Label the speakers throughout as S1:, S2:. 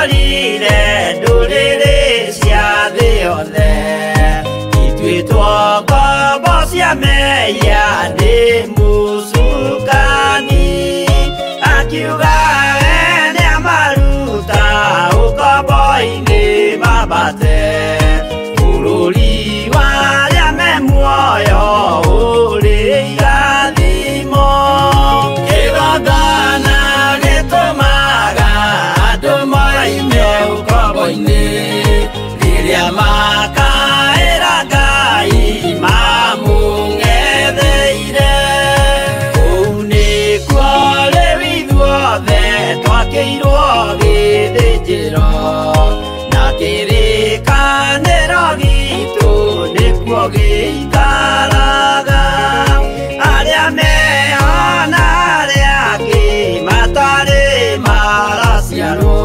S1: Nĩtũkorire ndũrĩrĩ cia thĩ yothe, ituĩtwo ngombo cia mehia nĩ Mũcukani, akiuga nĩamaruta ũkombo-inĩ mambate bũrũri wa arĩa me muoyo ũrĩ irathimo. Kĩgongona gĩtũmaga andũ moime ũkombo-inĩ rĩrĩa makaĩra Ngai mamũng'etheire. Kũu nĩkuo rĩu ithuothe twakĩirwo gĩthĩnjĩro, na kĩrĩkanĩro gitũ nĩkuo gĩikaraga. Arĩa meho na arĩa angĩ matarĩ maraciarwo,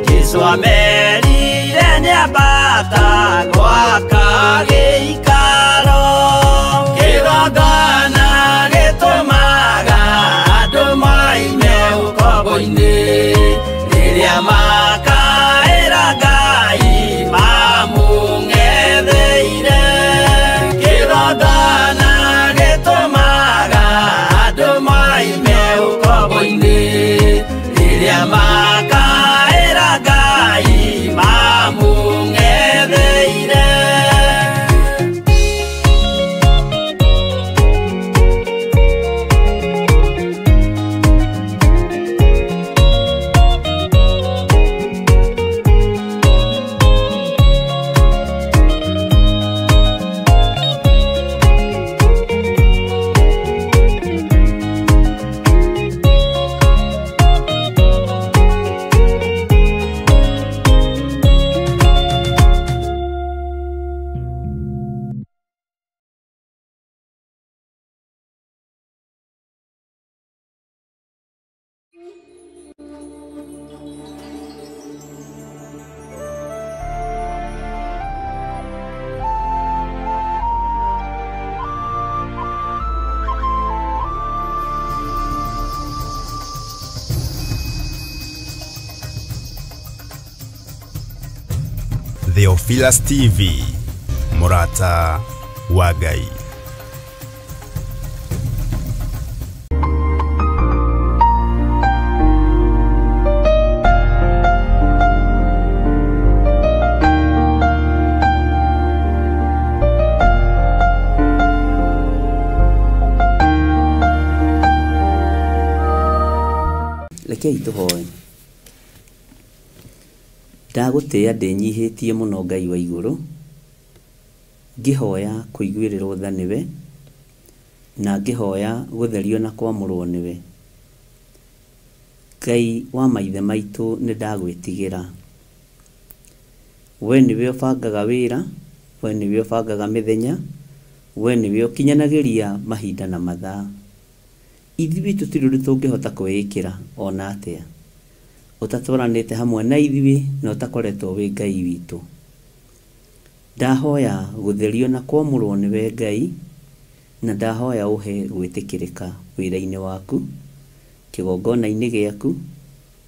S1: Jesũ amerire nĩambata gwaka gĩikaro. Kĩgongona gĩtũmaga andũ moime ũkombo-inĩ rĩrĩa makaĩra Ngai mamũng'etheire. Kĩgongona gĩtũmaga andũ moime ũkombo-inĩ rĩrĩa makaĩra Ngai mamũng'etheire.
S2: Theophilus TV, Murata wa Ngai.
S3: Rekei tũhoe. Ndagũtĩĩa ndĩnyihĩtie mũno Ngai wa igũrũ, ngĩhoya kũiguĩrĩrwo tha nĩwe, na ngĩhoya gũtherio na kwamũrwo nĩwe. Ngai wa maithe maitũ nĩndagwĩtigĩra. We nĩwe ũbangaga wĩra, we nĩwe ũbangaga mĩthenya, we nĩwe ũkinyanagĩria mahinda na mathaa. Ithuĩ tũtirĩ ũndũ tũngĩhota kwĩĩkĩra ona atĩa. Ũtatũranĩte hamwe na ithuĩ na ũtakoretwo wĩ Ngai witũ. Ndahoya gũtherio na kwamũrwo nĩwe Ngai, na ndahoya ũhe gwĩtĩkĩrĩka wĩra-inĩ waku, kĩgongona-inĩ gĩaku,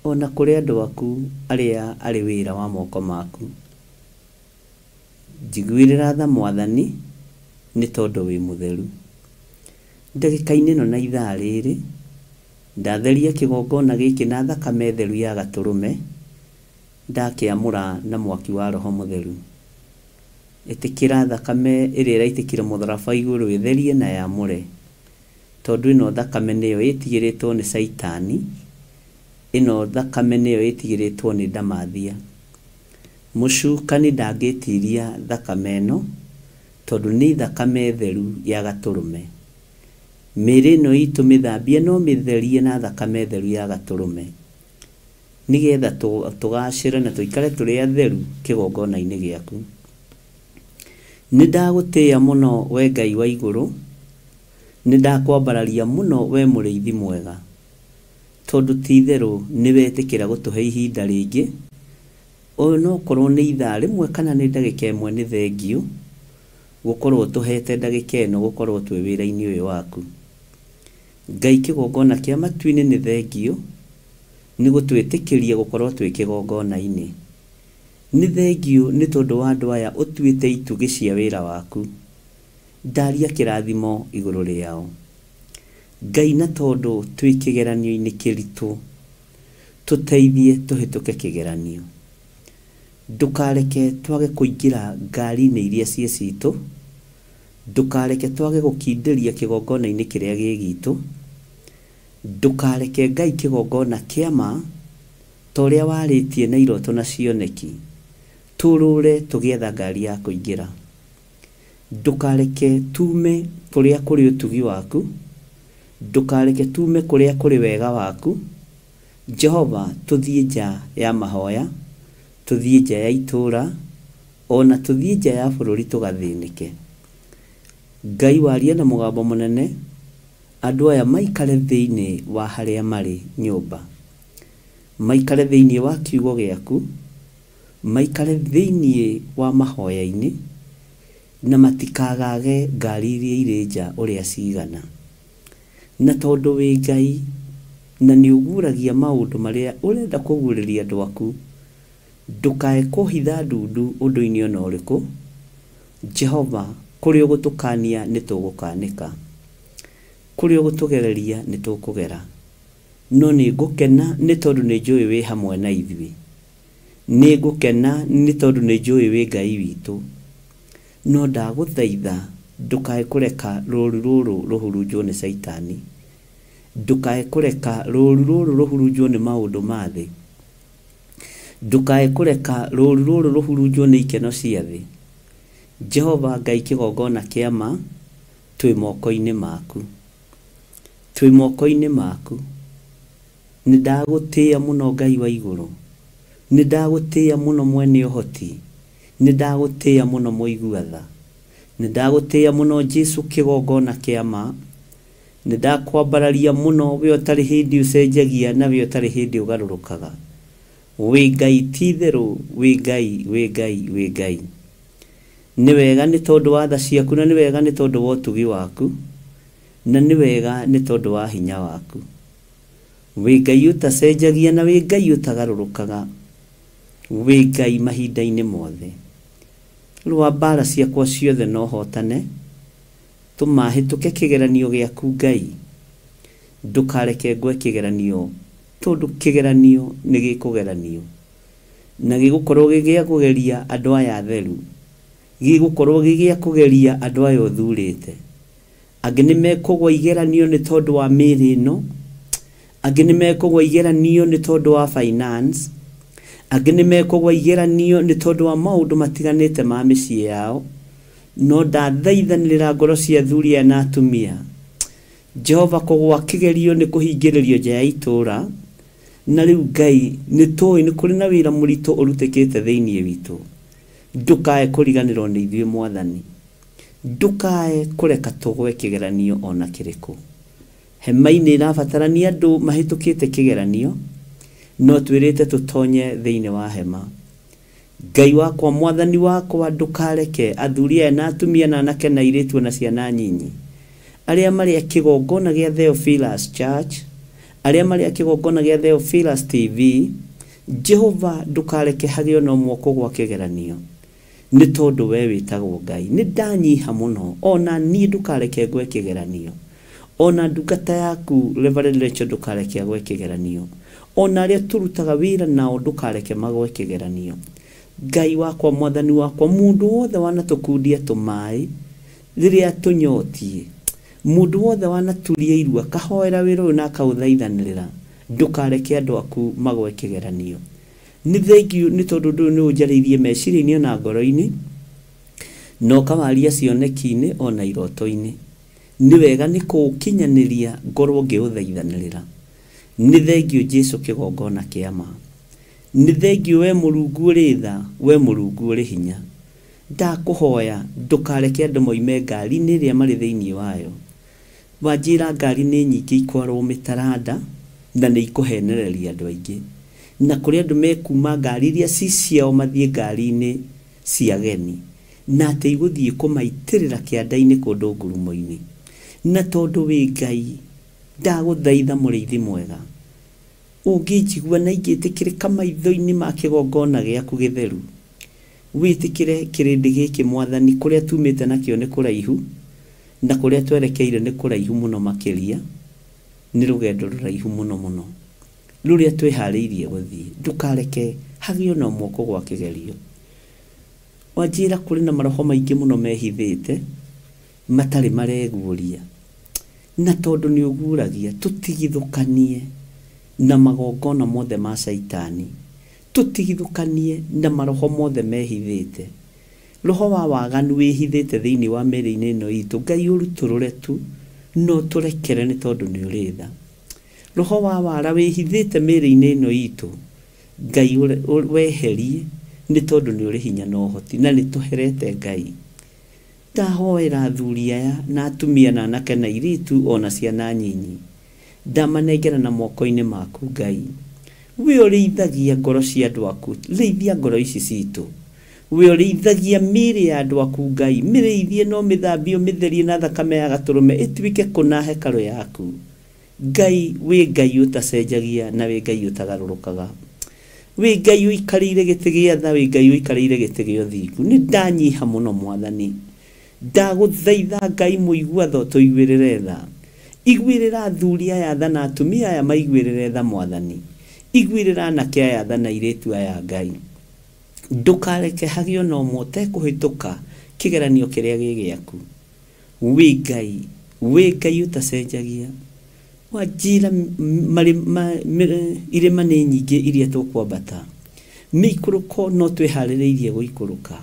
S3: ona kũrĩ andũ aku arĩa arĩ wĩra wa moko maku. Njiguĩrĩra tha Mwathani nĩ tondũ wĩ mũtheru. Ndagĩka-inĩ ĩno na ithaa rĩrĩ, ndatheria kĩgongona gĩkĩ na thakame theru ya Gatũrũme, ndakĩamũra na mwaki wa Roho Mũtheru. Ĩtĩkĩra thakame ĩrĩa ĩraitĩkire mũtharaba igũrũ ĩtherie na yamũre, tondũ ĩno thakame nĩyo ĩtigĩrĩtwo nĩ Saitani, ĩno thakame nĩyo ĩtigĩrĩtwo nĩ ndamathia. Mũcukani ndangĩtiria thakame ĩno, tondũ nĩ thakame theru ya Gatũrũme. Mĩrĩ ĩno itũ mĩthambie no mĩtherie na thakame theru ya Gatũrũme, nĩgetha tũgacĩre na tũikare tũrĩ atheru kĩgongona-inĩ gĩaku. Nĩndagũtĩĩa mũno we Ngai wa igũrũ, nĩndakwambararia mũno we mũrĩithi mwega, tondũ ti-itherũ nĩwetĩkĩra gũtũhe ihinda rĩngĩ, onokorwo nĩ ithaa rĩmwe kana nĩ ndagĩka ĩmwe nĩ thengio, gũkorwo tũhete ndagĩka ĩno gũkorwo twĩ wĩra-inĩ ũyũ waku. Ngai kĩgongona kĩa matu-inĩ nĩ thengio, nĩ gũtwĩtĩkĩria gũkorwo twĩ kĩgongona-inĩ. Nĩ thengio nĩ tondũ wa andũ aya ũtuĩte itugĩ cia wĩra waku. Ndaria kĩrathimo igũrũ rĩao. Ngai, na tondũ twĩ kĩgeranio-inĩ kĩritũ, tũteithie tũhĩtũke kĩgeranio. Ndũkareke twage kũingĩra ngari-inĩ iria ciĩ citũ. Ndũkareke twage gũkindĩria kĩgongona-inĩ kĩrĩa gĩ gitũ. Ndũkareke Ngai kĩgongona kĩama ta ũrĩa warĩtie na iroto na cioneki, tũrũre tũgĩetha ngari ya kũingĩra. Ndũkareke tume kũrĩa kũrĩ ũtugi waku. Ndũkareke tume kũrĩa kũrĩ wega waku. Jehova, tũthiĩ nja ya mahoya, tũthiĩ nja ya itũra, ona tũthiĩ nja ya bũrũri tũgathĩnĩke. Ngai, waria na mũgambo mũnene, andũ aya maikare thĩinĩ wa harĩa marĩ nyũmba, maikare thĩinĩ wa kiugo gĩaku, maikare thĩinĩ wa mahoya-inĩ, na matikagage ngari iria irĩ nja ũrĩa cigana. Na tondũ wĩ Ngai na nĩ ũguragia maũndũ marĩa ũrenda kũgurĩria andũ aku, ndũkae kũhitha ndundu ũndũ-inĩ ona ũrĩkũ. Jehova, kũrĩa ũgũtũkania nĩ tũgũkanĩka, kũrĩa ũgũtũgereria nĩ tũkũgera. No nĩ ngũkena nĩ tondũ nĩ njũĩ wĩ hamwe na ithuĩ. Nĩ ngũkena nĩ tondũ nĩ njũĩ wĩ Ngai witũ. No ndagũthaitha ndũkae kũreka rũũru rũrũ rũhurunjwo nĩ Saitani. Ndũkae kũreka rũũru rũrũ rũhurunjwo nĩ maũndũ ma thĩ. Ndũkae kũreka rũũru rũrũ rũhurunjwo nĩ ikeno cia thĩ. Jehova Ngai kĩgongona kĩama, twĩ moko-inĩ maku. Twĩ moko-inĩ maku. Nĩ ndagũtĩĩa mũno Ngai wa igũrũ. Nĩ ndagũtĩĩa mũno mwene ũhoti. Nĩ ndagũtĩĩa mũno mũigua-tha. Nĩ ndagũtĩĩa mũno Jesu kĩgongona kĩama. Nĩ ndakwambararia mũno we ũtarĩ hĩndĩ ũcenjagia na we ũtarĩ hĩndĩ ũgarũrũkaga. Wĩ Ngai ti-itherũ, wĩ Ngai, wĩ Ngai, wĩ Ngai. Nĩ wega nĩ tondũ wa tha ciaku, na nĩ wega nĩ tondũ wa ũtugi waku, na nĩ wega nĩ tondũ wa hinya waku. Wĩ Ngai ũtacenjagia na wĩ Ngai ũtagarũrũkaga. Wĩ Ngai mahinda-inĩ mothe. Rwa mbara ciakwa ciothe no hotane, tũmahĩtũke kĩgeranio gĩaku Ngai. Ndũkareke ngwe kĩgeranio, tondũ kĩgeranio nĩ gĩkũgeranio, na gĩgũkorwo gĩgĩa kũgeria andũ aya atheru, gĩgũkorwo gĩgĩa kũgeria andũ aya ũthurĩte. Angĩ nĩ mekũgwa igeranio nĩ tondũ wa mĩĩrĩ ĩno, angĩ nĩ mekũgwa igeranio nĩ tondũ wa finance, angĩ nĩ mekũgwa igeranio nĩ tondũ wa maũndũ matiganĩte ma mĩciĩ yao. No ndathaithanĩrĩra ngoro cia athuri aya na atumia, Jehova, kũgwa kĩgerio nĩ kũhingĩrĩrio nja ya itũra. Na rĩu Ngai, nĩ tũĩ nĩ kũrĩ na wĩra mũritũ ũrutĩkĩte thĩinĩ witũ. Ndũkae kũriganĩrwo nĩ ithuĩ Mwathani. Ndũkae kũreka tũgwe kĩgeranio ona kĩrĩkũ. Hema-inĩ ĩrabatarania andũ mahĩtũkĩte kĩgeranio, no twĩrĩte tũtonye thĩinĩ wa hema. Ngai wakwa, Mwathani wakwa, ndũkareke athuri aya na atumia na anake na airĩtu na ciana nyinyi arĩa marĩ kĩgongona gĩa Theophilus Church, arĩa marĩ kĩgongona gĩa Theophilus TV, Jehova, ndũkareke hagĩe na ũmwe kũgwa kĩgeranio, nĩ tondũ we wĩtagwo Ngai. Nĩ ndanyiha mũno, ona niĩ ndũkareke ngwe kĩgeranio, ona ndungata yaku Reverend Rachel ndũkareke agwe kĩgeranio, ona arĩa tũrutaga wĩra nao ndũkareke magwe kĩgeranio. Ngai wakwa, Mwathani wakwa, mũndũ wothe wanatũkundia tũmaĩ rĩrĩa tũnyotie, mũndũ wothe wanaturia irua kahoera wĩra ũyũ na akaũthaithanĩrĩra, ndũkareke andũ aku magwe kĩgeranio. Nĩ thengiũ nĩ tondũ ũndũ ũyũ nĩ ũnjarĩirie meciria-inĩ na ngoro-inĩ, no kawaria cioneki-inĩ ona iroto-inĩ. Nĩ wega nĩ kũũkinyanĩria ngorwo ngĩũthaithanĩrĩra. Nĩ thengiũ Jesu kĩgongona kĩama. Nĩ thengiũ we Mũrungu ũrĩ tha, we Mũrungu ũrĩ hinya. Ndakũhoya ndũkareke andũ moime ngari-inĩ ĩrĩa marĩ thĩinĩ wayo. Wanjĩra ngari nĩ nyingĩ ikwarwo mĩtaranda na nĩ ikũhenereria andũ aingĩ. Na kũrĩ andũ mekuma ngari iria ci ciao mathiĩ ngari-inĩ cia ageni, na atĩ igũthiĩ kũmaitĩrĩra kĩanda-inĩ kũndũ ngurumo-inĩ. Na tondũ wĩ Ngai, ndagũthaitha Mũrĩithi mwega, ũngĩnjigua na ingĩtĩkĩrĩka maitho-inĩ ma kĩgongona gĩaku gĩtheru, wĩtĩkĩre kĩrĩndĩ gĩkĩ Mwathani kũrĩa tumĩte nakĩo nĩ kũraihu, na kũrĩa twerekeire nĩ kũraihu mũno makĩria, nĩ rũgendo rũraihu mũno mũno rũrĩa twĩharĩirie gũthiĩ. Ndũkareke hagĩe ona moko gwa kĩgerio. Wanjĩra kũrĩ na maroho maingĩ mũno mehithĩte matarĩ mareguũria, na tondũ nĩ ũguũragia, tũtigithũkanie na magongona mothe ma Saitani, tũtigithũkanie na maroho mothe mehithĩte. Roho wa waganu wĩhithĩte thĩinĩ wa mĩĩrĩ-inĩ ĩno itũ, Ngai ũrutũrũre tu no tũrekere nĩ tondũ nĩ ũrĩ tha. Roho wa wara wĩhithĩte mĩĩrĩ-inĩ ĩno itũ, Ngai weherie nĩ tondũ nĩ ũrĩ hinya na ũhoti, na nĩ tũherete Ngai. Ndahoera athuri aya na atumia na anake na airĩtu ona ciana nyinyi, ndamanengera na moko-inĩ maku Ngai. We ũrĩithagia ngoro cia andũ aku, rĩithia ngoro ici citũ. We ũrĩithagia mĩĩrĩ ya andũ aku Ngai, mĩrĩithie no mĩthambio mĩtherie na thakame ya gatũrũme ĩtuĩke kũna hekarũ yaku. Ngai, we Ngai ũtacenjagia na we Ngai ũtagarũrũkaga. We Ngai ũikarĩire gĩtĩ gĩa tha, we Ngai ũikarĩire gĩtĩ gĩa ũthingu. Nĩ ndanyiha mũno Mwathani, ndagũthaitha Ngai mũigua tho tũiguĩrĩre tha. Iguĩrĩra athuri aya tha na atumia aya maiguĩrĩre tha Mwathani. Iguĩrĩra anake aya tha na airĩtu aya Ngai. Ndũkareke hagĩe ona ũmwe ũtekũhĩtũka kĩgeranio kĩrĩa gĩ gĩaku. We Ngai, we Ngai ũtacenjagia. Wanjĩra irĩma nĩ nyingĩ iria tũkwambata, mĩikũrũko no twĩharĩrĩirie gũikũrũka,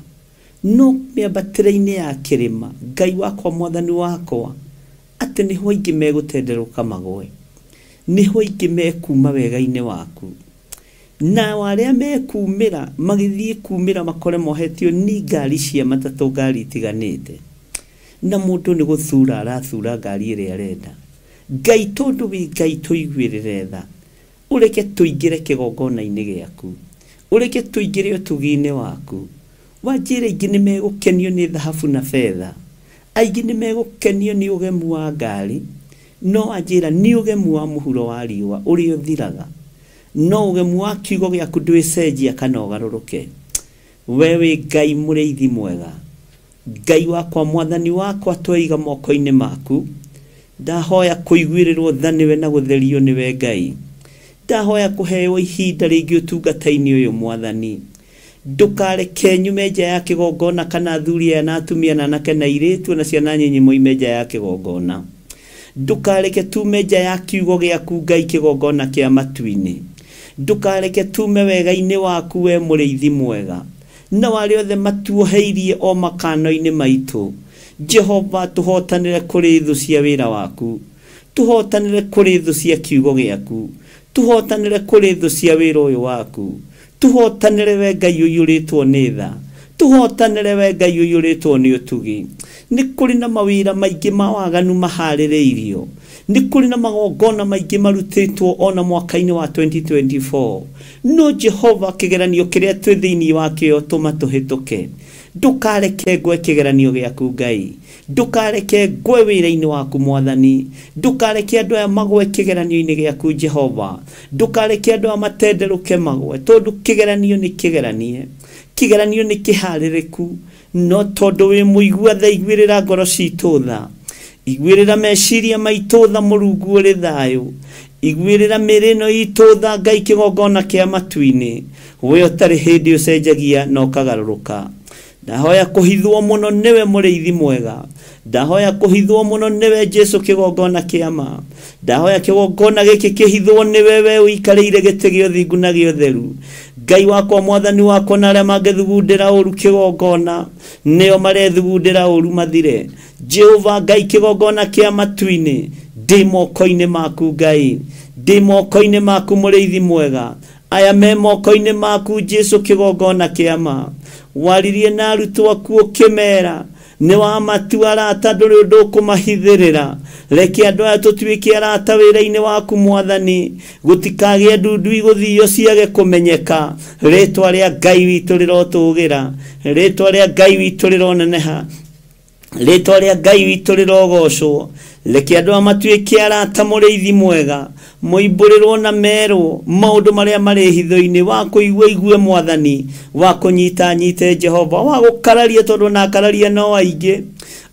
S3: no mĩambatĩre-inĩ ya kĩrĩma Ngai wakwa Mwathani wakwa, atĩ nĩho aingĩ megũtenderũka magwe, nĩho aingĩ mekuma wega-inĩ waku, na arĩa mekumĩra magĩthiĩ kumĩra makore mohetio nĩ ngari cia matatũ, ngari itiganĩte, na mũndũ nĩ gũthura arathura ngari ĩrĩa arenda. Ngai, tondũ wĩ Ngai tũiguĩrĩre tha, ũreke tũingĩre kĩgongona-inĩ gĩaku, ũreke tũingĩre ũtugi-inĩ waku. Wanjĩra aingĩ nĩ megũkenio nĩ thahabu na betha, aingĩ nĩ megũkenio nĩ ũgemu wa ngari, no wanjĩra nĩ ũgemu wa mũhuro wa riũa ũrĩa ũthiraga, no ũgemu wa kiugo gĩaku ndwĩcenjia kana ũgarũrũke. We wĩ Ngai mũrĩithi mwega, Ngai wakwa Mwathani wakwa, twaiga moko-inĩ maku. Ndahoya kũiguĩrĩrwo tha nĩwe na gũtherio nĩwe Ngai. Ndahoya kũheo ihinda rĩngĩ ũtungata-inĩ ũyũ Mwathani. Ndũkareke nyume nja ya kĩgongona kana athuri aya na atumia na anake na airĩtu na ciana nyinyi moime nja ya kĩgongona. Ndũkareke tume nja ya kiugo gĩaku Ngai kĩgongona kĩa matu-inĩ. Ndũkareke tume wega-inĩ waku we mũrĩithi mwega, na arĩa othe matuoheirie o makano-inĩ maitũ. Jehova, tũhotanĩre kũrĩ thũ cia wĩra waku, tũhotanĩre kũrĩ thũ cia kiugo gĩaku, tũhotanĩre kũrĩ thũ cia wĩra ũyũ waku, tũhotanĩre we Ngai ũiyũrĩtwo nĩ tha, tũhotanĩre we Ngai ũiyũrĩtwo nĩ ũtugi. Nĩ kũrĩ na mawĩra maingĩ ma waganu maharĩrĩirio, nĩ kũrĩ na magongona maingĩ marutĩtwo ona mwaka-inĩ wa 2024, no Jehova, kĩgeranio kĩrĩa twĩ thĩinĩ wakĩo tũmatũhĩtũke. Ndũkareke ngwe kĩgeranio gĩaku Ngai, ndũkareke ngwe wĩra-inĩ waku Mwathani, ndũkareke andũ aya magwe kĩgeranio-inĩ gĩaku Jehova, ndũkareke andũ aya matenderũke magwe, tondũ kĩgeranio nĩ kĩgeranie, kĩgeranio nĩ kĩharĩrĩku, no tondũ wĩ mũigua tha, iguĩrĩra ngoro citũ tha, iguĩrĩra meciria maitũ tha Mũrungu ũrĩ thayũ, iguĩrĩra mĩĩrĩ ĩno itũ tha Ngai kĩgongona kĩa matu-inĩ, we ũtarĩ hĩndĩ ũcenjagia na ũkagarũrũka. Ndahoya kũhithwo mũno nĩwe mũrĩithi mwega, ndahoya kũhithwo mũno nĩwe Jesu kĩgongona kĩa ma, ndahoya kĩgongona gĩkĩ kĩhithwo nĩwe we ũikarĩire gĩtĩ gĩa ũthingu na gĩa ũtheru. Ngai wakwa Mwathani wakwa, na arĩa mangĩthugundĩra ũru kĩgongona nĩo marethugundĩra ũru mathire. Jehova Ngai kĩgongona kĩa matu-inĩ, ndĩ moko-inĩ maku Ngai, ndĩ moko-inĩ maku mũrĩithi mwega, aya me moko-inĩ maku Jesu kĩgongona kĩa ma. Waririe na arutwo aku ũkĩmera nĩ wamatua arata, ndũrĩ ũndũ ũkũmahithĩrĩra. Reke andũ aya tũtuĩke arata wĩra-inĩ waku Mwathani, gũtikagĩe ndundu igũthio ciage kũmenyeka. Rĩtwa rĩa Ngai witũ rĩrotũgĩra, rĩtwa rĩa Ngai witũ rĩroneneha, rĩtwa rĩa Ngai witũ rĩrogocwo. reke andu amatuike arata mũrĩithi mwega moimbũrĩrwo na merwo maũndũ marĩa marĩ hitho-inĩ wa kũigua igue Mwathani wa kũnyita nyite Jehova wa gũkararia tondũ na akararia no aingĩ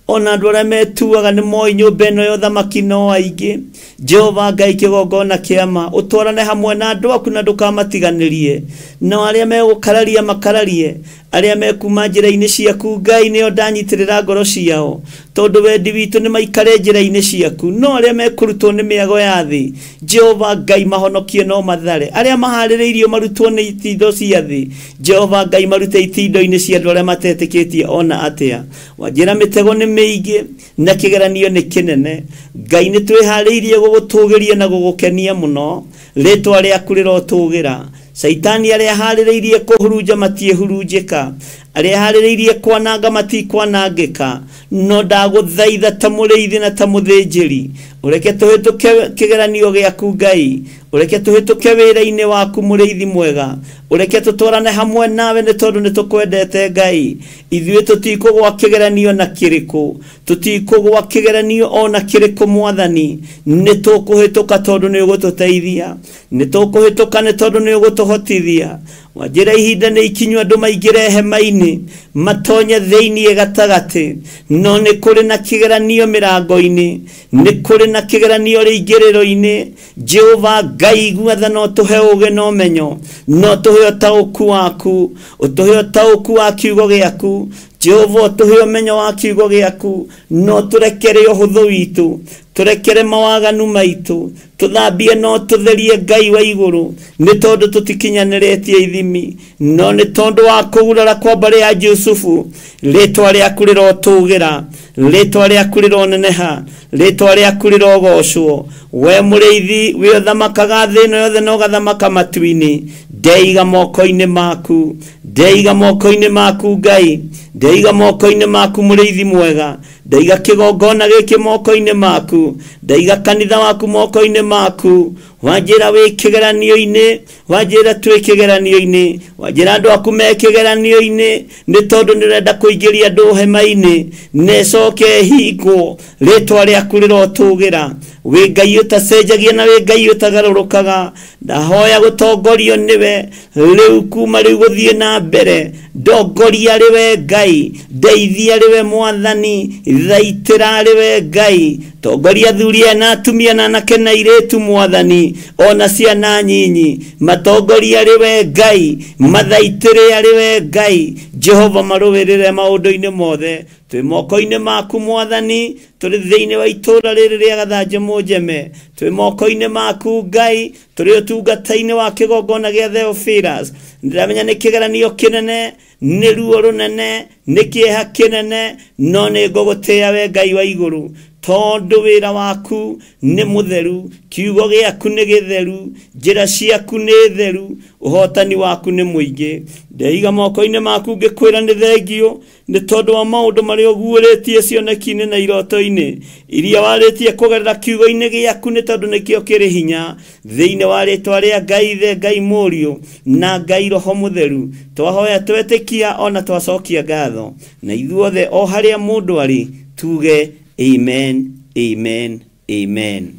S3: ona andũ arĩa metuaga nĩ moĩ nyũmba ĩno ya ũthamaki no aingĩ Jehova Ngai kĩgongona kĩama ũtwarane hamwe na andũ aku na ndũkamatiganĩrie na arĩa megũkararia makararie arĩa mekuma njĩra-inĩ ciaku Ngai nĩo ndanyitĩrĩra ngoro ciao tondũ wendi witũ nĩ maikare njĩra-inĩ ciaku no arĩa mekũrutwo nĩ mĩago ya thĩ Jehova Ngai mahonokie no mathare arĩa maharĩrĩirio marutwo nĩ itindo cia thĩ Jehova Ngai marute itindo-inĩ cia andũ arĩa matetĩkĩtie ona atĩa wanjĩra mĩtego nĩ mĩingĩ na kĩgeranio nĩ kĩnene Ngai nĩ twĩharĩirie gũgũtũgĩria na gũgũkenia mũno rĩtwa rĩaku rĩrotũgĩra Saitani arĩa harĩrĩirie kũhurunja matiĩhurunjĩka arĩa harĩrĩirie kwananga matikwanangĩka no ndagũthaitha ta mũrĩithi na ta mũthĩnjĩri ũreke tũhĩtũke kĩgeranio gĩaku Ngai ũreke tũhĩtũke wĩra-inĩ waku mũrĩithi mwega ũreke tũtwarane hamwe nawe nĩ tondũ nĩ tũkwendete Ngai ithuĩ tũtikũgwa kĩgeranio na kĩrĩkũ tũtikũgwa kĩgeranio ona kĩrĩkũ Mwathani nĩ tũkũhĩtũka tondũ nĩ ũgũtũteithia nĩ tũkũhĩtũka nĩ tondũ nĩ ũgũtũhotithia wanjĩra ihinda nĩ ikinyu andũ maingĩre hema-inĩ matonye thĩinĩ gatagatĩ no nĩ kũrĩ na kĩgeranio mĩrango-inĩ nĩ kũrĩ na kĩgeranio rĩingĩrĩro-inĩ Jehova Ngai iguatha no tũhe ũũgĩ na ũmenyo no tũhe ũtaũku waku ũtũhe ũtaũku wa kiugo gĩaku Jehova ũtũhe ũmenyo wa kiugo gĩaku no tũrekere ũhũthũ witũ tũrekere mawaganu maitũ tũthambie no tũtherie Ngai wa igũrũ nĩ tondũ tũtikinyanĩrĩtie ithimi no nĩ tondũ wa kũgurara kwa mbarĩ ya Jusufu rĩtwa rĩaku rĩrotũgĩra rĩtwa rĩaku rĩroneneha rĩtwa rĩaku rĩrogocwo we mũrĩithi wĩ ũthamakaga thĩ ĩno yothe na ũgathamaka matu-inĩ ndeiga moko-inĩ maku ndeiga moko-inĩ maku Ngai ndeiga moko-inĩ maku mũrĩithi mwega ndeiga kĩgongona gĩkĩ moko-inĩ maku ndeiga kanitha waku moko-inĩ maku wanjĩra wĩ kĩgeranio-inĩ wanjĩra twĩ kĩgeranio-inĩ wanjĩra andũ aku me kĩgeranio-inĩ nĩ tondũ nĩ ũrenda kũingĩria andũ hema-inĩ necoke hingwo rĩtwa rĩaku rĩrotũgĩra wĩ Ngai ũtacenjagia na wĩ Ngai ũtagarũrũkaga ndahoya gũtongorio nĩwe rĩu kuma rĩu gũthiĩ na mbere ndongoria rĩwe Ngai ndeithia rĩwe Mwathani thaitĩra rĩwe Ngai tongoria athuri na atumia na anake na airĩtu Mwathani ona ciana nyinyi matongoria rĩwe Ngai mathaitĩre rĩwe Ngai Jehova marũwĩrĩre maũndũ-inĩ mothe twĩ moko-inĩ maku Mwathani tũrĩ thĩinĩ wa itũũra rĩrĩ rĩa Gathanjĩ Mũnjeme twĩ moko-inĩ maku Ngai tũrĩ ũtungata-inĩ wa kĩgongona gĩa Theophilus ndĩramenya nĩ kĩgeranio kĩnene nĩ ruo rũnene nĩ kĩeha kĩnene no nĩ ngũgũtĩĩa we Ngai wa igũrũ tondũ wĩra waku nĩ mũtheru kiugo gĩaku nĩ gĩtheru njĩra ciaku nĩ theru ũhotani waku nĩ mũingĩ ndeiga moko-inĩ maku ngĩkwĩra nĩ thengio nĩ tondũ wa maũndũ marĩa ũguũrĩtie cioneki-inĩ na iroto-inĩ iria warĩtie kũgerera kiugo-inĩ gĩaku nĩ tondũ nĩkĩo kĩrĩ hinya thĩinĩ wa rĩtwa rĩa Ngai Ithe Ngai Mũriũ na Ngai Roho Mũtheru twahoya twetĩkia ona twacokia ngatho na ithuothe o harĩa mũndũ arĩ tuge amen amen amen.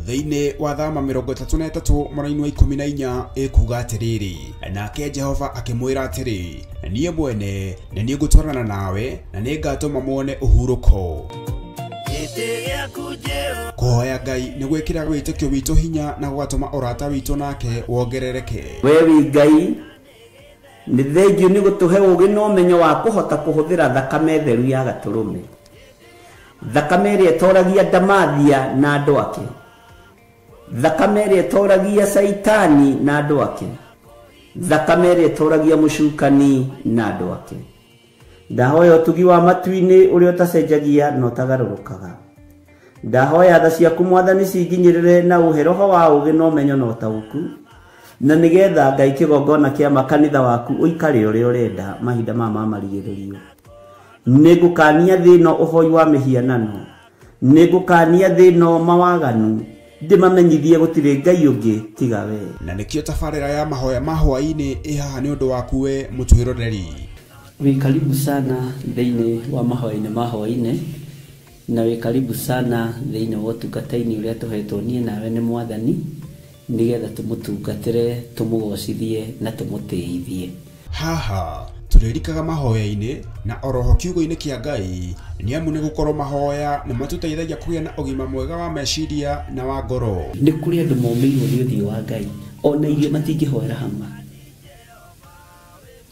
S2: Thĩinĩ wa Thama 33 mweri wa 14 ĩkuuga atĩrĩrĩ nake Jehova akĩmwĩra atĩrĩ niĩ mwene nĩ niĩ ngũtwarana nawe na nĩ ngatũma muone ũhurũko kũhoya Ngai nĩ gwĩkĩra wĩtĩkio witũ hinya na gũgatũma ũrata witũ nake wongerereke
S3: we wĩ Ngai nĩ thengio nĩ gũtũhe ũũgĩ na ũmenyo wa kũhota kũhũthĩra thakame theru ya Gatũrũme thakame ĩrĩa ĩtoragia ndamathia na andũ ake thakame ĩrĩa ĩtoragia Saitani na andũ ake thakame ĩrĩa ĩtoragia mũcukani na andũ ake ndahoya ũtugi wa matu-inĩ ũrĩa ũtacenjagia na ũtagarũrũkaga ndahoya tha ciaku Mwathani cinginyĩrĩre na ũhe roho wa ũũgĩ na ũmenyo na ũtaũku na nĩgetha Ngai kĩgongona kĩa makanitha waku ũikare ũrĩa ũrenda mahinda ma marigĩrĩrio nĩngũkania thĩ ĩno ũhoi wa mĩhianano nĩngũkania thĩ ĩno mawaganu ndimamenyithie gutire ngai ungi tiga we.
S2: Na nikio tabarĩra ya mahoya mahwa-inĩ ihaha nĩ ũndũ waku we mũtwĩroreri.
S3: Wĩ karibu sana thĩinĩ wa mahoya-inĩ mahwa-inĩ, na wĩ karibu sana thĩinĩ wa ũtungata-inĩ ũrĩa tũhetwo niĩ nawe nĩ Mwathani, nigetha tũmũtungatĩre, tũmũgocithie na tũmũtĩithie.
S2: Haha tũrĩrikaga mahoya-inĩ na oroho kiugo-inĩ kĩa Ngai, nĩ amu nĩ gũkorwo mahoya nĩ matũteithagia kũgĩa na ũgima mwega wa meciria na wa ngoro.
S3: Nĩ kũrĩ andũ momĩirwo nĩ ũthiũ wa Ngai, ona irio matingĩhoera hamwe,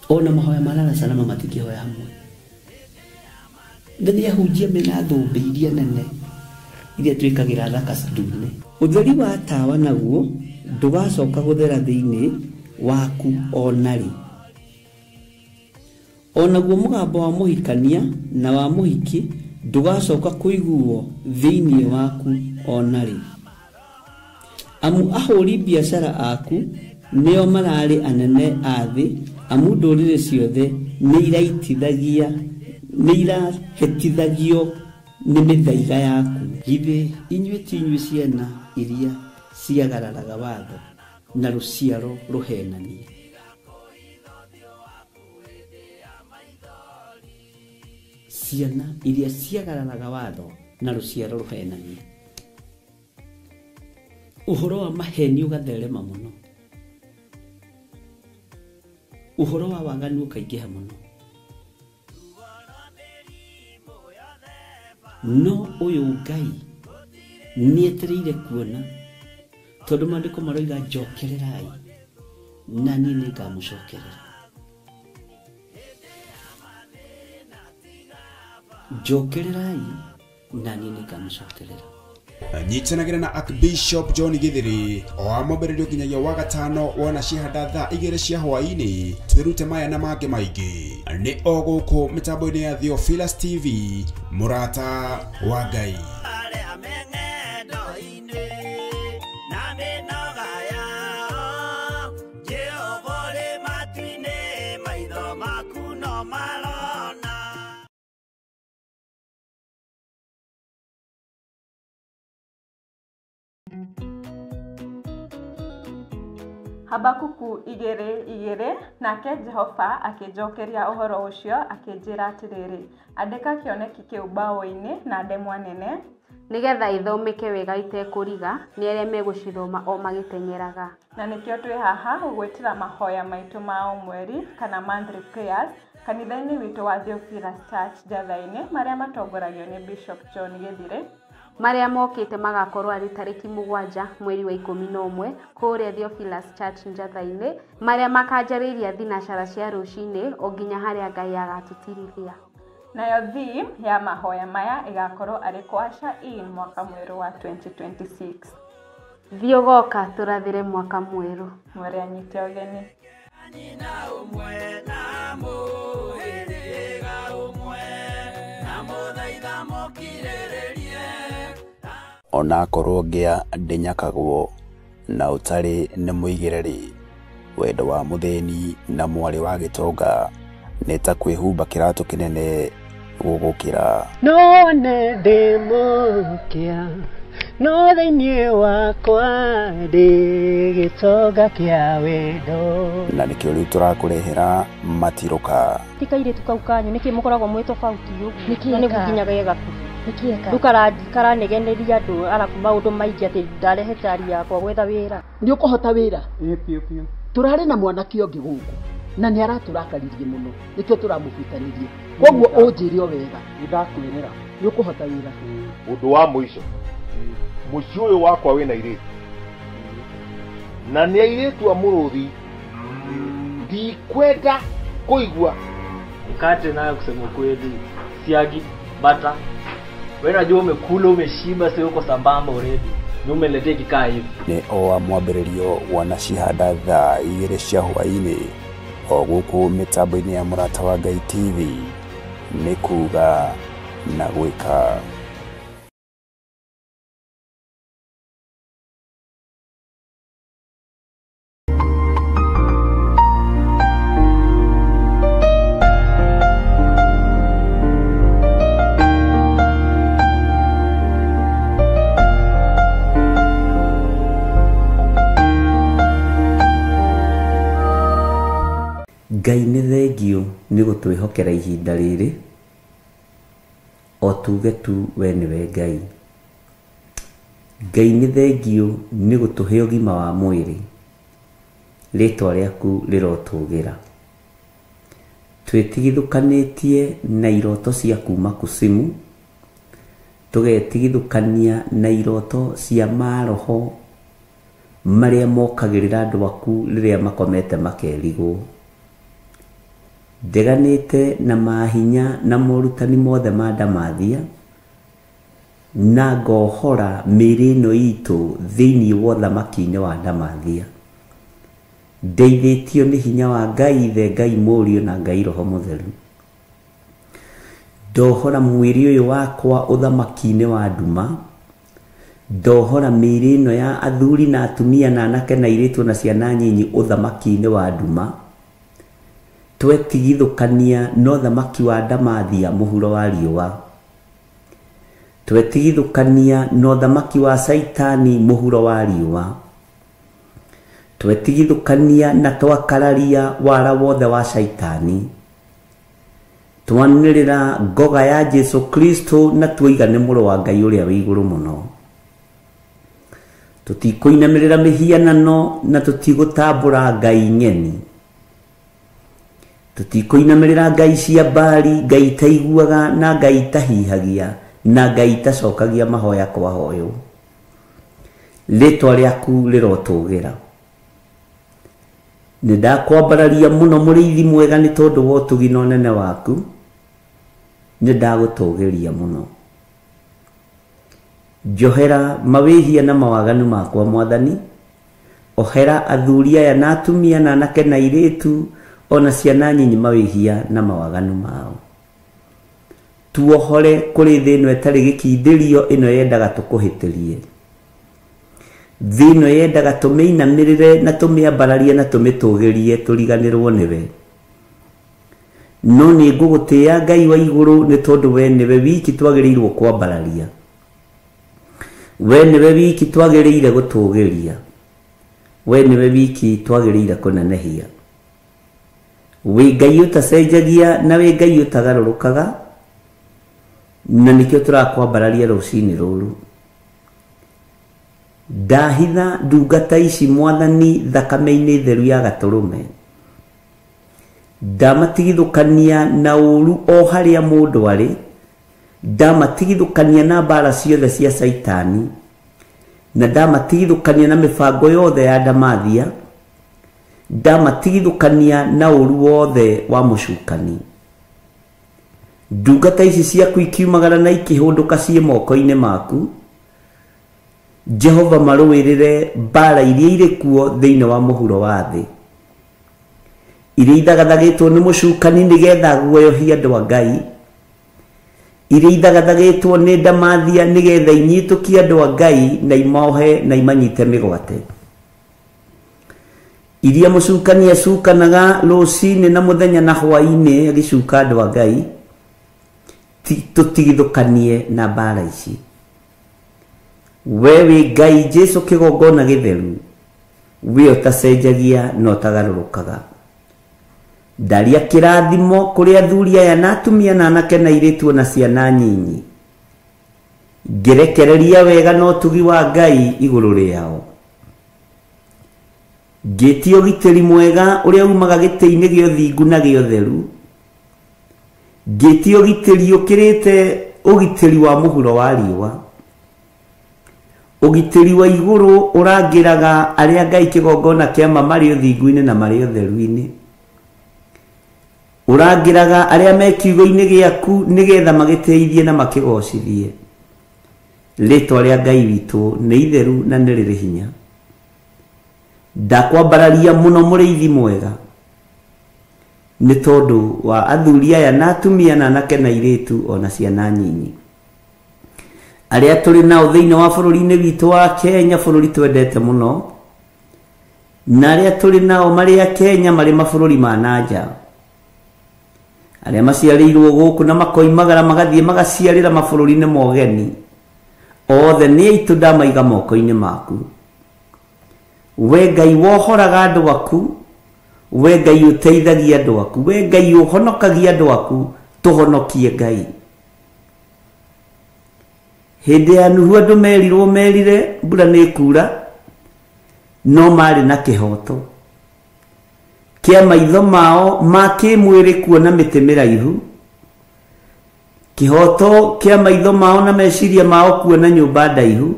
S3: ona mahoya marara salama matingĩhoya hamwe. Nĩ ahunjia mena thũmbĩ iria nene iria twĩkagĩra thaka ndune. Ũtheri wa tawa naguo ndũgacoka gũthera thĩinĩ waku onarĩ. Onaguo mũgambo wa mũhikania na wa mũhiki ndũgacoka kũiguo thĩinĩ waku onarĩ. Amu ahũri biacara aku nĩo mararĩ anene a thĩ, amu ndũrĩrĩ ciothe nĩ irahĩtithagio nĩ mĩthaiga yaku. Githĩ inyuĩ ti inyuĩ ciana iria ciagararaga watho na rũciaro rũhenanie? Ciana iria ciagararaga watho na rũciaro rũhenanie. Ũhoro wa maheni ũgatherema mũno, ũhoro wa waganu ũkaingĩha mũno. No ũyũ Ngai nĩetereire kuona, tondũ maandĩko maroiga njokererai na niĩ nĩngamũcokerera. Njokererai na niĩ nĩngamũcokerera.
S2: Nyitanagĩra na Archbishop John Githiri o amwambĩrĩrio nginyagia wa gatano wona ciahanda thaa 2 cia hwaĩ-inĩ. Twĩrute maya na mangĩ maingĩ nĩ o gũkũ mĩtambo-inĩ ya Theophilus TV, mũrata wa Ngai.
S4: Habakuku 2:2 nake Jehova akĩnjokeria ũhoro ũcio akĩnjĩra atĩrĩrĩ, andĩka kĩoneki kĩu mbaũ-inĩ na ndemwa nene,
S5: nigetha ithomeke wega itekũriga nĩ arĩa megũcithoma o magĩteng'eraga.
S4: Na nĩkĩo twĩ haha gũgwĩtĩra mahoya maitũ ma o mweri kana monthly prayers kanitha-inĩ witũ wa Theophilus Church Njatha-inĩ, marĩa matongoragio nĩ Bishop John Githiri,
S5: marĩa mokĩte magakorwo arĩ tarĩki 7 mweri wa 11 kũrĩa Theophilus Church Njatha-inĩ, marĩa makanjarĩria thinacara cia rũcinĩ o nginya harĩa Ngai agatũtirithia.
S4: Nayo theme ya mahoya maya ĩgakorwo arĩ kuasha in mwaka mwerũ wa 2026.
S5: Thiĩ ũgoka tũrathĩre mwaka mwerũ.
S4: Mwere anyite ũgeni.
S6: Ona akorwo ngĩa ndĩnyakagwo na ũtarĩ nĩ mũigĩrĩri, wendo wa mũthĩni na mwarĩ wa gĩtonga nĩ ta kwĩhumba kĩratũ kĩnene gũgũkĩra.
S7: None ndĩmũkia no thĩinĩ wakwa ndĩ gĩtonga kĩa wendo.
S6: Na nĩkĩo rĩu tũrakũrehera matirũka.
S8: Ti kairĩtu kau kanyu nĩkĩ mũkoragwo mwĩ tofauti ũguo? No nĩguo nginyaga gĩgaku. Rĩu karanegeneria andũ arabu maũndũ maingĩ atĩ ndarehe tari yakwa gwetha wĩra.
S7: Nĩ ũkũhota wĩra? Piũ. Tũrarĩ na mwanake ũngĩ gũkũ na nĩ aratũrakaririe mũno, nĩkĩo tũramũbutanĩrie. Koguo ũnjĩre o wega. Nĩndakwĩrĩra nĩ ũkũhota wĩra.
S9: Ũndũ wa mũico, mũciĩ ũyũ wakwa wĩna airĩtu, na nĩ airĩtu a mũrũthi, ndikwenda kũigua.
S10: Mkate nayo kusema kweli siagi bata. Wewe unajua umekula umeshiba, sio uko sambamba already. Ni umeletea kikaa hivi.
S6: Nĩ o amwambĩrĩrio wana cihanda thaa 2 cia hwaĩ-inĩ o gũkũ mĩtambo-inĩ ya mũrata wa Ngai TV, nĩ kuga na gwĩka.
S3: Ngai nĩ thengio nĩ gũtwĩhokera ihinda rĩrĩ, o tuge tu we nĩwe Ngai. Ngai nĩ thengio nĩ gũtũhe ũgima wa mwĩrĩ, rĩtwa rĩaku rĩrotũgĩra. Twĩtigithũkanĩtie na iroto cia kuma kusimu, tũgetigithũkania na iroto cia maroho marĩa mokagĩrĩra andũ aku rĩrĩa makomete makerigwo. Ndeganĩte na mahinya na morutani mothe ma ndamathia, na ngohora mĩĩrĩ ĩno itũ thĩinĩ wa ũthamaki-inĩ wa ndamathia. Ndeithĩtio nĩ hinya wa Ngai Ithe, Ngai Mũriũ na Ngai Roho Mũtheru. Ndohora mwĩrĩ ũyũ wakwa ũthamaki-inĩ wa nduma, ndohora mĩĩrĩ ĩno ya athuri na atumia na anake na airĩtu na ciana nyinyi ũthamaki-inĩ wa nduma, twetigithũkania na ũthamaki wa ndamathia mũhuro wa riũa, twetigithũkania na ũthamaki wa Saitani mũhuro wa riũa, twetigithũkania na twakararia wara wothe wa Saitani, twanĩrĩra ngoga ya Jesu Kristo na tuigane mũrũ wa Ngai ũrĩa wĩ igũrũ mũno. Tũtikũinamĩrĩra mĩhianano na tũtigũtambũra ngai ng'eni. Tũtikũinamĩrĩra ngai cia Baali, ngai itaiguaga na ngai itahihagia na ngai itacokagia mahoya kwa hoyo. Rĩtwa rĩaku rĩrotũgĩra. Nĩndakwambararia mũno mũrĩithi mwega nĩ tondũ wa ũtugi na ũnene waku, nĩndagũtũgĩria mũno. Njohera mawĩhia na mawaganu makwa Mwathani, ohera athuri aya na atumia na anake na airĩtu ona ciana nyinyi mawĩhia na mawaganu mao. Tuohore kũrĩ thĩ ĩno ĩtarĩ gĩkindĩrio, ĩno yendaga tũkũhĩtĩrie. Thĩ ĩno yendaga tũmĩinamĩrĩre na tũmĩambararie na tũmĩtũgĩrie tũriganĩrwo nĩwe. No nĩ ngũgũtĩĩa Ngai wa igũrũ nĩ tondũ we nĩwe wiki twagĩrĩirwo kwambararia. We nĩwe wiki twagĩrĩire gũtũgĩria. We nĩwe wiki twagĩrĩire kũnenehia. Wĩ Ngai ũtacenjagia na wĩ Ngai ũtagarũrũkaga, na nĩkĩo tũrakwambararia rũcinĩ rũrũ. Ndahitha ndungata ici Mwathani thakame-inĩ theru ya Gatũrũme. Ndamatigithũkania na ũru o harĩa mũndũ arĩ, ndamatigithũkania na mbara ciothe cia Saitani, na ndamatigithũkania na mĩbango yothe ya ndamathia, ndamatigithũkania na ũru wothe wa mũcukani. Ndungata ici ciaku ikiumagara na ikĩhũndũka ciĩ moko-inĩ maku, Jehova marũĩrĩre mbara iria irĩ kuo thĩinĩ wa mũhuro wa thĩ, iria ithagathagĩtwo nĩ mũcukani nĩgetha guoyohia andũ a Ngai, iria ithagathagĩtwo nĩ ndamathia nĩgetha inyitũkie andũ a Ngai na imohe na imanyite mĩgwate, iria mũcukani acukanaga rũcinĩ na mũthenya na hwaĩ-inĩ agĩcuka andũ a Ngai. Tũtigithũkanie na mbara ici. We wĩ Ngai Jesu kĩgongona gĩtheru, we ũtacenjagia na ũtagarũrũkaga. Ndaria kĩrathimo kũrĩ athuri aya na atumia na anake na airĩtu na ciana nyinyi, ngĩrekereria wega na ũtugi wa Ngai igũrũ rĩao. Ngĩtie ũgitĩri mwega ũrĩa umaga gĩtĩ-inĩ gĩa ũthingu na gĩa ũtheru, ngĩtie ũgitĩri ũkĩrĩte ũgitĩri wa mũhuro wa riũa, ũgitĩri wa igũrũ ũrangĩraga arĩa Ngai kĩgongona kĩama marĩ ũthingu-inĩ na marĩ ũtheru-inĩ, ũrangĩraga arĩa me kiugo-inĩ gĩaku nĩgetha magĩteithie na makĩgocithie. Rĩtwa rĩa Ngai witũ nĩ itheru na nĩ rĩrĩ hinya. Ndakwambararia mũno mũrĩithi mwega nĩ tondũ wa athuri aya na atumia na anake na airĩtu ona ciana nyinyi arĩa tũrĩ nao thĩinĩ wa bũrũri-inĩ witũ wa Kenya, bũrũri twendete mũno, na arĩa tũrĩ nao marĩ a Kenya marĩ mabũrũri ma nanja, arĩa maciarĩirwo gũkũ na makoimagara magathiĩ magaciarĩra mabũrũri-inĩ ma ũgeni, othe nĩ aitũ ndamaiga moko-inĩ maku. We Ngai wohoraga andũ aku, we Ngai uteithagia andu aku, we Ngai uhonokagia andu aku, tuhonokie Ngai. Hindi ya Nuhu andu merire mbura ni kura, no mari na kihoto kia maitho mao ma kimwiri kuona miti miraihu, kihoto kia maitho mao na meciria mao kuona nyumba ndaihu,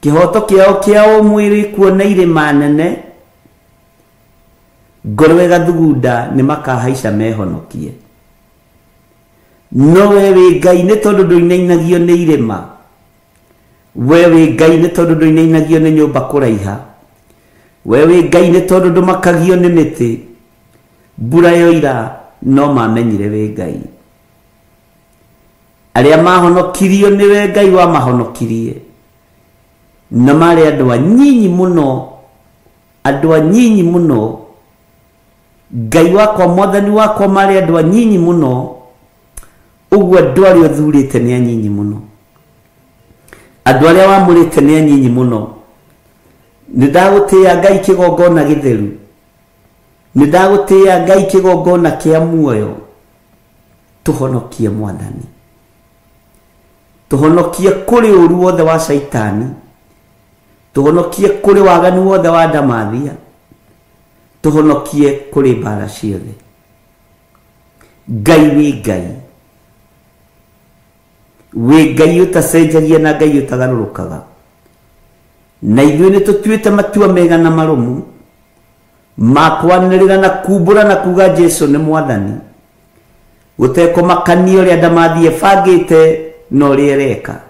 S3: kihoto kiao kia mwiri kuona irima nene, ngorwe gathugunda ni makahaica mehonokie. No wewe Ngai ni tondu nduinainagio ni irima, wewe Ngai ni tondu nduinainagio ni nyumba kuraiha, wewe Ngai ni tondu ndumakagio ni miti, mbura yoira no mamenyire we Ngai. Aria mahonokirio ni we Ngai wa mahonokirie, na mari andu anyinyi muno, andu anyinyi muno. Ngai wakwa mwathani wakwa mari andu anyinyi muno, uguo andu aria uthurite ni anyinyi muno, andu aria wamurite ni anyinyi muno. Nindagutia Ngai kigongona githeru, nindagutia Ngai kigongona kia muoyo. Tuhonokie mwathani, tuhonokie kuri uru wothe wa shaitani, tuhonokie kuri waganu wothe wa ndamathia, tuhonokie kuri mbara ciothe. Ngai wi Ngai, wi Ngai utacenjagia na Ngai utagarurukaga, na ithuĩ nĩ tũtuĩte matua mega na marumu ma kwanĩrĩra na kumbũra na kuga Jesu nĩ mwathani, gũtekũmakania ũrĩa ndamathi ebangĩte na ũrĩa ereka.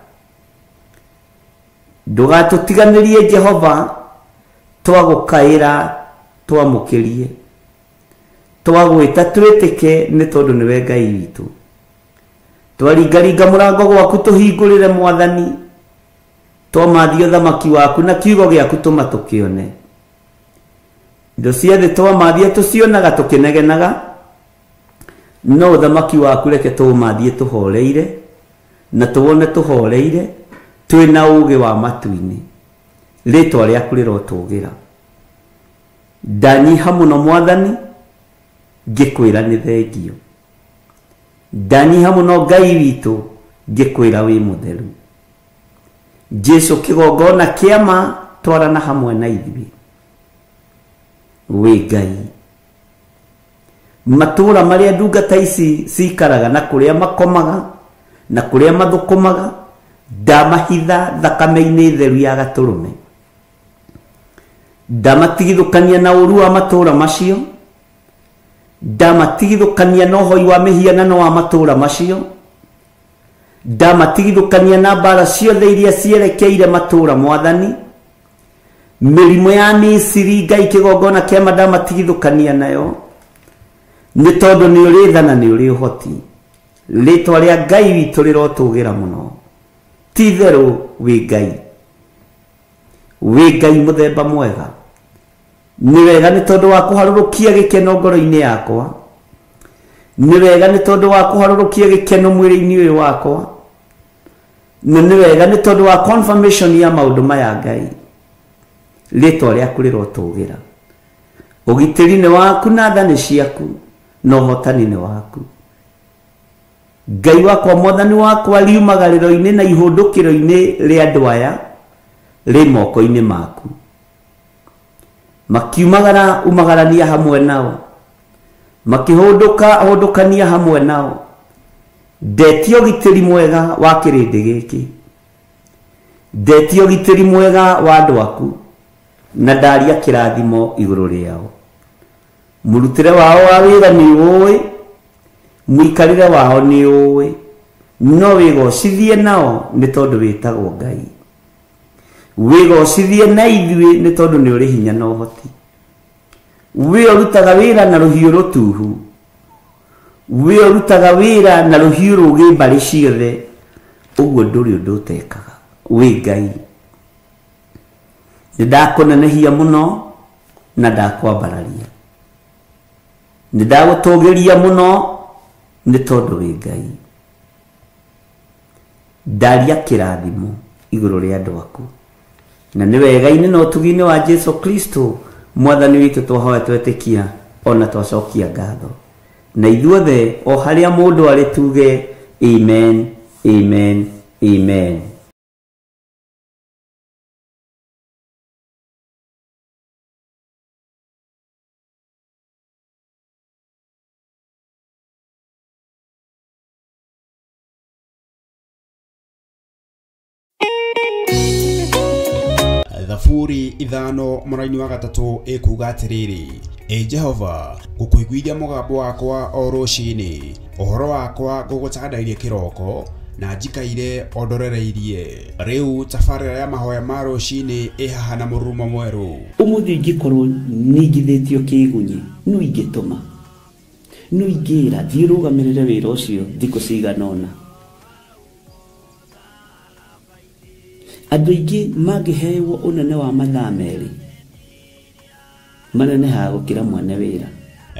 S3: Ndũgatũtiganĩrie Jehova, twagũkaĩra twamũkĩrie, twagwĩta twĩtĩke nĩ tondũ nĩwe Ngai witũ. Twaringaringa mũrango gwaku tũhingũrĩre mwathani, twamathia ũthamaki waku na kiugo gĩaku tũma tũkĩone. Indo ciothe twamathia tũcionaga tũkĩnegenaga, no ũthamaki waku reke tũmathie tũhoreire, na tũwone tũhoreire, twĩna ũũgĩ wa matu-inĩ. Rĩtwa rĩaku rĩrotũgĩra. Ndanyiha mũno mwathani, ngĩkwĩra nĩ thengio. Ndanyiha mũno Ngai witũ, ngĩkwĩra wĩ mũtheru. Jesu kigongona kĩama twarana hamwe na ithuĩ. Wĩ Ngai. Matũũra marĩa ndungata ici cikaraga na kũrĩa makomaga na kũrĩa mathũkũmaga, ndamahitha thakame-inĩ theru ya Gatũrũme. Ndamatigithũkania na ũru wa matũũra macio, ndamatigithũkania na ũhoi wa mĩhianano wa matũũra macio, ndamatigithũkania na mbara ciothe iria cierekeire matũũra mwathani. Mĩrimũ ya Misiri Ngai kĩgongona kĩama ndamatigithũkania nayo, nĩ tondũ nĩ ũrĩ tha na nĩ ũrĩ ũhoti. Rĩtwa rĩa Ngai witũ rĩrotũgĩra mũno. Ti itherũ wĩ Ngai, wĩ Ngai mũthemba mwega. Nĩ wega nĩ tondũ wa kũharũrũkia gĩkeno ngoro-inĩ yakwa, nĩ wega nĩ tondũ wa kũharũrũkia gĩkeno mwĩrĩ-inĩ ũyũ wakwa, na nĩ wega nĩ tondũ wa confirmation ya maũndũ maya Ngai. Rĩtwa rĩaku rĩrotũgĩra. Ũgitĩri nĩ waku na tha nĩ ciaku, na ũhotani nĩ waku. Ngai wakwa mwathani wakwa, riumagarĩro-inĩ na ihũndũkĩro-inĩ rĩa andũ aya rĩ moko-inĩ maku. Makiumagara umagarania hamwe nao, makĩhũndũkania hamwe nao. Ndetia ũgitĩri mwega wa kĩrĩndĩ gĩkĩ, ndetia ũgitĩri mwega wa andũ aku, na ndaria kĩrathimo igũrũ rĩao. Mũrutĩre wao wa wĩra nĩ ũĩ, mũikarĩre wao nĩ ũĩ, no wĩgocithie nao nĩ tondũ wĩtagwo Ngai. Wĩgocithie na ithuĩ nĩ tondũ nĩ ũrĩ hinya na ũhoti. We ũrutaga wĩra na rũhiũ rũtuhu, we ũrutaga wĩra na rũhiũ rũgĩ mbarĩ ciothe, ũguo ndũrĩ ũndũ ũtekaga. Wĩ Ngai. Nĩndakũnenehia mũno na ndakwambararia, nĩndagũtũgĩria mũno nĩ tondũ wĩ Ngai. Ndaria kĩrathimo igũrũ rĩa andũ aku, na nĩ wega-inĩ na ũtugi-inĩ wa Jesu Kristo mwathani witũ twahoya twetĩkia ona twacokia ngatho na ithuothe o harĩa mũndũ arĩ tuge amen amen amen.
S2: Thaburi ithano mũraini wa gatatũ ĩkuga atĩrĩrĩ, Jehova ngũkũiguithia mũgambo wakwa o rũciinĩ, ũhoro wakwa ngũgũcandairie kĩroko na njikaire ondorereirie. Rĩu tabarĩra ya mahoya ma rũciinĩ ĩhaha na mũrurumo mwerũ.
S3: Ũmũthĩ ingĩkorwo nĩingithĩtio kĩgunyi no ingĩtũma no ingĩra thiĩ rũgamĩrĩre wĩra ũcio thikũ cigana ũna. Andũ aingĩ mangĩheyo ũnene wa mathaa merĩ manenehaga gũkĩra mwene wĩra.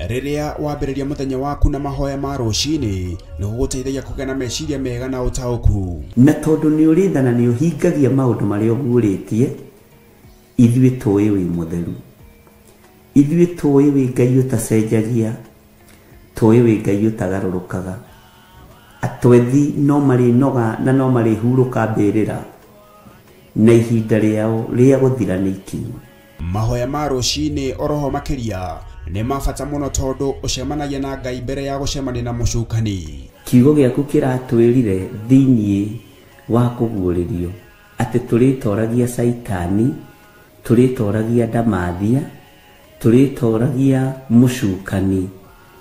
S2: Rĩrĩa wambĩrĩria mũthenya waku na mahoya ma rũciinĩ nĩgũgũteithagia kũgĩa na meciria mega na ũtaũku.
S3: Na tondũ nĩũrĩtha na nĩũhingagia maũndũ marĩa ũguũrĩtie, ithuĩ tũĩ wĩ mũtheru, ithuĩ tũĩ wĩ Ngai ũtacenjagia, tũĩ wĩ Ngai ũtagarũrũkaga. Atwethi no marĩnoga na no marĩhurũka mbĩrĩra na ihinda rĩao rĩa gũthira nĩ ikinyu.
S2: Mahoya ma rũciinĩ oroho makĩria nĩ mabata mũno tondũ ũcemanagia na Ngai mbere ya gũcemania na mũcukani.
S3: Kiugo gĩaku kĩratwĩrire thĩinĩ wa kũguũrĩrio atĩ tũrĩtoragia Saitani, tũrĩtoragia Ndamathia, tũrĩtoragia mũcukani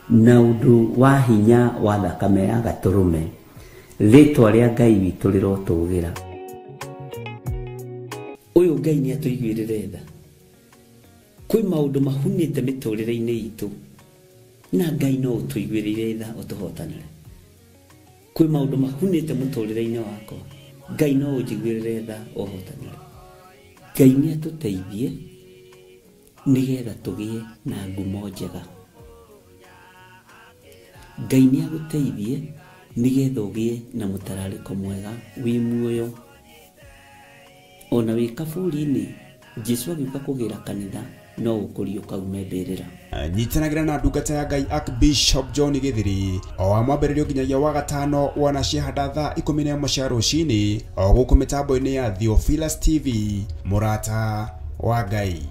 S3: na ũndũ wa hinya wa thakame ya gatũrũme. Rĩtwa rĩa Ngai witũ rĩrotũgĩra. Ũyũ Ngai nĩatũiguĩrĩre tha. Kwĩ maũndũ mahunĩte mĩtũrĩre-inĩ itũ na Ngai no ũtũiguĩrĩre tha ũtũhotanĩre. Kwĩ maũndũ mahunĩte mũtũrĩre-inĩ wakwa, Ngai no ũnjiguĩrĩre tha ũhotanĩre. Ngai nĩatũteithie nĩgetha tũgĩe na ngumo njega. Ngai nĩagũteithie nĩgetha ũgĩe na mũtararĩko mwega wĩ muoyo. Ona wĩ kaburi-inĩ Jesũ agĩũka kũgĩra kanitha no ũkũrio kaume mbĩrĩra.
S2: Nyitanagĩra na ndungata ya Ngai Archbishop John Gĩthiri o wa mwambĩrĩrio nginyagia wa gatano wana ciahanda thaa 11 cia rũciinĩ o gũkũ mĩtambo-inĩ ya Theophilus TV, mũrata wa Ngai.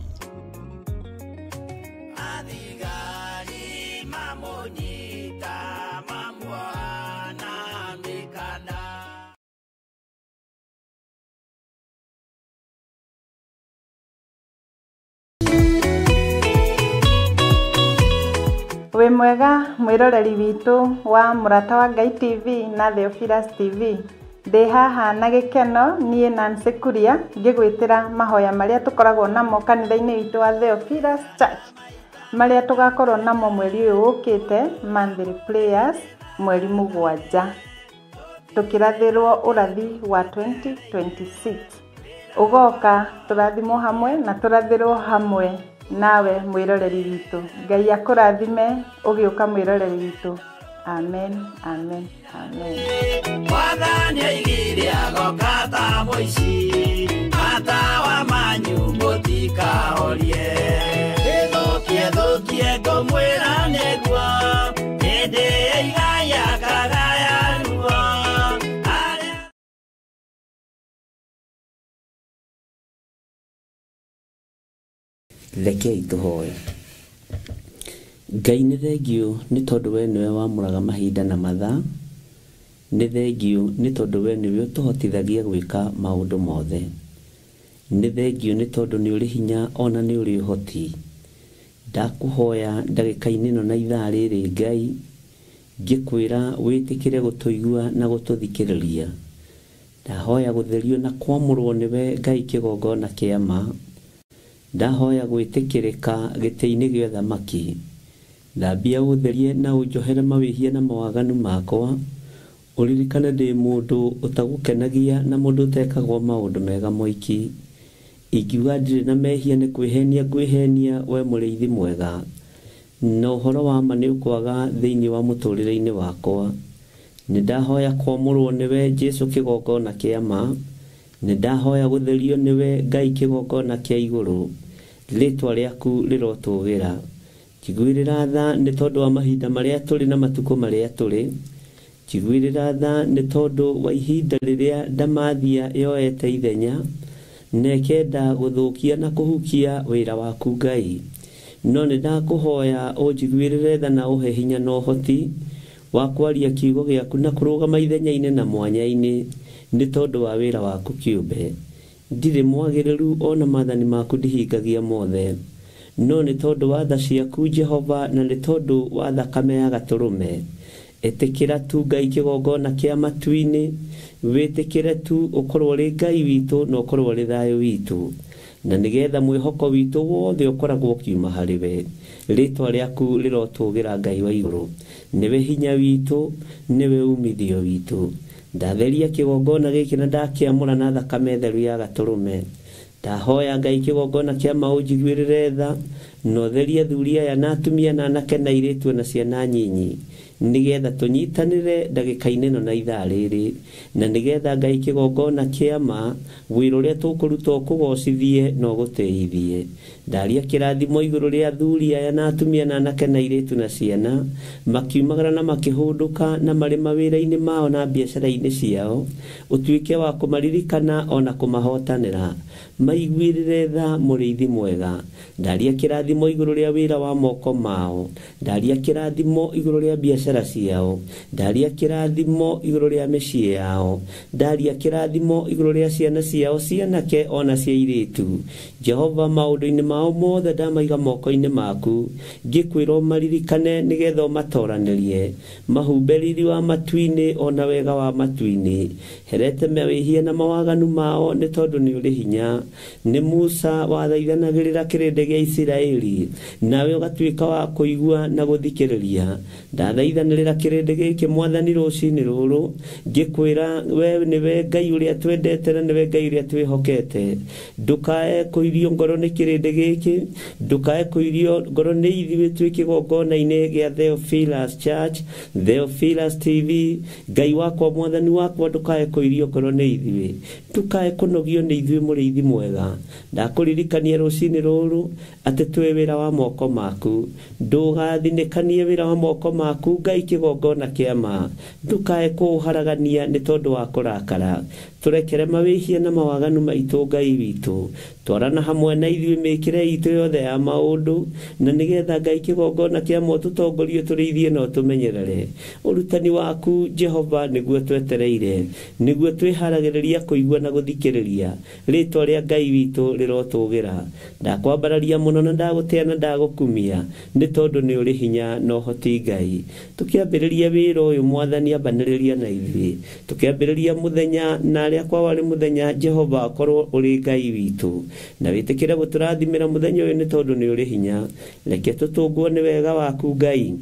S4: Wĩ mwega mwĩroreri witũ wa mũrata wa Ngai TV na Theophilus TV. Ndĩ haha na gĩkeno niĩ Nancy Kuria ngĩgwĩtĩra mahoya marĩa tũkoragwo namo kanitha-inĩ witũ wa Theophilus Church, marĩa tũgakorwo namo mweri ũyũ ũkĩte, monthly prayers mweri 7, tũkĩrathĩrwo ũrathi wa 2026. Ũgoka tũrathimwo hamwe na tũrathĩrwo hamwe nawe mwĩroreri witũ. Ngai akũrathime ũgĩũka mwĩroreri witũ. Amen, amen, amen.
S1: Mwathani aigire agoka ta mũici, matawa manyu mũtikahorie. Gĩthũkie ngũmwĩra nĩguo, hĩndĩ ĩigaya kagaya ruo.
S3: Rekei tũhoe. Ngai nĩ thengio nĩ tondũ we nĩwe wamũraga mahinda na mathaa. Nĩ thengio nĩ tondũ we nĩwe ũtũhotithagia gwĩka maũndũ mothe. Nĩ thengio nĩ tondũ nĩ ũrĩ hinya ona nĩ ũrĩ ũhoti. Ndakũhoya ndagĩka-inĩ ĩno na ithaa rĩrĩ Ngai, ngĩkwĩra wĩtĩkĩre gũtũigua na gũtũthikĩrĩria. Ndahoya gũtherio na kwamũrwo nĩwe Ngai kĩgongona kĩa ma. Ndahoya gwĩtĩkĩrĩka gĩtĩ-inĩ gĩa ũthamaki. Ndambia ũtherie na ũnjohere mawĩhia na mawaganu makwa. Ũririkane ndĩ mũndũ ũtagũkenagia na mũndũ ũtekagwo maũndũ mega moiki. Ingiuga ndirĩ na mehia nĩ kwĩhenia ngwĩhenia we mũrĩithi mwega. Na ũhoro wa ma nĩ ũkwaga thĩinĩ wa mũtũrĩre-inĩ wakwa. Nĩ ndahoya kwamũrwo nĩwe Jesũ kĩgongona kĩa ma. Nĩ ndahoya gũtherio nĩwe Ngai kĩgongona kĩa igũrũ. ritwa rĩaku rĩrotũgĩra. Njiguĩrĩra tha nĩ tondũ wa mahinda marĩa tũrĩ na matukũ marĩa tũrĩ. Njiguĩrĩra tha nĩ tondũ wa ihinda rĩrĩa ndamathia yoete ithenya na ĩkenda gũthũkia na kũhukia wĩra waku Ngai. No nĩ ndakũhoya ũnjiguĩrĩre tha na ũhe hinya na ũhoti wa kwaria kiugo gĩaku na kũrũgama ithenya-inĩ na mwanya-inĩ nĩ tondũ wa wĩra waku kĩũmbe. Ndirĩ mwagĩrĩru ona maathani maku ndihingagia mothe, no nĩ tondũ wa tha ciaku Jehova na nĩ tondũ wa thakame ya gatũrũme. Ĩtĩkĩra tu Ngai kĩgongona kĩa matu-inĩ, wĩtĩkĩre tu ũkorwo ũrĩ Ngai witũ na ũkorwo ũrĩ thayũ witũ, na nĩgetha mwĩhoko witũ wothe ũkoragwo ũkiuma harĩ we. Rĩtwa rĩaku rĩrotũgĩra Ngai wa igũrũ. Nĩwe hinya witũ, nĩwe umithio witũ. Ndatheria kĩgongona gĩkĩ na ndakĩamũra na thakame theru ya gatũrũme. Ndahoya Ngai kĩgongona kĩa ũnjiguĩrĩre tha na ũtherie athuri aya na atumia na anake na airĩtu na ciana nyinyi, nĩgetha tũnyitanĩre ndagĩka-inĩ ĩno na ithaa rĩrĩ, na nĩgetha Ngai kĩgongona kĩa ma wĩra ũrĩa tũkũruta ũkũgocithie na ũgũteithie. Ndaria kĩrathimo igũrũ rĩa athuri aya na atumia na anake na airĩtu na ciana, makiumagara na makĩhũndũka na marĩ mawĩra-inĩ mao na biacara-inĩ ciao, ũtuĩke wa kũmaririkana ona kũmahotanĩra. Maiguĩrĩre tha mũrĩithi mwega. Ndaria kĩrathimo igũrũ rĩa wĩra wa moko mao. Ndaria kĩrathimo igũrũ rĩa biacara ciao. Ndaria kĩrathimo igũrũ rĩa mĩciĩ yao. Ndaria kĩrathimo igũrũ rĩa ciana ciao, cianake ona cia airĩtu. Jehova, maũndũ-inĩ mao mothe ndamaiga moko-inĩ maku, ngĩkwĩra ũmaririkane nĩgetha ũmatoranĩrie. Mahumbe riri wa matu-inĩ ona wega wa matu-inĩ. Herete mawĩhia na mawaganu mao nĩ tondũ nĩ ũrĩ hinya. Nĩ Musa wathaithanagĩrĩra kĩrĩndĩ gĩa Isiraeli, nawe ũgatuĩka wa kũigua na gũthikĩrĩria. Ndathaithanĩrĩra kĩrĩndĩ gĩkĩ Mwathani rũcinĩ rũrũ, ngĩkwĩra we nĩwe Ngai ũrĩa twendete na nĩwe Ngai ũrĩa twĩhokete. Ndũkae kũirio ngoro nĩ kĩrĩndĩ gĩkĩ, ndũkae kũirio ngoro nĩ ithuĩ twĩ kĩgongona-inĩ gĩa Theophilus Church, Theophilus TV. Ngai wakwa, Mwathani wakwa, ndũkae kũirio ngoro nĩ ithuĩ, ndũkae kũnogio nĩ ithuĩ mũrĩithi mwega. Ndakũririkania rũcinĩ rũrũ atĩ twĩ wĩra wa moko maku. Ndũgathinĩkanie wĩra wa moko maku Ngai kĩgongona kĩa ma. Ndũkae kũũharagania nĩ tondũ wa kũrakara. Tũrekere mawĩhia na mawaganu maitũ Ngai witũ. Twarana hamwe na ithuĩ mĩkĩre itũ yothe ya maũndũ, na nĩgetha Ngai kĩgongona kĩa mo tũtongorie tũrĩithie na ũtũmenyerere. Ũrutani waku Jehova nĩguo twetereire, nĩguo twĩharagĩrĩria kũigua na gũthikĩrĩria. Rĩtwa rĩa Ngai witũ rĩrotũgĩra. Ndakwambararia mũno na ndagũtĩa na ndagũkumia nĩ tondũ nĩ ũrĩ hinya na ũhoti Ngai. Tũkĩambĩrĩria wĩra ũyũ Mwathani, ambanĩrĩria na ithuĩ. Tũkĩambĩrĩria mũthenya na arĩa kwa warĩ mũthenya, Jehova akorwo ũrĩ Ngai witũ, na wĩtĩkĩre gũtũrathimĩra mũthenya ũyũ nĩ tondũ nĩ ũrĩ hinya. Reke tũtũngwo nĩ wega waku Ngai.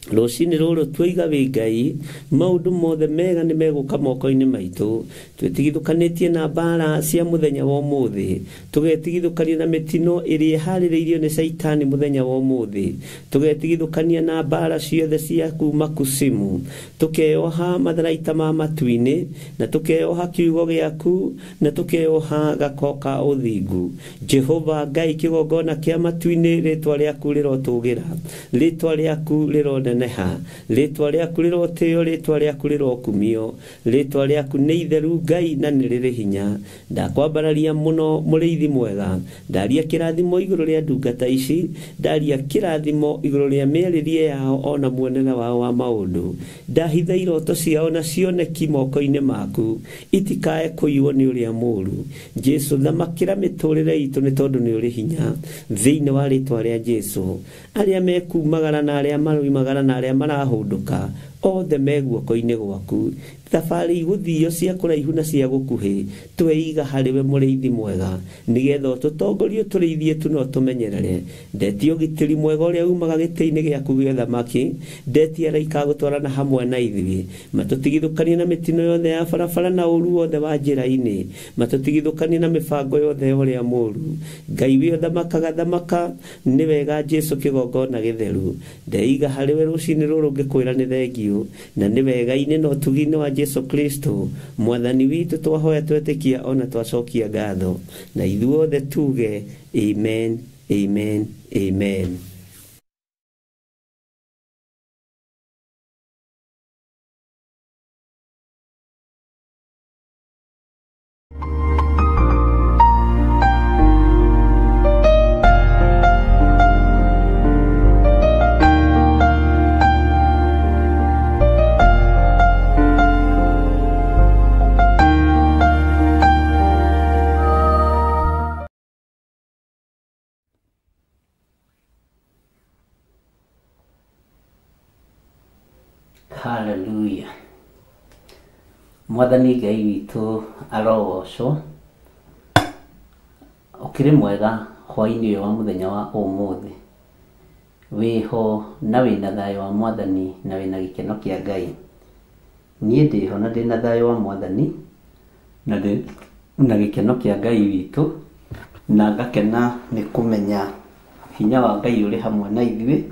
S3: Rũcinĩ rũrũ twaiga wĩ Ngai, maũndũ mothe mega nĩ megũka moko-inĩ maitũ. Twĩtigithũkanĩtie na mbara cia mũthenya wa ũmũthĩ, tũgetigithũkania na mĩtino ĩrĩa ĩharĩrĩirio nĩ Saitani mũthenya wa ũmũthĩ, tũgetigithũkania na mbara ciothe cia kuma kusimu, tũkeoha matharaita ma matu-inĩ, na tũkeoha kiugo gĩaku, na tũkeoha gako ka ũthingu. Jehova Ngai kĩgongona kĩa matu-inĩ, rĩtwa rĩaku rĩrotũgĩra, rĩtwa rĩaku rĩronene neha, rĩtwa rĩaku rĩrotĩo, rĩtwa rĩaku rĩrokumio, rĩtwa rĩaku nĩ itheru Ngai na nĩ rĩrĩ hinya. Ndakwambararia mũno mũrĩithi mwega. Ndaria kĩrathimo igũrũ rĩa ndungata ici, ndaria kĩrathimo igũrũ rĩa mĩarĩrie yao ona muonere wao wa maũndũ. Ndahitha iroto ciao na cioneki moko-inĩ maku, itikae kũiywo nĩ ũrĩa mũũru. Jesu, thamakĩra mĩtũrĩre itũ nĩ tondũ nĩ ũrĩ hinya, thĩinĩ wa rĩtwa rĩa Jesu. Arĩa mekumagara na arĩa maroimagara na arĩa marahũndũka, othe me guoko-inĩ gwaku. Thabarĩ igũthio cia kũraihu na cia gũkuhĩ, tweiga harĩ we mũrĩithi mwega, nĩgetha ũtũtongorie ũtũrĩithie tu na ũtũmenyerere. Ndetia ũgitĩri mwega ũrĩa umaga gĩtĩ-inĩ gĩaku gĩa thamaki, ndetia araika gũtwarana hamwe na ithuĩ, matũtigithũkanie na mĩtino yothe ya barabara na ũru wothe wa njĩra-inĩ, matũtigithũkanie na mĩbango yothe ũrĩa mũũru. Ngai wĩ thamakaga thamaka, nĩ wega Jesu kĩgongona gĩtheru. Ndeiga harĩ we rũcinĩ rũrũ ngĩkwĩra nĩ thengio, na nĩ wega-inĩ na ũtugi-inĩ wa Jesu Kristo mwathani witũ twahoya twetĩkia ona twacokia ngatho na ithuothe tuge amen amen amen. Hallelujah. Mwathani Ngai witũ arogocwo. Ũkĩrĩ mwega hwaĩ-inĩ ũyũ wa mũthenya wa ũmũthĩ. Wĩho na wĩna thayũ wa Mwathani na wĩna gĩkeno kĩa Ngai. Niĩ ndĩho na ndĩna thayũ wa Mwathani na ndĩna gĩkeno kĩa Ngai witũ, na ngakena nĩ kũmenya hinya wa Ngai ũrĩ hamwe na ithuĩ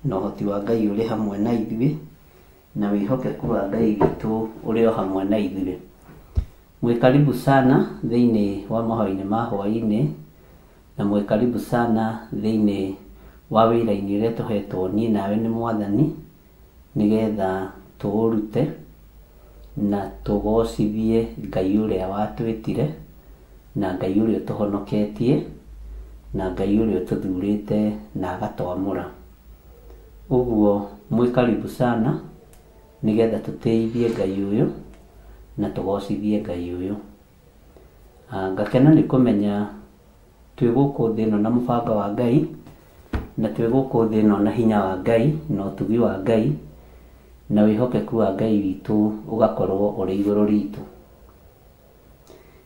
S3: na ũhoti wa Ngai ũrĩ hamwe na ithuĩ na wĩhokeku wa Ngai witũ ũrĩ o hamwe na ithuĩ. Mwĩ karibu sana thĩinĩ wa mahoya-inĩ ma hwaĩ-inĩ, na mwĩ karibu sana thĩinĩ wa wĩra-inĩ ũrĩa tũhetwo niĩ nawe nĩ Mwathani nĩgetha tũũrute na tũgocithie Ngai ũrĩa watwĩtire na Ngai ũrĩa ũtũhonoketie na Ngai ũrĩa ũtũthurĩte na agatwamũra. Ũguo mwĩ karibu sana nĩgetha tũteithie Ngai ũyũ na tũgocithie Ngai ũyũ. Ngakena nĩ kũmenya twĩ gũkũ thĩ ĩno na mũbango wa Ngai, na twĩ gũkũ thĩ ĩno na hinya wa Ngai na ũtugi wa Ngai na wĩhokeku wa Ngai witũ ũgakorwo ũrĩ igũrũ ritũ.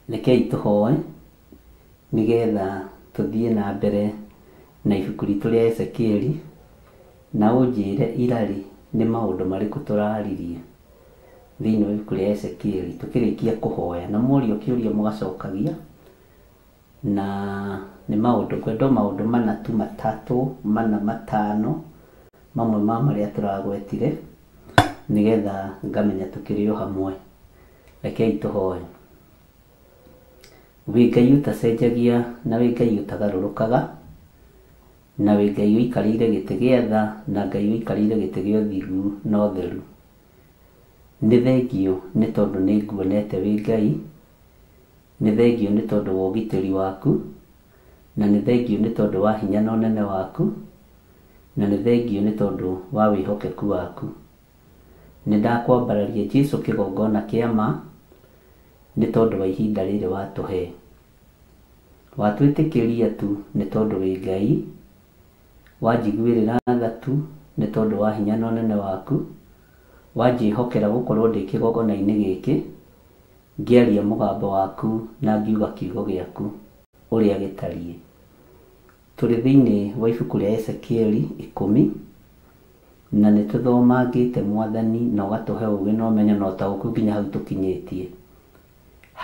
S3: Rekei tũhoe nĩgetha tũthiĩ na mbere na ibuku ritũ rĩa Ezekieli, na ũnjĩre irari nĩ maũndũ marĩkũ tũraririe thĩinĩ wa ibuku rĩa Ezekieli tũkĩrĩkia kũhoya, na mũrio kĩũria mũgacokagia, na nĩ maũndũ kwendo maũndũ mana tu matatũ mana matano mamwe ma marĩa tũragwetire nĩgetha ngamenya tũkĩrĩ o hamwe. Rekei tũhoe. Wĩ Ngai ũtacenjagia na wĩ Ngai ũtagarũrũkaga, na wĩ Ngai ũikarĩire gĩtĩ gĩa tha na Ngai ũikarĩire gĩtĩ gĩa ũthingu na ũtheru. Nĩ thengio nĩ tondũ nĩ nguonete wĩ Ngai, nĩ thengio nĩ tondũ wa ũgitĩri waku, na nĩ thengio nĩ tondũ wa hinya na ũnene waku, na nĩ thengio nĩ tondũ wa wĩhokeku waku. Nĩ ndakwambararia Jesũ kĩgongona kĩa ma nĩ tondũ wa ihinda rĩrĩ watũhe. Watwĩtĩkĩria tu nĩ tondũ wĩ Ngai, wanjiguĩrĩra tha tu nĩ tondũ wa hinya na ũnene waku, wanjĩhokera gũkorwo ndĩ kĩgongona-inĩ gĩkĩ ngĩaria mũgambo waku na ngiuga kiugo gĩaku ũrĩa gĩtariĩ. Tũrĩ thĩinĩ wa ibuku rĩa Ezekieli 10 na nĩ tũthomangĩte Mwathani na ũgatũhe ũgĩ na ũmenyo na ũtaũku nginya hau tũkinyĩtie.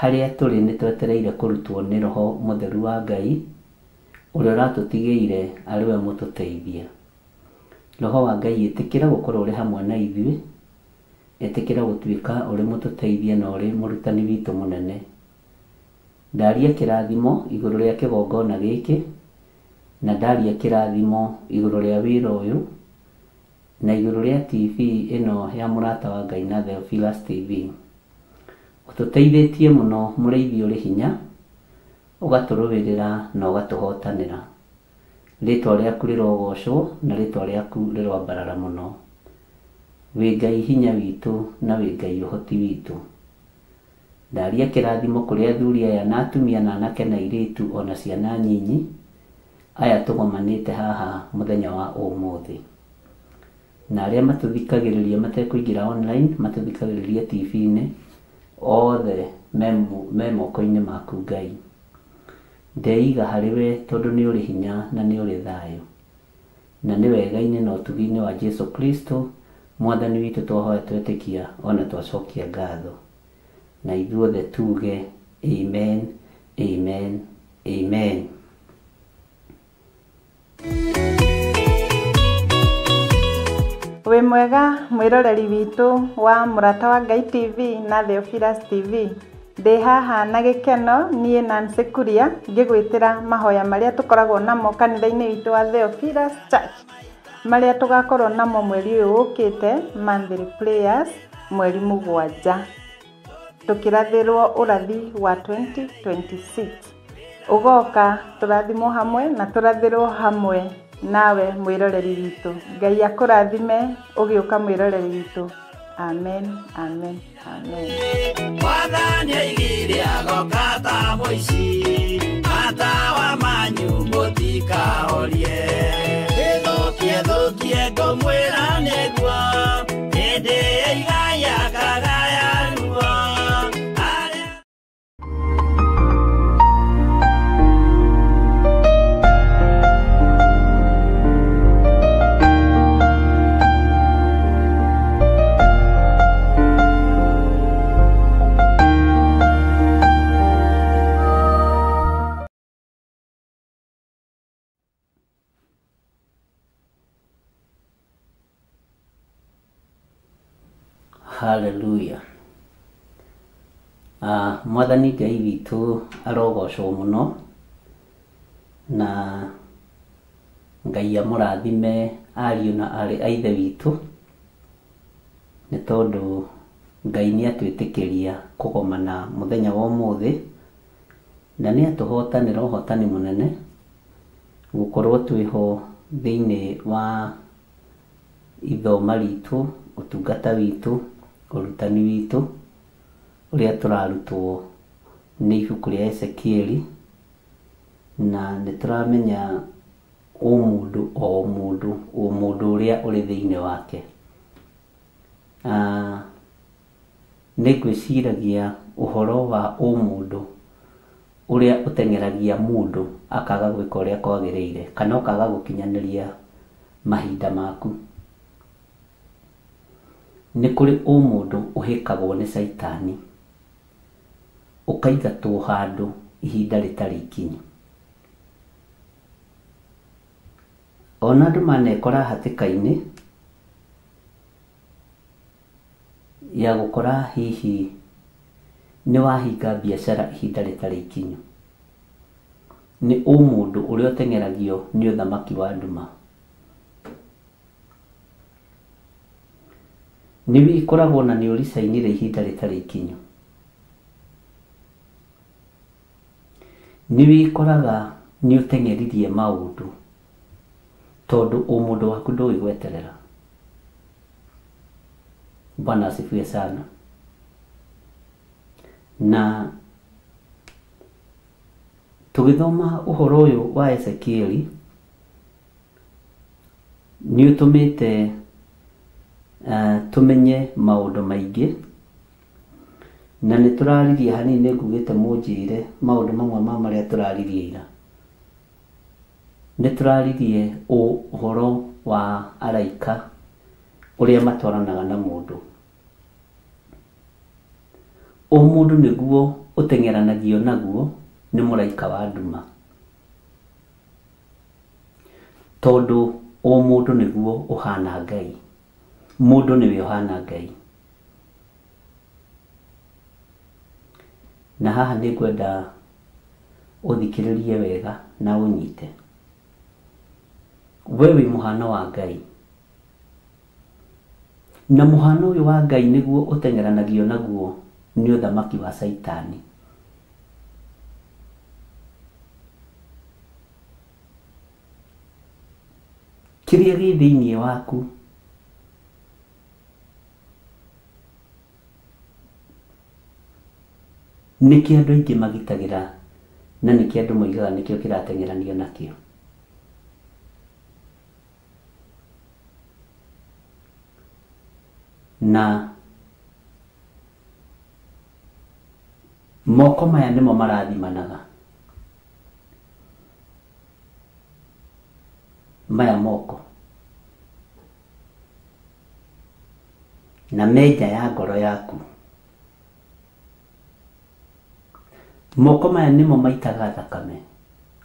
S3: Harĩa tũrĩ nĩ twetereire kũrutwo nĩ Roho Mũtheru wa Ngai ũrĩa ũratũtigĩire arĩ we mũtũteithia. Roho wa Ngai ĩtĩkĩra gũkorwo ũrĩ hamwe na ithuĩ, ĩtĩkĩra gũtuĩka ũrĩ mũtũteithia na ũrĩ mũrutani witũ mũnene. Ndaria kĩrathimo igũrũ rĩa kĩgongona gĩkĩ, na ndaria kĩrathimo igũrũ rĩa wĩra ũyũ na igũrũ rĩa TV ĩno ya mũrata wa Ngai na Theophilus TV. Ũtũteithĩtie mũno mũrĩithi ũrĩ hinya, ũgatũrũĩrĩra na ũgatũhotanĩra. Rĩtwa rĩaku rĩrogocwo na rĩtwa rĩaku rĩrwambarara mũno. Wĩ Ngai hinya witũ na wĩ Ngai ũhoti witũ. Ndaria kĩrathimo kũrĩ athuri aya na atumia na anake na airĩtu ona ciana nyinyi aya tũgomanĩte haha mũthenya wa ũmũthĩ. Na arĩa matũthikagĩrĩria matekũingĩra online, matũthikagĩrĩria TV-inĩ, othe me moko-inĩ maku Ngai. Ndeiga harĩ we tondũ nĩ ũrĩ hinya na nĩ ũrĩ thayũ, na nĩ wega-inĩ na ũtugi-inĩ wa Jesu Kristo Mwathani witũ twahoya twetĩkia ona twacokia ngatho, na ithuothe tuge amen amen amen.
S4: Wĩ mwega mwiroreri witu wa Murata wa Ngai TV na Theophilus TV. Ndi haha na gikeno nie Nancy Kuria ngigwitira mahoya maria tukoragwo namo kanitha-ini witu wa Theophilus Church, maria tugakorwo namo mweri uyu ukite, monthly prayers mweri 7, tukirathirwo urathi wa 2026. Ugoka turathimo hamwe na turathirwo hamwe nawe mwiroreri witu. Ngai akurathime ugiuka mwiroreri witu. Amen, amen, amen.
S1: Mwathani aigire agoka ta mũici, matawa manyu mũtikahorie. Gĩthũkie ngũmwĩra nĩguo, hĩndĩ ĩigaya kagaya ruo.
S3: Hallelujah. Mwathani Ngai witu arogocwo muno, na Ngai amurathime ariũ na arĩ a ithe witũ, nĩ tondũ Ngai nĩ atwĩtĩkĩria kũgomana mũthenya wa ũmũthĩ, na nĩ atũhotanĩra ũhotani mũnene gũkorwo twĩho thĩinĩ wa ithoma ritũ, ũtungata witũ, ũrutani witũ ũrĩa tũrarutwo nĩ ibuku rĩa Ezekieli, na nĩ tũramenya mũndũ o mũndũ ũrĩa ũrĩ thĩinĩ wake. Nĩ ngwĩciragia ũhoro wa mũndũ ũrĩa ũteng'eragia mũndũ akaga gwĩka ũrĩa kwagĩrĩire, kana ũkaga gũkinyanĩria mahinda maku. Nĩ kũrĩ mũndũ ũhĩkagwo nĩ Saitani, ũkaigatwo handũ ihinda rĩtarĩ ikinyu. Ona andũ manekora hatĩka-inĩ ya gũkora hihi nĩ wahinga biacara ihinda rĩtarĩ ikinyu. Nĩ mũndũ ũrĩa ũteng'eragio nĩ ũthamaki wa nduma. Nĩ wĩkoragwo na nĩ ũricainire ihinda rĩtarĩ ikinyu. Nĩ wĩkoraga nĩ ũteng'eririe maũndũ tondũ mũndũ waku ndũgĩgweterera. Bwana asifiwe sana. Na tũgĩthoma ũhoro ũyũ wa Ezekieli, nĩ ũtũmĩte tumenye maũndũ maingĩ, na nĩ tũraririe hanini, ngugĩte mũnjĩre maũndũ mamwe ma marĩa tũraririe ira. Nĩ tũraririe ũhoro wa araika ũrĩa matwaranaga na mũndũ. Mũndũ nĩguo ũteng'eranagio naguo nĩ mũraika wa nduma, tondũ mũndũ nĩguo ũhana Ngai. Mũndũ nĩwe ũhana Ngai. Na haha nĩ ngwenda ũthikĩrĩrie wega na ũnyite. We wĩ mũhano wa Ngai, na mũhano ũyũ wa Ngai nĩguo ũteng'eranagio naguo nĩ ũthamaki wa Saitani. Kĩrĩa gĩ thĩinĩ waku nĩkĩo andũ aingĩ magitagĩra, na nĩkĩo andũ moigaga nĩkĩo kĩrateng'eranio nakĩo. Na moko maya nĩmo marathimanaga. Maya moko na meja ya ngoro yaku. Moko maya nĩmo maitaga thakame,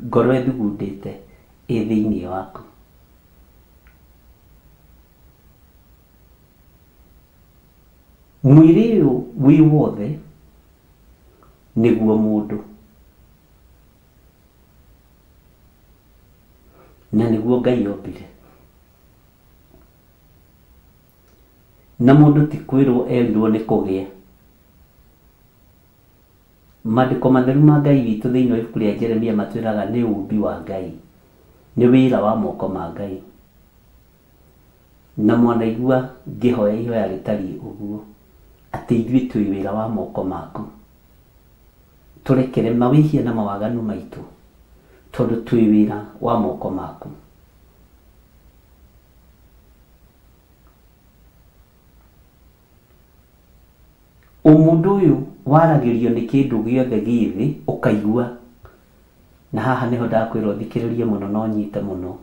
S3: ngoro ĩthugundĩte ĩ thĩinĩ waku. mwĩrĩ ũyũ wĩ wothe nĩguo mũndũ, na nĩguo Ngai ombire. Na mũndũ ti kwĩrwo erirwo nĩ kũgĩa. Maandĩko matheru ma Ngai witũ thĩinĩ wa ibuku rĩa Jeremia matwĩraga nĩ ũmbi wa Ngai, nĩ wĩra wa moko ma Ngai. Na mwanaigua ngĩhoya ihoya rĩtariĩ ũguo, atĩ ithuĩ twĩ wĩra wa moko maku. Tũrekere mawĩhia na mawaganu maitũ, tondũ twĩ wĩra wa moko maku. Ũmũndũ ũyũ waragĩrio nĩ kĩndũ gĩothe gĩthĩ ũkaigua, na haha nĩho ndakwĩrwo thikĩrĩrie mũno no nyite mũno.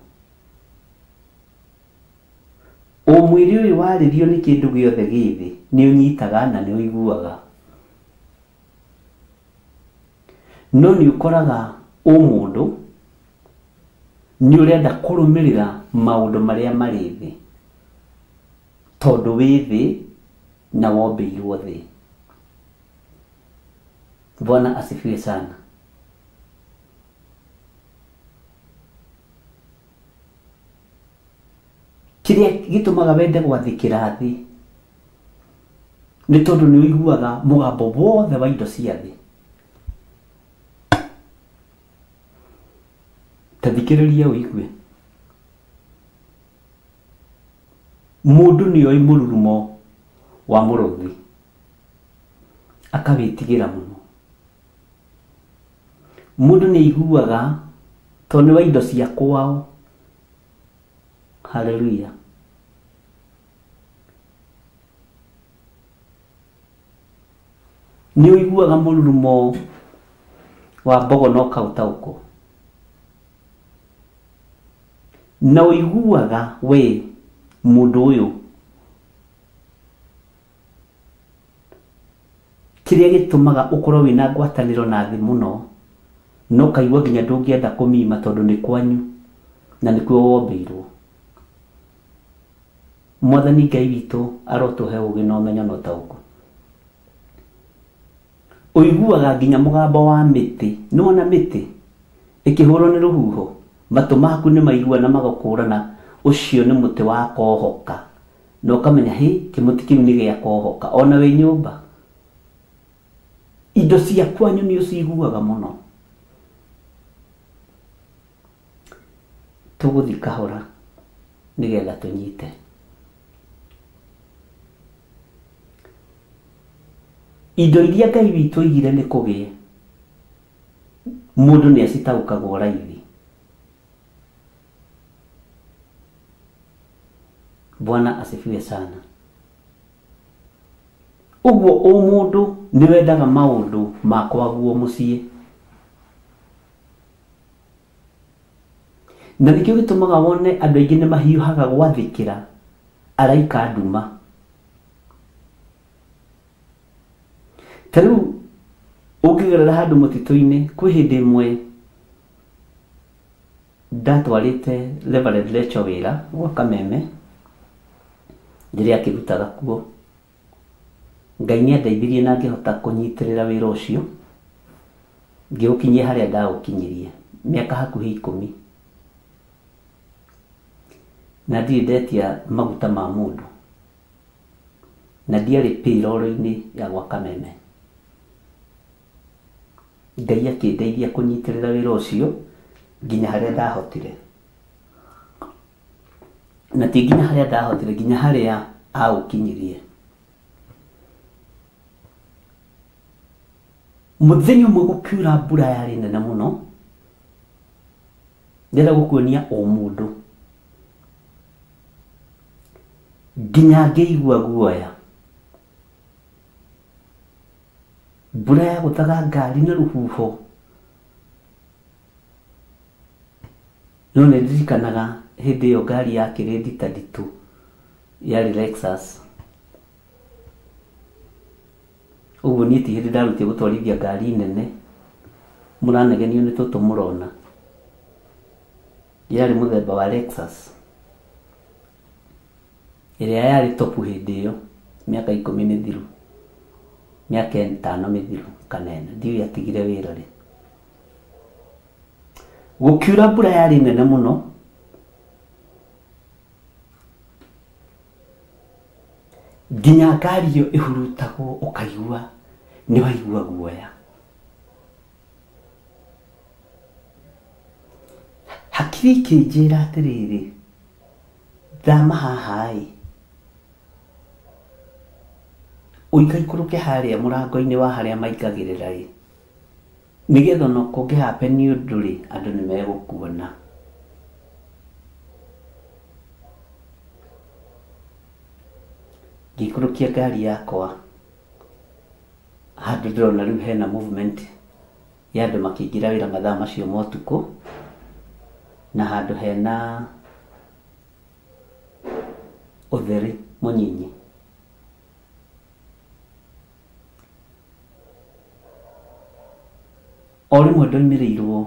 S3: Mwĩrĩ ũyũ warĩrio nĩ kĩndũ gĩothe gĩthĩ nĩ ũnyitaga na nĩ ũiguaga. No nĩ ũkoraga mũndũ nĩ ũrenda kũrũmĩrĩra maũndũ marĩa marĩ thĩ, tondũ wĩ thĩ na wombĩirwo thĩ. Bwana asifiwe sana. Kĩrĩa gĩtũmaga wende gwathĩkĩra thĩ nĩ tondũ nĩ ũiguaga mũgambo wothe wa indo cia thĩ. Ta thikĩrĩria ũigue. Mũndũ nĩ oĩ mũrurumo wa mũrũthi, akawĩtigĩra mũno. Mũndũ nĩ aiguaga tondũ nĩ wa indo cia kwao. Haleluya. Nĩ ũiguaga mũrurumo wa mbogo no kaũtaũkũ. Na ũiguaga we mũndũ ũyũ kĩrĩa gĩtũmaga ũkorwo wĩna ngwatanĩro na thĩ mũno, no kaigua nginya ndũngĩenda kũmima tondũ nĩ kwanyu na nĩkuo wombĩirwo. Mwathani Ngai witũ arotũhe ũgĩ na ũmenyo na ũtaũku. Ũiguaga nginya mũgambo wa mĩtĩ. Nĩwona mĩtĩ ĩkĩhũrwo nĩ rũhuho, matũ maku nĩ maigua na magakũrana ũcio nĩ mũtĩ wa kohoka, na ũkamenya kĩmũtĩ kĩu nĩ gĩa kohoka. Ona wĩ nyũmba, indo cia kwanyu nĩ ũciguaga mũno. Tũgũthiĩ kahora nĩgetha tũnyite. Indo iria Ngai witũ oigire nĩ kũgĩa, mũndũ nĩ acitaũkagwo raithi. Bwana asifiwe sana. Ũguo mũndũ nĩ wendaga maũndũ ma kwaguo mũciĩ. Na nĩkĩo gĩtũmaga wone andũ aingĩ nĩ mahiũhaga gwathĩkĩra araika nduma. Ta rĩu ũngĩgerera handũ mũtitũ-inĩ, kwĩ hĩndĩ ĩmwe ndatwarĩte Reverend Rachel wĩra gwa Kameme rĩrĩa akĩrutaga kuo. Ngai nĩ andeithirie na ngĩhota kũnyitĩrĩra wĩra ũcio, ngĩũkinyia harĩa ndaũkinyirie mĩaka hakuhĩ 10. Na ndirĩ ndetia maguta ma mũndũ, na ndiarĩ payroll-inĩ ya gwa Kameme. Ngai akĩndeithia kũnyitĩrĩra wĩra ũcio nginya harĩa ndahotire. Na ti nginya harĩa ndahotire, nginya harĩa aũkinyirie. Mũthenya ũmwe gũkiura mbura yarĩ nene mũno, ndĩrenda gũkuonia mũndũ nginya ngĩigua guoya. Mbura ya gũtaga ngari na rũhuho. No nĩ ndirikanaga hĩndĩ ĩyo ngari yakĩrĩ nditũ yarĩ Lexus. Ũguo niĩ ti hĩndĩ ndarutire gũtwarithia ngari nene, mũranegenio nĩ tũtũ mũrona. Yarĩ mũthemba wa Lexus ĩrĩa yarĩ topu hĩndĩ ĩyo. miaka 10 mithiru miaka 5 mithiru kanene ndiu yatigire wira ri gukiura mbura yari nene muno nginya ngari iyo ihurutagwo ukaigua ni waigua guoya hakiri kinjira atiriri thama hahai uikaikuruke haria murango-ini wa haria maikagirira ri nigetha no kungihape ni undu ri andu ni megukuona ngikurukia ngari yakwa handu ndirona riu hena movement ya andu makiingira wira mathaa macio ma utuku na handu hena utheri munyinyi o rimwe ndoimirirwo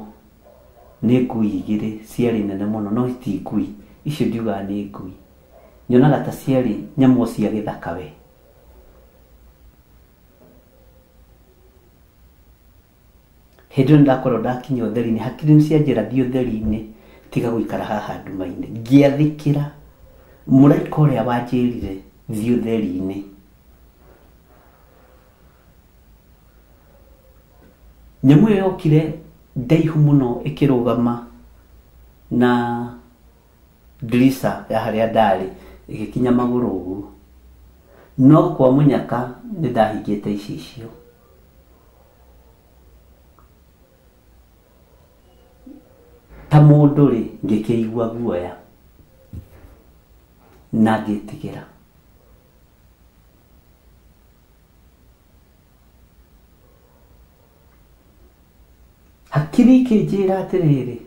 S3: nĩ ngui igĩrĩ ciarĩ nene mũno no ti ngui icio ndiugaga nĩ ngui nyonaga ta ciarĩ nyamũ cia gĩthaka we hĩndĩ ĩyo ndakorwo ndakinya ũtheri-inĩ hakiri nĩ cianjĩra thiĩ ũtheri-inĩ tiga gũikara haha nduma-inĩ ngĩathĩkĩra mũraika ũrĩa wanjĩrire thiĩ ũtheri-inĩ nyamũ ĩyo yokire ndaihu mũno ĩkĩrũgama na ndirica ya harĩa ndarĩ ĩgĩkinya magũrũ ũguo no kwa mũnyaka nĩ ndahingĩte icicio ta mũndũ rĩ ngĩkĩigua guoya na ngĩtigĩra hakiri ikĩnjĩra atĩrĩrĩ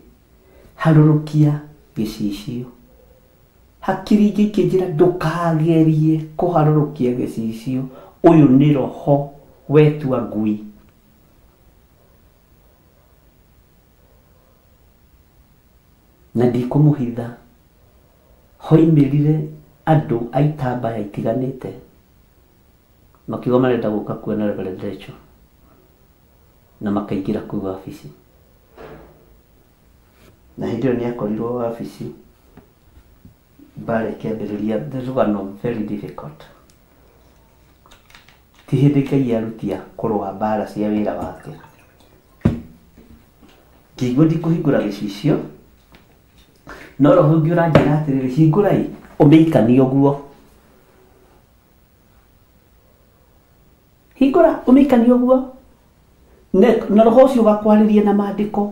S3: harũrũkia gĩcicio hakiri ingĩ ikĩnjĩra ndũkagerie kũharũrũkia gĩcicio ũyũ nĩ roho wetua ngui na ndikũmũhitha hoimĩrire andũ a itambaya itiganĩte makiuga marenda gũka kuona Reverend Rachel na makaingĩra kũu wabici na hĩndĩ ĩyo nĩ akorirwo wabici mbara ĩkĩambĩrĩria rũgano very difficult ti hĩndĩ Ngai arutia kũrũa mbara cia wĩra wake ngĩigua ndikũhingũra gĩcicio no roho ũngĩ ũranjĩra atĩrĩrĩ hingũrai ũmĩikanie ũguo hingũra ũmĩikanie ũguo na roho ũcio ũgakwarĩria na maandĩko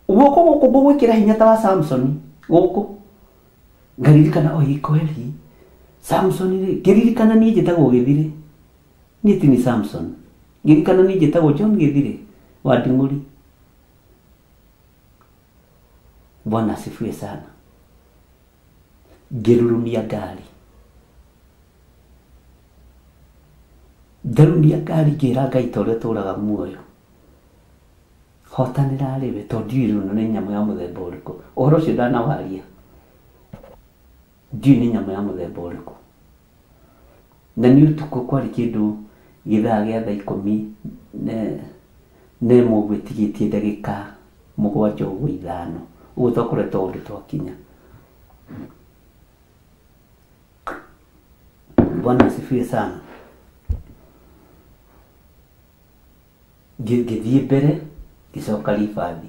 S3: guoko gũkũ ngũgwĩkĩra hinya ta wa Samson gũkũ ngaririkana o kweli Samson rĩ ngĩririkana niĩ njĩtagwo Gĩthirĩ niĩ ti ni Samson ngĩririkana niĩ njĩtagwo John Gĩthirĩ wa Nding'ũri Bwana asifiwe sana ngĩrurumia ngari ndarumia ngari ngĩra Ngai ta ũrĩa tũraga muoyo hotanĩra rĩwe tondũ ndiũĩ rĩu nĩ nyamũ ya mũthemba ũrĩkũ ũhoro ũcio ndanawaria ndiũĩ nĩ nyamũ ya mũthemba ũrĩkũ na nĩ ũtukũ kwarĩ kĩndũ gĩthaa gĩa thaa 10 na ĩmwe ũguo ĩtigĩtie ndagĩka 7 ũguo 5 ũguo twakoretwo ũndũ twakinya Bwana asifiwe sana ngĩthiĩ mbere ngĩcoka ribathi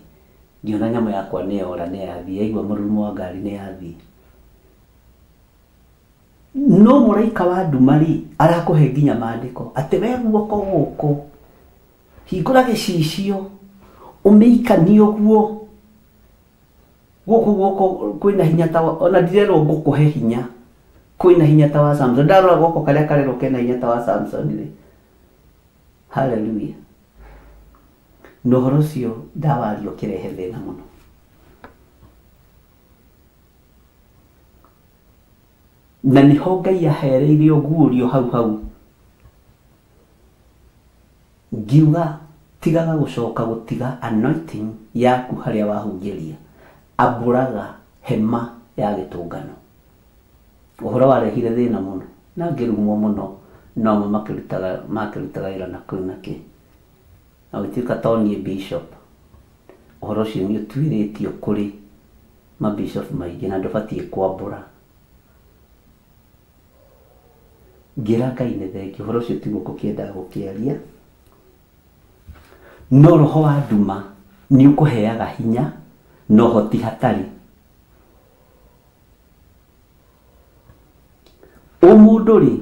S3: ngĩona nyamũ yakwa nĩyora nĩyathiĩ aigua mũrurumo wa ngari nĩyathiĩ no mũraika wa nduma-rĩ arakũhe nginya maandĩko atĩ we guoko gũkũ hingũra gĩcicio ũmĩikanie ũguo gũkũ guoko kwĩna hinya ta ona ndirerwo ngũkũhe hinya kwĩna hinya ta wa Samson ndarora guoko karĩa karerwo kena hinya ta wa Samson rĩ haleluya no ũhoro ũcio ndawario kĩrehe thĩna mũno na nĩho Ngai ahereire ũguũrio hau ngiuga tigaga gũcoka gũtiga anointing yaku harĩa wahunjĩria ambũraga hema ya gĩtũngano ũhoro warehire thĩna mũno na ngĩrumwo mũno no makĩrutaga wĩra na kũu nakĩ na gũtuĩka to niĩ bishop ũhoro ũcio nĩ ũtuĩrĩtio kũrĩ mabishop maingĩ na ndũbatiĩ kwambũra. Ngĩra Ngai nĩ thengiũ, ũhoro ũcio tiguo ngũkĩendaga gũkĩaria, no roho wa nduma nĩ ũkũheaga hinya na ũhoti hatarĩ. Mũndũ rĩ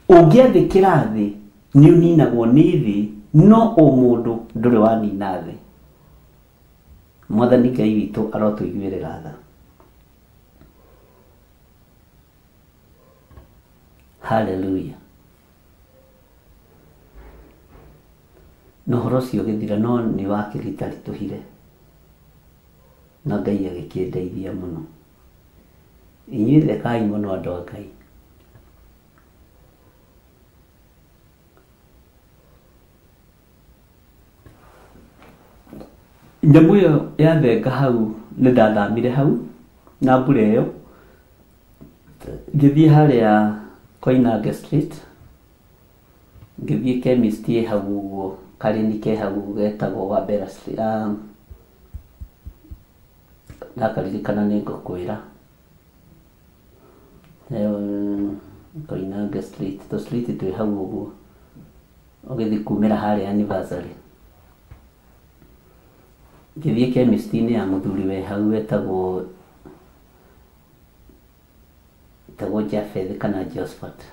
S3: ũngĩathĩkĩra thĩ nĩ ũninagwo nĩ thĩ, no mũndũ ndũrĩ wanina thĩ. Mwathani Ngai witũ arotũiguĩrĩra tha. Hallelujah. No ũhoro ũcio ũgĩthira no nĩ wakĩritaritũhire na Ngai agĩkĩndeithia mũno. Inyuĩ thekai mũno andũ a Ngai. Nyamũ ĩyo yathenga hau nĩ ndathamire hau na mbura ĩyo ngĩthiĩ harĩa Koinange Street, ngĩthiĩ chemist ĩ hau ũguo kariniki hau getagwo Wabera Street, ndakaririkana nĩ ngũkwĩra Koinange Street, to street twĩ hau ũguo ũgĩthiĩ kumĩra harĩa Anniversary. Ngĩthiĩ chemist-inĩ ya mũthuri we hau wetagwo Japheth kana Josephat.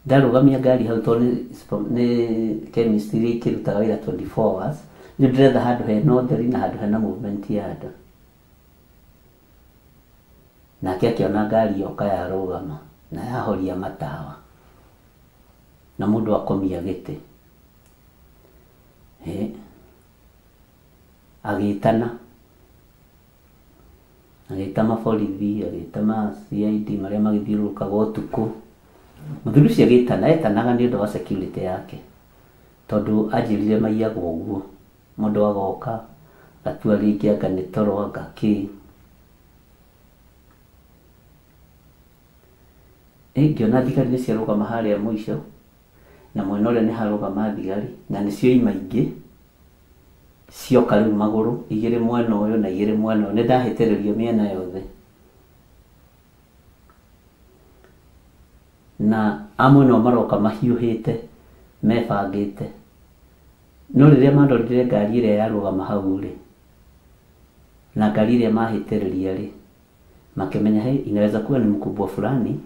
S3: Ndarũgamia ngari hau tondũ nĩ chemist iria ikĩrutaga wĩra 24 hours, nĩ ndĩretha handũ hena ũtheri na handũ hena movement ya andũ. Nake akĩona ngari yoka yarũgama na yahoria matawa na mũndũ akomia gĩtĩ. Agĩta maborithi, agĩta ma CID marĩa magĩthiũrũrũkaga ũtukũ. Mũthuri ũcio etanaga nĩ ũndũ wa security yake, tondũ anjĩrire maiyaga ũguo, mũndũ agoka gatua rĩngĩ anga nĩ toro anga kĩ. Ngĩona thigari nĩ ciarũgama harĩa mũico na mwena ũrĩa nĩ harũgama thigari na nĩcio imaingĩ cioka rĩu magũrũ igĩrĩ mwena ũyũ na igĩrĩ mwena ũyũ. Nĩ ndahĩtĩrĩrio mĩena yothe na amwe no maroka mahiũhĩte mebangĩte, no rĩrĩa mandorire ngari ĩrĩa yarũgama hau rĩ na ngari ĩrĩa mahĩtĩrĩria rĩ makĩmenya hei inaweza kuwa ni mkubwa fulani,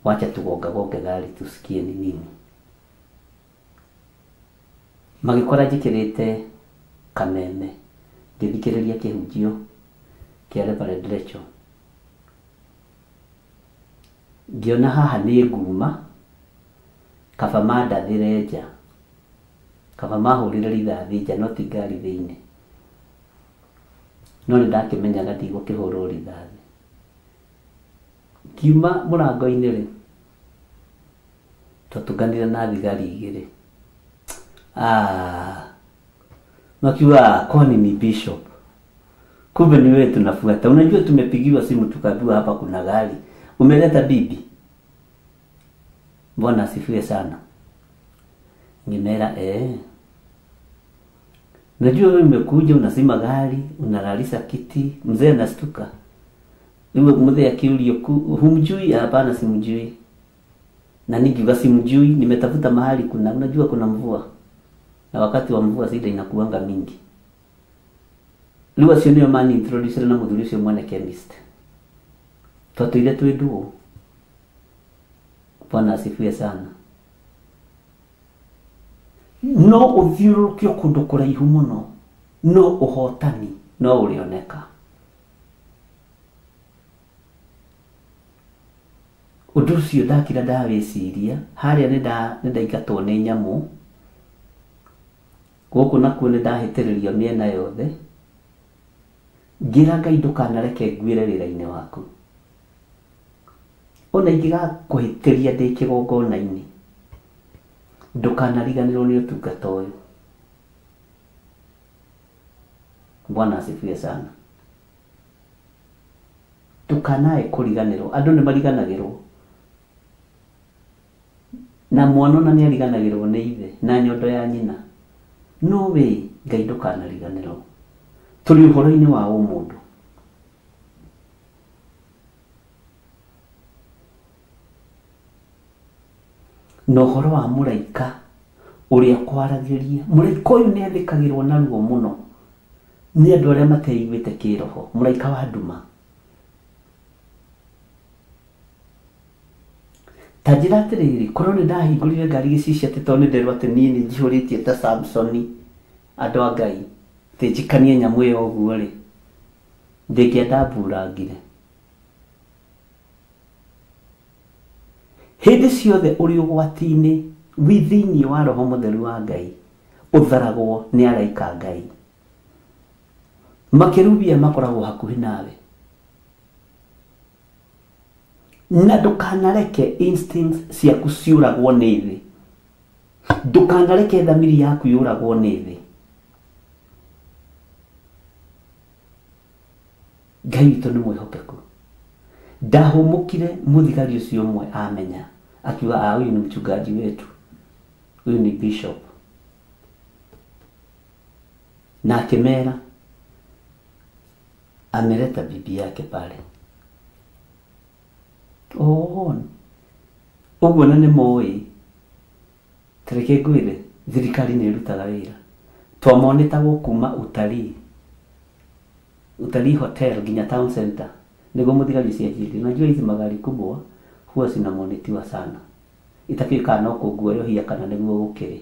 S3: wacha tugongagonge gari tusikie ni nini. Magĩkora njĩkĩrĩte kameme ngĩthikĩrĩria kĩhunjio kĩa Reverend Rachel. Ngĩona haha nĩ nguma kaba mandathĩre nja, kaba mahũrĩre rithathi nja no ti ngari thĩinĩ, no nĩ ndakĩmenyaga ndigũkĩhũrwo rithathi. Ngiuma mũrango-inĩ rĩ twatũnganire na thigari igĩrĩ. Makiwa kwani ni bishop, kumbe ni wewe tunafuata. Unajua tumepigiwa simu tukaambiwa hapa kuna gari, umeleta bibi. Bwana asifiwe sana. Nimera najua wewe umekuja unazima gari, unalalisha kiti, mzee anastuka. Niwe mzee akiulio humjui? Hapana simjui. Na nikiwa simjui nimetafuta mahali unajua kuna mvua. Na wakati wa mvua sida inakuanga mingi. Liwa sio niyo mani introduce na mũthuri ũcio mwana chemist. Twatũire twĩ nduũ. Bwana asifiwe sana. No ũthiũrũrũkio kũndũ kũraihu mũno, no ũhotani no ũrĩoneka. Ũndũ ũcio ndakira ndawĩciria harĩa nĩ ndaingatwo nĩ nyamũ. Gũkũ nakuo nĩ ndahĩtĩrĩrio mĩena yothe. Ngira Ngai ndũkanareke nguĩre wĩra-inĩ waku. Ona ingĩgakũhĩtĩria ndĩ kĩgongona-inĩ, ndũkanariganĩrwo nĩ ũtungata ũyũ. Bwana asifiwe sana. ndukanae kuriganirwo. Andu ni mariganagirwo na mwana na ni ariganagirwo ni ithe na nyondo ya nyina, no we Ngai ndukanariganirwo. Turi uhoro-ini wa umundu. No horo wa muraika uria kwaragiria. Muraika uyu ni athikagirwo na ruo muno ni andu aria mateiguite kiroho. Muraika wa nduma. Tajira atiriri, korwo ni ndahingurire ngari gicicia ati to ni nderwo ati nie ni njihuritie ta Samsoni andu a Ngai ti njikanie nyamu iyo uguo ri ndingienda mburangire. Hindi ciothe uri ugwati-ini wi thiini wa Roho Mutheru wa Ngai utharagwo ni araika Ngai. Makerubia makoragwo hakuhi nawe, na ndukanareke instincts ciaku ciuragwo ni thi. Ndukanareke thamiri yaku yuragwo ni thi. Ngai witũ nĩ mwĩhokeku. Ndahũmũkire mũthigari ũcio ũmwe amenya akiuga huyu ni mchungaji wetu, huyu ni bishop, na akimera ameleta bibi yake pale. Uguo na nĩ moĩ tareke ngwĩre thirikari nĩ ĩrutaga wĩra. Twamonetagwo kuma utalii hotel nginya town center niguo muthigari cianjiri. Najua hizi magari kubwa huwa zinamonetiwa sana, itakika no kuguo hiya kana niguo gukiri.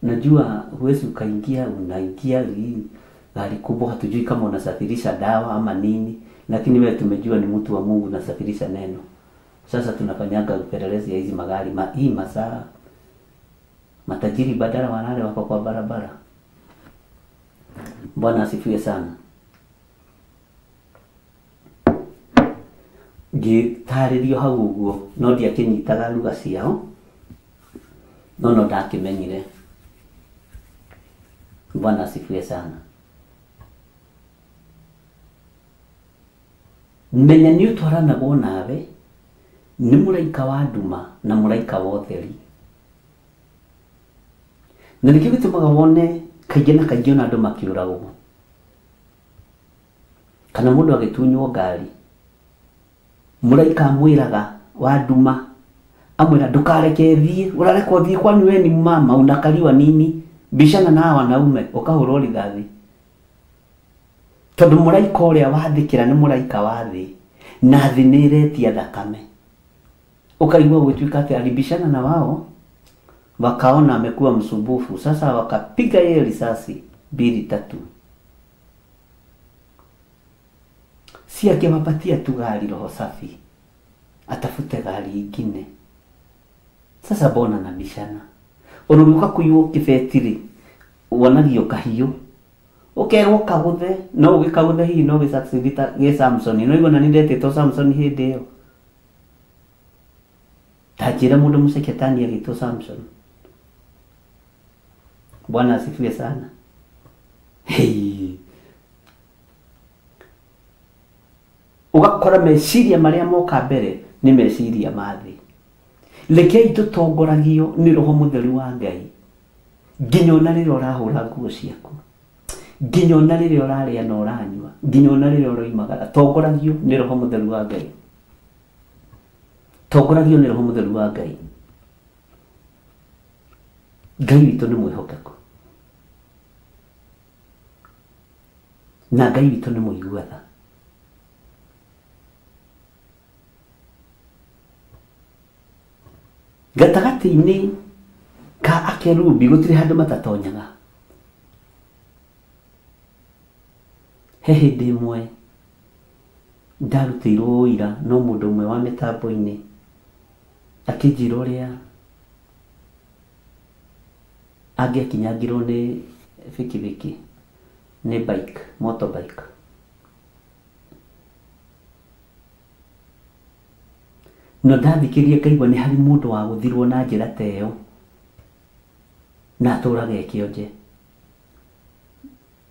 S3: Najua huwezi ukaingia, unaingia gari kubwa, hatujui kama unasafirisha dawa ama nini, lakini wewe tumejua ni mtu wa Mungu unasafirisha neno. Sasa tunafanyaga upelelezi ya hizi magari hii masaa. Matajiri badala wanale wako kwa barabara. Bwana asifiwe sana. Ngĩtarĩrio hau ũguo no ndiakĩnyitaga lugha ciao, no ndakimenyire. Bwana asifiwe sana. Menya nĩ ũtwaranagwo nawe nĩ mũraika wa nduma na mũraika wa ũtheri. Na nĩkĩo gĩtũmaga wone kaingĩ na kaingĩ ona andũ makĩũragwo kana mũndũ agĩtunywo ngari, mũraika amwĩraga wa nduma amwĩra ndukareke thiĩ, ũrarekwo thiĩ, kwani we ni mama unakaliwa nini, bishana na wanaume ukahũrwo rithathi. Tondũ mũraika ũrĩa wathĩkĩra nĩ mũraika wa thĩ, na thĩ nĩ ĩretia thakame. Ukaigua gũtuĩka atĩ alibishana na wao, wakaona amekuwa msumbufu, sasa wakapiga yeye risasi 2-3. Si akiwapatia tu gari roho safi, atafute gari ingine. Sasa bona na bishana. Unuruka kuyuo kibetiri, wanagio kahiyo. Ukerwo kaguthe, no ugikaguthe hii no gisacivita ge Samson. No igona nindetĩtwo Samson hĩndĩ ĩyo. Tajira mũndũ mũceketani agĩtwo Samson. Bwana asifiwe sana. Hey. Ugakora meciria maria moka mbere ni meciria mathi. Rekei tutongoragio ni Roho Mutheru wa Ngai. Nginya ona rĩrĩa ũrahũra nguo ciaku, nginya ona rĩrĩa ũrarĩa na ũranyua, nginya ona rĩrĩa ũroimagara, tongoragio ni Roho Mutheru wa Ngai. Tongoragio ni Roho Mutheru wa Ngai. Ngai witũ nĩ mwĩhokeku, na Ngai witũ nĩ mũiguatha. Gatagati-inĩ ka akerubi gũtirĩ handũ matatonyaga. He hĩndĩ ĩmwe ndarutĩirwo ũira no mũndũ ũmwe wa mĩtambo-inĩ akĩnjĩra ũrĩa angĩakinyangirwo nĩ bikibiki, nĩ bike, motorbike. No ndathikĩria ngaigua nĩ harĩ mũndũ wa gũthirwo na njĩra ta ĩyo na atũraga ekĩonje.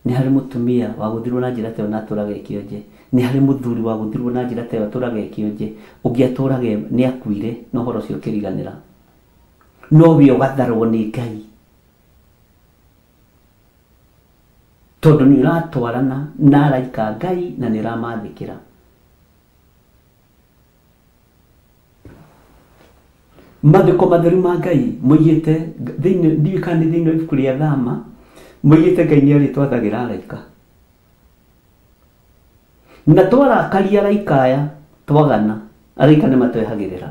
S3: Nĩ harĩ mũtumia wa gũthirwo na njĩra ta ĩyo na atũraga ekĩonje. nĩ harĩ mũthuri wa gũthirwo na njĩra ta ĩyo atũraga kĩonje, ũngĩ atũraga nĩ akuire na ũhoro ũcio ũkĩriganĩra, no we ũgatharwo nĩ Ngai tondũ nĩ ũratwarana na araika Ngai na nĩ ũramathĩkĩra. Maandĩko matheru ma Ngai moigĩte ndiũĩ kana nĩ thĩinĩ wa ibuku rĩa Thama, moigĩte Ngai nĩ arĩtwathagĩra araika, na twarakaria araika aya twagana, araika nĩ matwehagĩrĩra.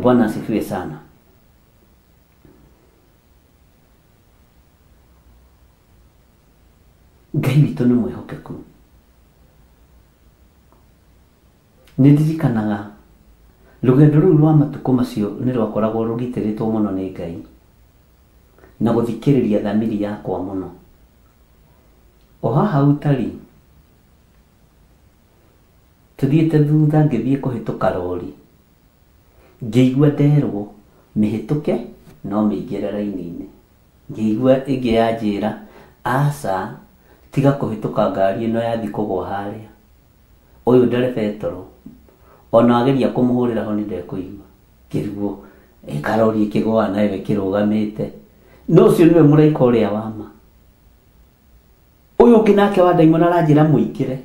S3: Bwana asifiwe sana. Ngai witũ nĩ mwĩhokeku. Nĩ ndirikanaga rũgendo rũu rwa matukũ macio nĩ rwakoragwo rũgitĩrĩtwo mũno nĩ Ngai na gũthikĩrĩria thamiri yakwa mũno. O haha ũtari tũthiĩte thutha, ngĩthiĩ kũhĩtũka rori, ngĩigua nderwo mĩhĩtũke no mĩingĩre raini-inĩ. Ngĩigua ĩngĩ yanjĩra aca tiga kũhĩtũka ngari ĩno yathi kũgwa harĩa, ũyũ ndereba toro, ona ageria kũmũhũrĩra ho nĩ ndekũigua. Ngĩrigwo karori ĩkĩgwa nawe kĩrũgamĩte, no ũcio nĩwe mũraika ũrĩa wa ma. Ũyũ ũngĩ nake wa ndaimono aranjĩra mũingĩre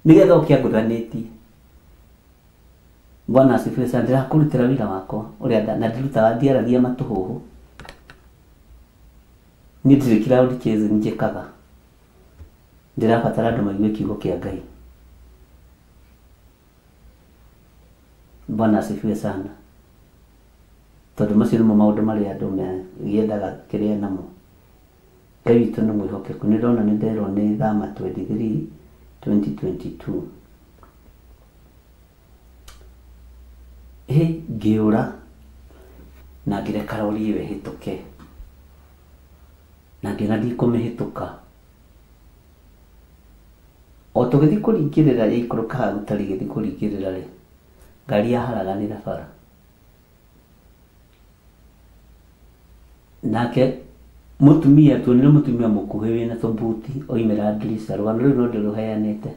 S3: nĩgetha ũkĩangũthanĩtie. Bwana asifiwe sana. Ndĩrakũrutĩra wĩra wakwa ũrĩa na ndĩrutaga ndiaragia matũhũhũ, niĩ ndirĩ crowd chase njĩkaga, ndĩrabatara andũ maigue kiugo kĩa Ngai. Bwana asifiwe sana. Tondũ macio nĩmo maũndũ marĩa andũ magĩethaga kĩrĩa namo. Ngai witũ nĩ mwĩhokeku. Nĩ ndona nĩ nderwo nĩ Thama 23:2022. Ngĩũra na ngĩreka rori ĩyo ĩhĩtũke na ngĩona ndikũmĩhĩtũka. O tũgĩthiĩ kũringĩrĩra yaikũrũka hau ũtarĩ gĩthiĩ kũringĩrĩra rĩ, ngari yaharaganĩra bara. Nake mũtumia, tuonire mũtumia mũkuhĩ wĩna tũbuti oimĩra ndirica, rũgano rũu no ndĩrũheanĩte.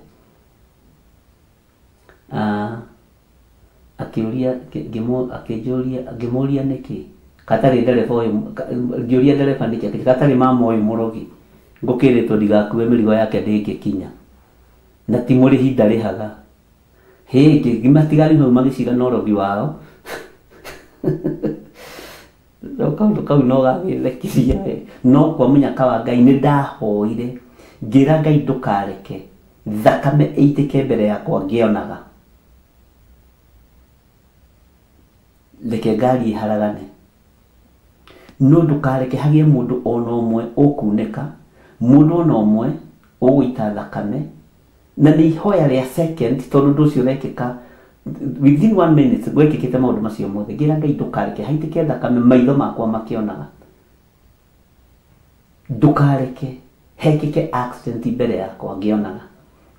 S3: Ngĩmũria nĩkĩ katarĩ ndereba ũyũ, ngĩũria ndereba nĩkĩ katarĩ mama ũyũ mũrogi ngũkĩrĩtwo ndigakue mĩrigo yake ndĩngĩkinya na ti mũrĩhi ndarĩhaga. Ngĩmatigari hau magĩcira na ũrogi wao. Kaũndũ kau no gagĩthekiria we, no kwa mũnyaka wa Ngai nĩ ndahoire ngĩra Ngai ndũkareke thakame ĩitĩke mbere yakwa ngĩonaga, reke ngari ĩharagane, no ndũkareke hagĩe mũndũ ona ũmwe ũkunĩka, mũndũ ona ũmwe ũgũita thakame. Na nĩ ihoya rĩa second tondũ ũndũ ũcio ũrekĩka within 1 minute, gwekĩkĩte maũndũ macio mothe. Ngĩra Ngai ndũkareke haitĩke thakame maitho makwa makĩonaga, ndũkareke hekĩke accident mbere yakwa ngĩonaga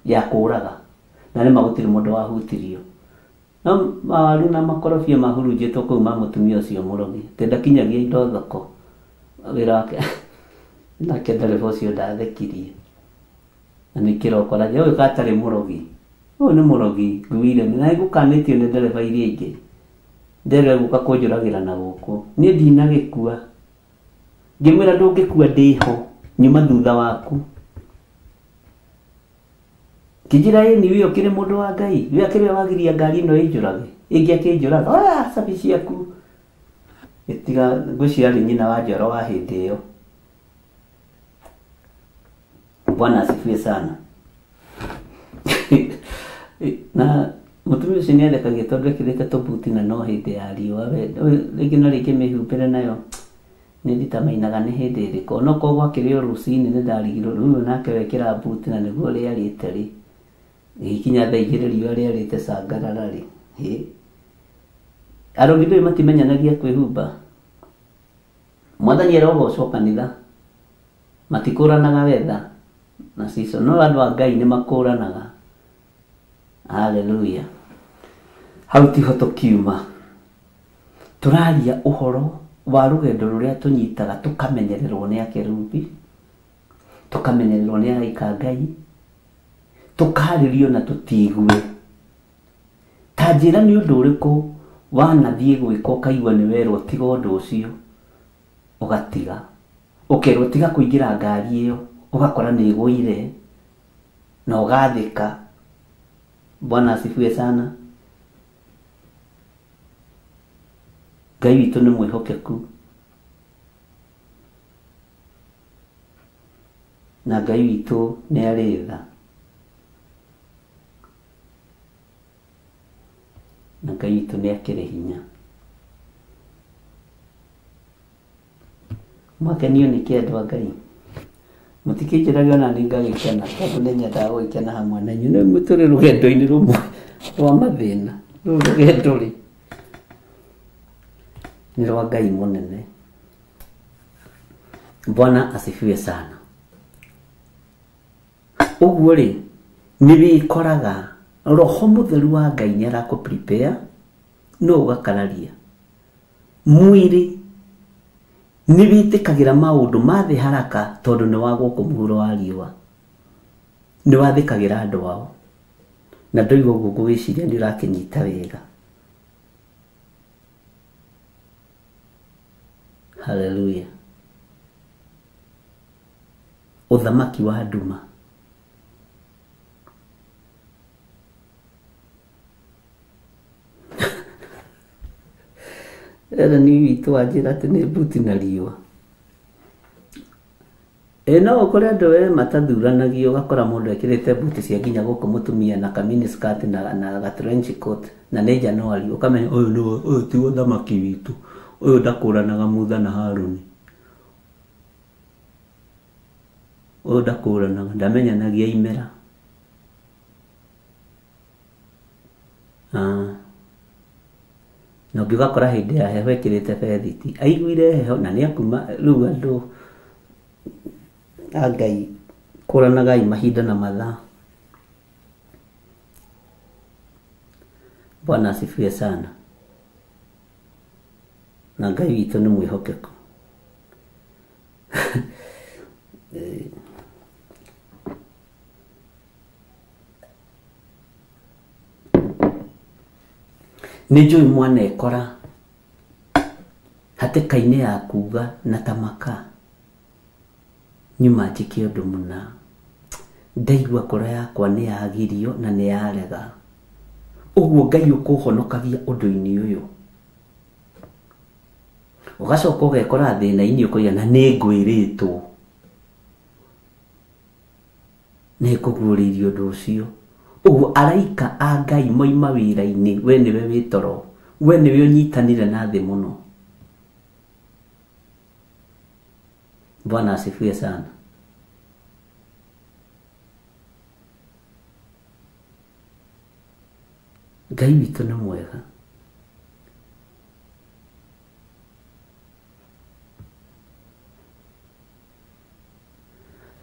S3: ya kũũraga, na nĩ magũtirĩ mũndũ wahutirio. No mawaru na makorobia mahurunjĩtwo kũu ma mũtumia ũcio mũrogi, atĩ ndakinyagia indo thoko wĩra wake. Nake ndereba ũcio ndathekirie na nĩ kĩroko na ũyũ gatarĩ mũrogi, ũyũ nĩ mũrogi nguire na gũkanĩtio nĩ ndereba iria ingĩ, ndereba gũka kũnjũragĩra na gũkũ, niĩ ndinagĩkua. Ngĩmwĩra ndũngĩkua ndĩho, nyuma thutha waku. Kĩnjĩra ĩni wĩ ũkĩrĩ mũndũ wa Ngai, wĩ akĩrĩ wagiria ngari ĩno ĩnjũrage, ĩngĩ akĩnjũraga cabi ciaku. Gĩtiga ngwĩciria arĩ nyina wa Njoro wa hĩndĩ ĩyo. Bwana asifiwe sana. Na mũtumia ũcio nĩ athekagia tondũ ekĩrĩte tũbuti na no hĩndĩ ya riũa. Rĩngĩ na rĩngĩ mĩhumbĩre nayo nĩ nditamainaga nĩ hĩndĩ ĩrĩkũ. Onokorwo gwakĩrĩ o rũcinĩ nĩ ndarigirwo rĩu nake wekĩra buti na nĩguo rĩarĩte rĩ, gĩkinya thaa igĩrĩ riũa rĩarĩte cangarara rĩ. Arogi ndũĩ matimenyanagia kwĩhumba. Mwathani arogocwo kanitha, matikũranaga wetha na cico, no andũ a Ngai nĩ makũranaga. Haleluya. Hau tiho tũkiuma, tũraria ũhoro wa rũgendo rũrĩa tũnyitaga tũkamenyererwo nĩ akerubi, tukamenyererwo nĩ araika Ngai, tukarĩrio na tũtigue. Ta njĩra nĩ ũndũ ũrĩkũ wanathiĩ gwĩka ũkaigua nĩ werwo tiga ũndũ ũcio, ũgatiga. Ũkerwo tiga kũingĩra ngari ĩyo, ũgakora nĩ ĩgũire na ũgathĩka. Bwana asifiwe sana. Ngai witũ nĩ mwĩhokeku, na Ngai witũ nĩ arĩ tha, na Ngai witũ nĩ akĩrĩ hinya. Mwakenio nĩ kĩndũ a Ngai, mũtikĩnjĩrage ona nĩ ngagĩkena, tondũ nĩ nyendaga gũgĩkena hamwe na inyuĩ. Nĩ tũrĩ rũgendo-inĩ rũmwe rwa mathĩna. Rũu rũgendo rĩ nĩ rwa Ngai mũnene. Bwana asifiwe sana. Ũguo rĩ, nĩ wĩkoraga Roho Mũtheru wa Ngai nĩ arakũ-prepare, no ũgakararia. Mwĩrĩ nĩ wĩtĩkagĩra maũndũ ma thĩ haraka tondũ nĩ wa gũkũ mũhuro wa riũa. Nĩ wathĩkagĩra andũ ao. Na ndoiga ũguo ngũgĩciria nĩ ũrakĩnyita wega. Hallelujah. Ũthamaki wa nduma. Era ni witũ wanjĩra atĩ nĩ mbuti na riũa. No ũkore andũ matathuranagio, ũgakora mũndũ ekĩrĩte mbuti cia nginya gũkũ mũtumia na kamini skirt na ga trench coat na nĩ Januari, ũkamenya ũyũ ti ũthamaki witũ, ũyũ ndakũranaga Musa na Haruni, ũyũ ndakũranaga, ndamenyanagia imera. Na ũngĩgakora hĩndĩ ya heho ekĩrĩte bethiti, aiguire heho na nĩ akuma. Rĩu andũ a Ngai kũranagai mahinda na mathaa. Bwana asifiwe sana. Na Ngai witũ nĩ mwĩhokeku. Nĩ njũĩ mwana ekora hatĩka-inĩ ya kuga na tamaka nyuma njĩke ũndũ mũna, ndaigua ngoro yakwa nĩ yagirio na nĩ yarega. Ũguo Ngai ũkũhonokagia ũndũ-inĩ ũyũ. Ũgacoka ũgekora thĩna-inĩ ũkoiga na nĩ ngwĩrĩtwo, nĩ ngũguũrĩirio ũndũ ũcio. Ũguo araika a Ngai moima wĩra-inĩ, we nĩwe wĩ toro, we nĩwe ũnyitanire na thĩ mũno. Bwana asifiwe sana. Ngai witũ nĩ mwega.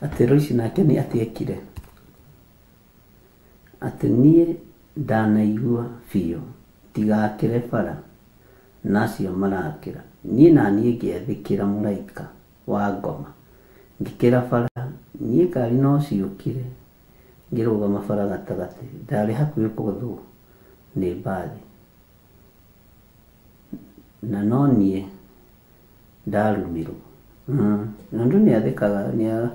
S3: Atĩ Roici nake nĩ atiekire atĩ niĩ ndanaigua biũ tigakĩre bara nacio marakĩra, niĩ na niĩ ngĩathĩkĩra mũraika wa ngoma ngĩkĩra bara, niĩ ngari no ciũkire ngĩrũgama bara gatagatĩ, ndarĩ hakuhĩ kũgũthwo nĩ mbathi, na no niĩ ndarumirwo. Na andũ nĩ athĩkaga,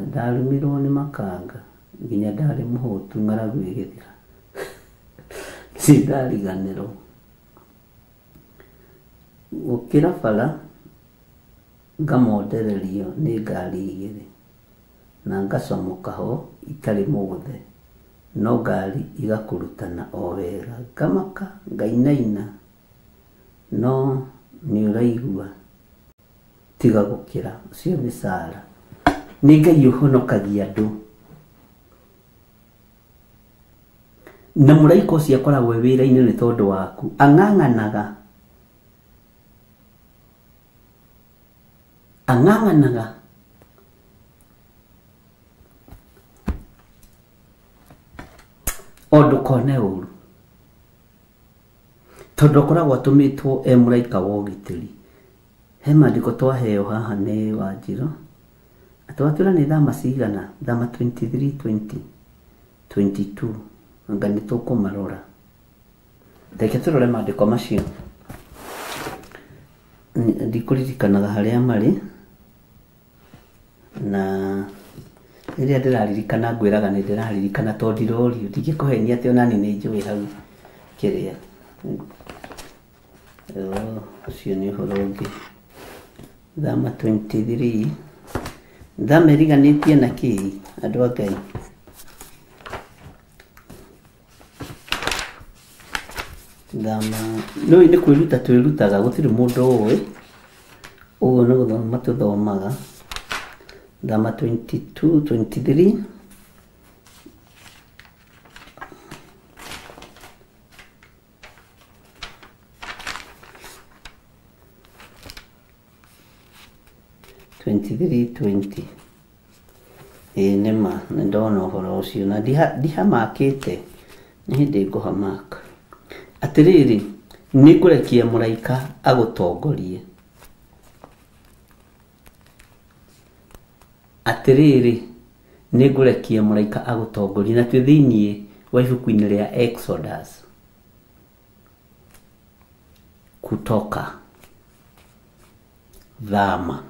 S3: ndarumirwo nĩ makanga nginya ndarĩ mũhũtu ng'aragu ĩgĩthira. Si ndariganĩrwo gũkĩra bara ngamondererio nĩ ngari igĩrĩ na ngacomoka ho itarĩ mũgũthe, no ngari igakũrutana o wega, ngamaka ngainaina, no nĩ ũraigua tiga gũkĩra, ũcio nĩ Sara. Nĩ Ngai ũhonokagia andũ, na mũraika ũcio akoragwo wĩra-inĩ nĩ tondũ waku, ang'ang'anaga o ndũkone ũru, tondũ akoragwo atũmĩtwo mũraika wa ũgitĩri. He maandĩko twaheo haha nĩ Wanjirũ atwatwira ni thama cigana thama 23 20 22 anga ni tukumarora ndeke turore maandiko macio ndikuririkanaga haria mari na iria ndiraririkana ngwiraga ni ndiraririkana to ndirori ndingikuhenia ati onani ni njui hau kiria ucio ni uhoro ungi thama 23 thama iriganitie na ki andu a Ngai thama no ni kwiruta twirutaga gutiri mundu uwi uguo ni guthoma tuthomaga thama 22 23 23:20 nema ndona uhoro ucio na ndihamakite ni hindi nguhamaka atiriri ni kurekia muraika agutongorie atiriri ni ngurekia muraika agutongorie na twi thiini wa ibuku-ini ria Exodus kutoka thama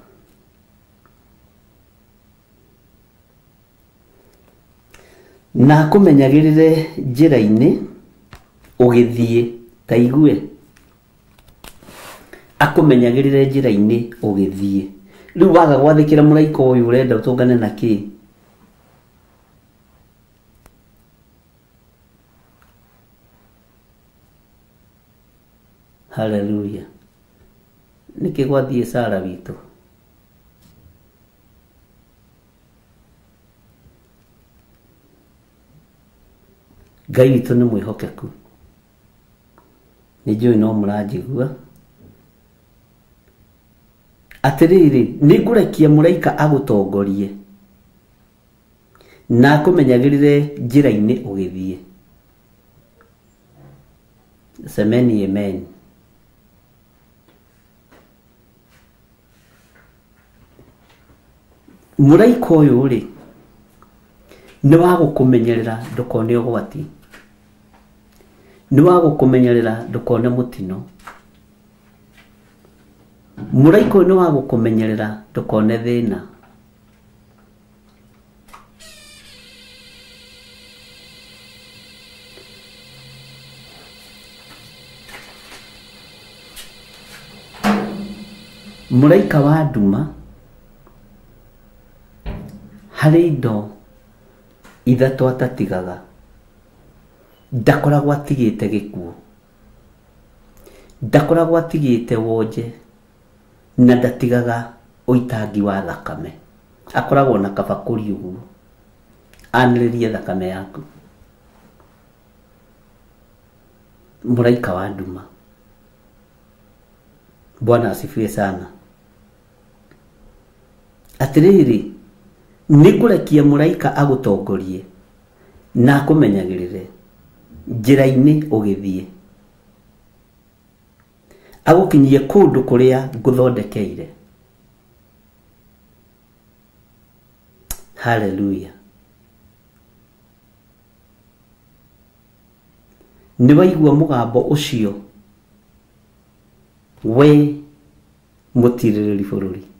S3: na kumenyagirire njira-ini ugithie ta igue akumenyagirire njira-ini ugithie riu waga gwathikira muraika uyu urenda utungane na ki haleluya niki gwathie Sara witu Ngai witu ni mwihokeku ni njui no muranjigua atiriri ni ngurekia muraika agutongorie na kumenyagirire njira-ini ugithie semeni amen muraika uyu ri ni wa gukumenyerera ndukone ugwati ni wa gukumenyerera ndukone mutino muraika uyu ni wa gukumenyerera ndukone thina muraika wa nduma hari indo ithatu atatigaga ndakoragwo atigite gikuo ndakoragwo atigite wonje na ndatigaga uitangi wa thakame akoragwo na kabakuri uguo aniririe thakame yaku muraika wa nduma Bwana asifiwe sana atiriri ni kurekia muraika agutongorie na kumenyagirire njira-ini ugithie agukinyie kundu kuria nguthondekeire haleluya ni waigua mugambo ucio we mutiriri bururi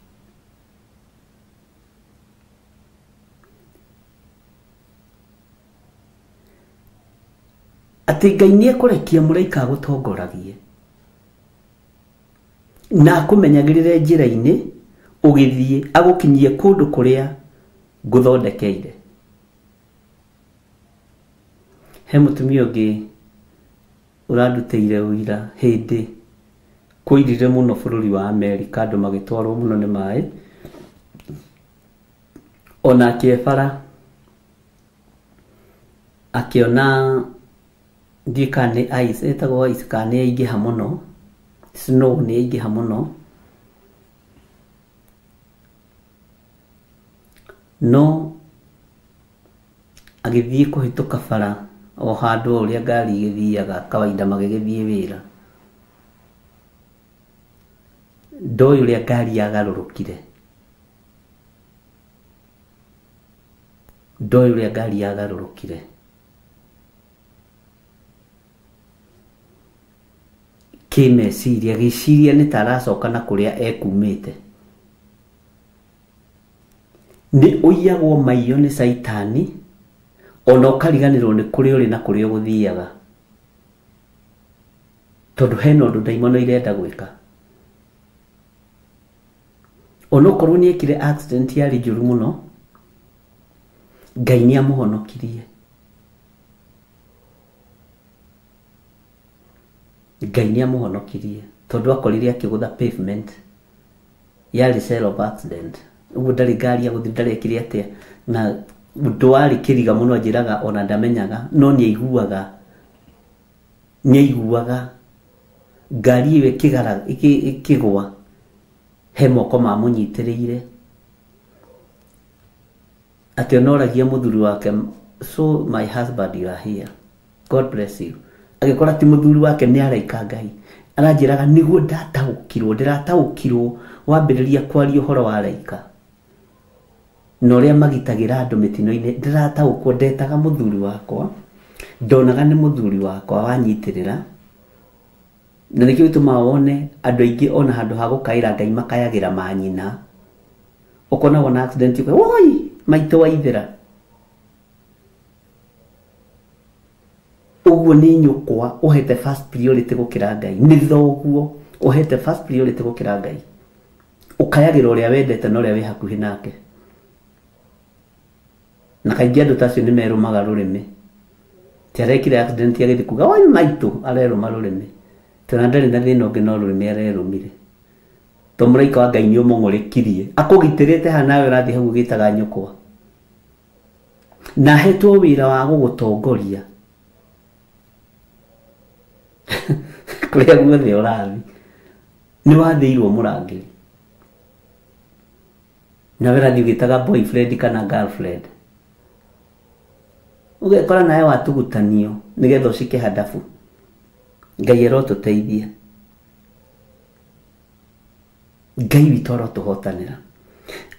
S3: ati Ngai ni ekurekia muraika agutongoragie na kumenyagirire njira-ini ugithie agukinyie kundu kuria nguthondekeire he mutumia ungi uranduteire uira hindi kuirire muno bururi wa America andu magitwarwo muno ni mai ona kiefara akiona ndikane ice etagwo ice kane ingiha muno snow ni ingiha muno no agithie kuhituka bara o handu uria ngari igithiaga kawaida magigithie wira ndoi uria ngari yagarurukire ndoĩ ũrĩa ngari yagarũrũkire. Kĩmeciria gĩciria nĩ ta aracoka na kũrĩa ekumĩte. Nĩ ũiyagwo maiyo nĩ caitani, ona ũkariganĩrwo nĩ kũrĩa ũrĩ na kũrĩa ũgũthiaga, tondũ hena ũndũ ndaimono irenda gwĩka. Ona okorwo nĩ ekire accident yarĩ njũru mũno, Ngai nĩ amũhonokirie. Ngai nĩ amũhonokirie tondũ akorire akĩgũtha pavement yarĩ cell of accident. Ũguo ndarĩ ngari ya gũthiĩ, ndarekire atĩa, na ũndũ warĩ kĩriga mũno, anjĩraga ona ndamenyaga, no nĩ aiguaga ngari ĩyo ĩkĩgwa, he moko mamũnyitĩrĩire, atĩ onoragia mũthuri wake, so my husband you are here, God bless you. Agĩkora ti mũthuri wake nĩ araika Ngai, aranjĩraga nĩguo ndĩrataũkirwo wambĩrĩria kwaria ũhoro wa araika na ũrĩa magitagĩra andũ mĩtino-inĩ. Ndĩrataũkwo, ndetaga mũthuri wakwa, ndonaga nĩ mũthuri wakwa wanyitĩrĩra, na nĩkĩo gĩtũmaga wone andũ aingĩ ona handũ ha gũkaĩra Ngai makayagĩra manyina. Ũkonagwo na accident uke woi maitũ waithĩra. Ũguo nĩ nyũkwa ũhete first priority gũkĩra Ngai, nĩ thoguo ũhete first priority gũkĩra Ngai, ũkayagĩra ũrĩa wendete na ũrĩa wĩ hakuhĩ nake. Na kaingĩ andũ tacio nĩ merũmaga rũrĩmĩ, ti arekire accident agĩthiĩ kuga woi maitũ, arerũma rũrĩmĩ, tondũ ndarĩ na thĩna ũngĩ no rũrĩmĩ arerũmire. To mũraika wa Ngai nĩ ũmũng'ũrĩkirie, akũgitĩrĩte haha nawe ũrathiĩ hau ũgĩtaga nyũkwa, na hetwo wĩra wa gũgũtongoria kũrĩa guothe ũrathiĩ. Nĩ wathĩirwo mũrangĩri, nawe ũrathiĩ ũgĩtaga boyfriend kana girlfriend, ũgekora nawe watugutanio nĩgetha ũcike hadabu. Ngai arotũteithia, Ngai witũ arotũhotanĩra.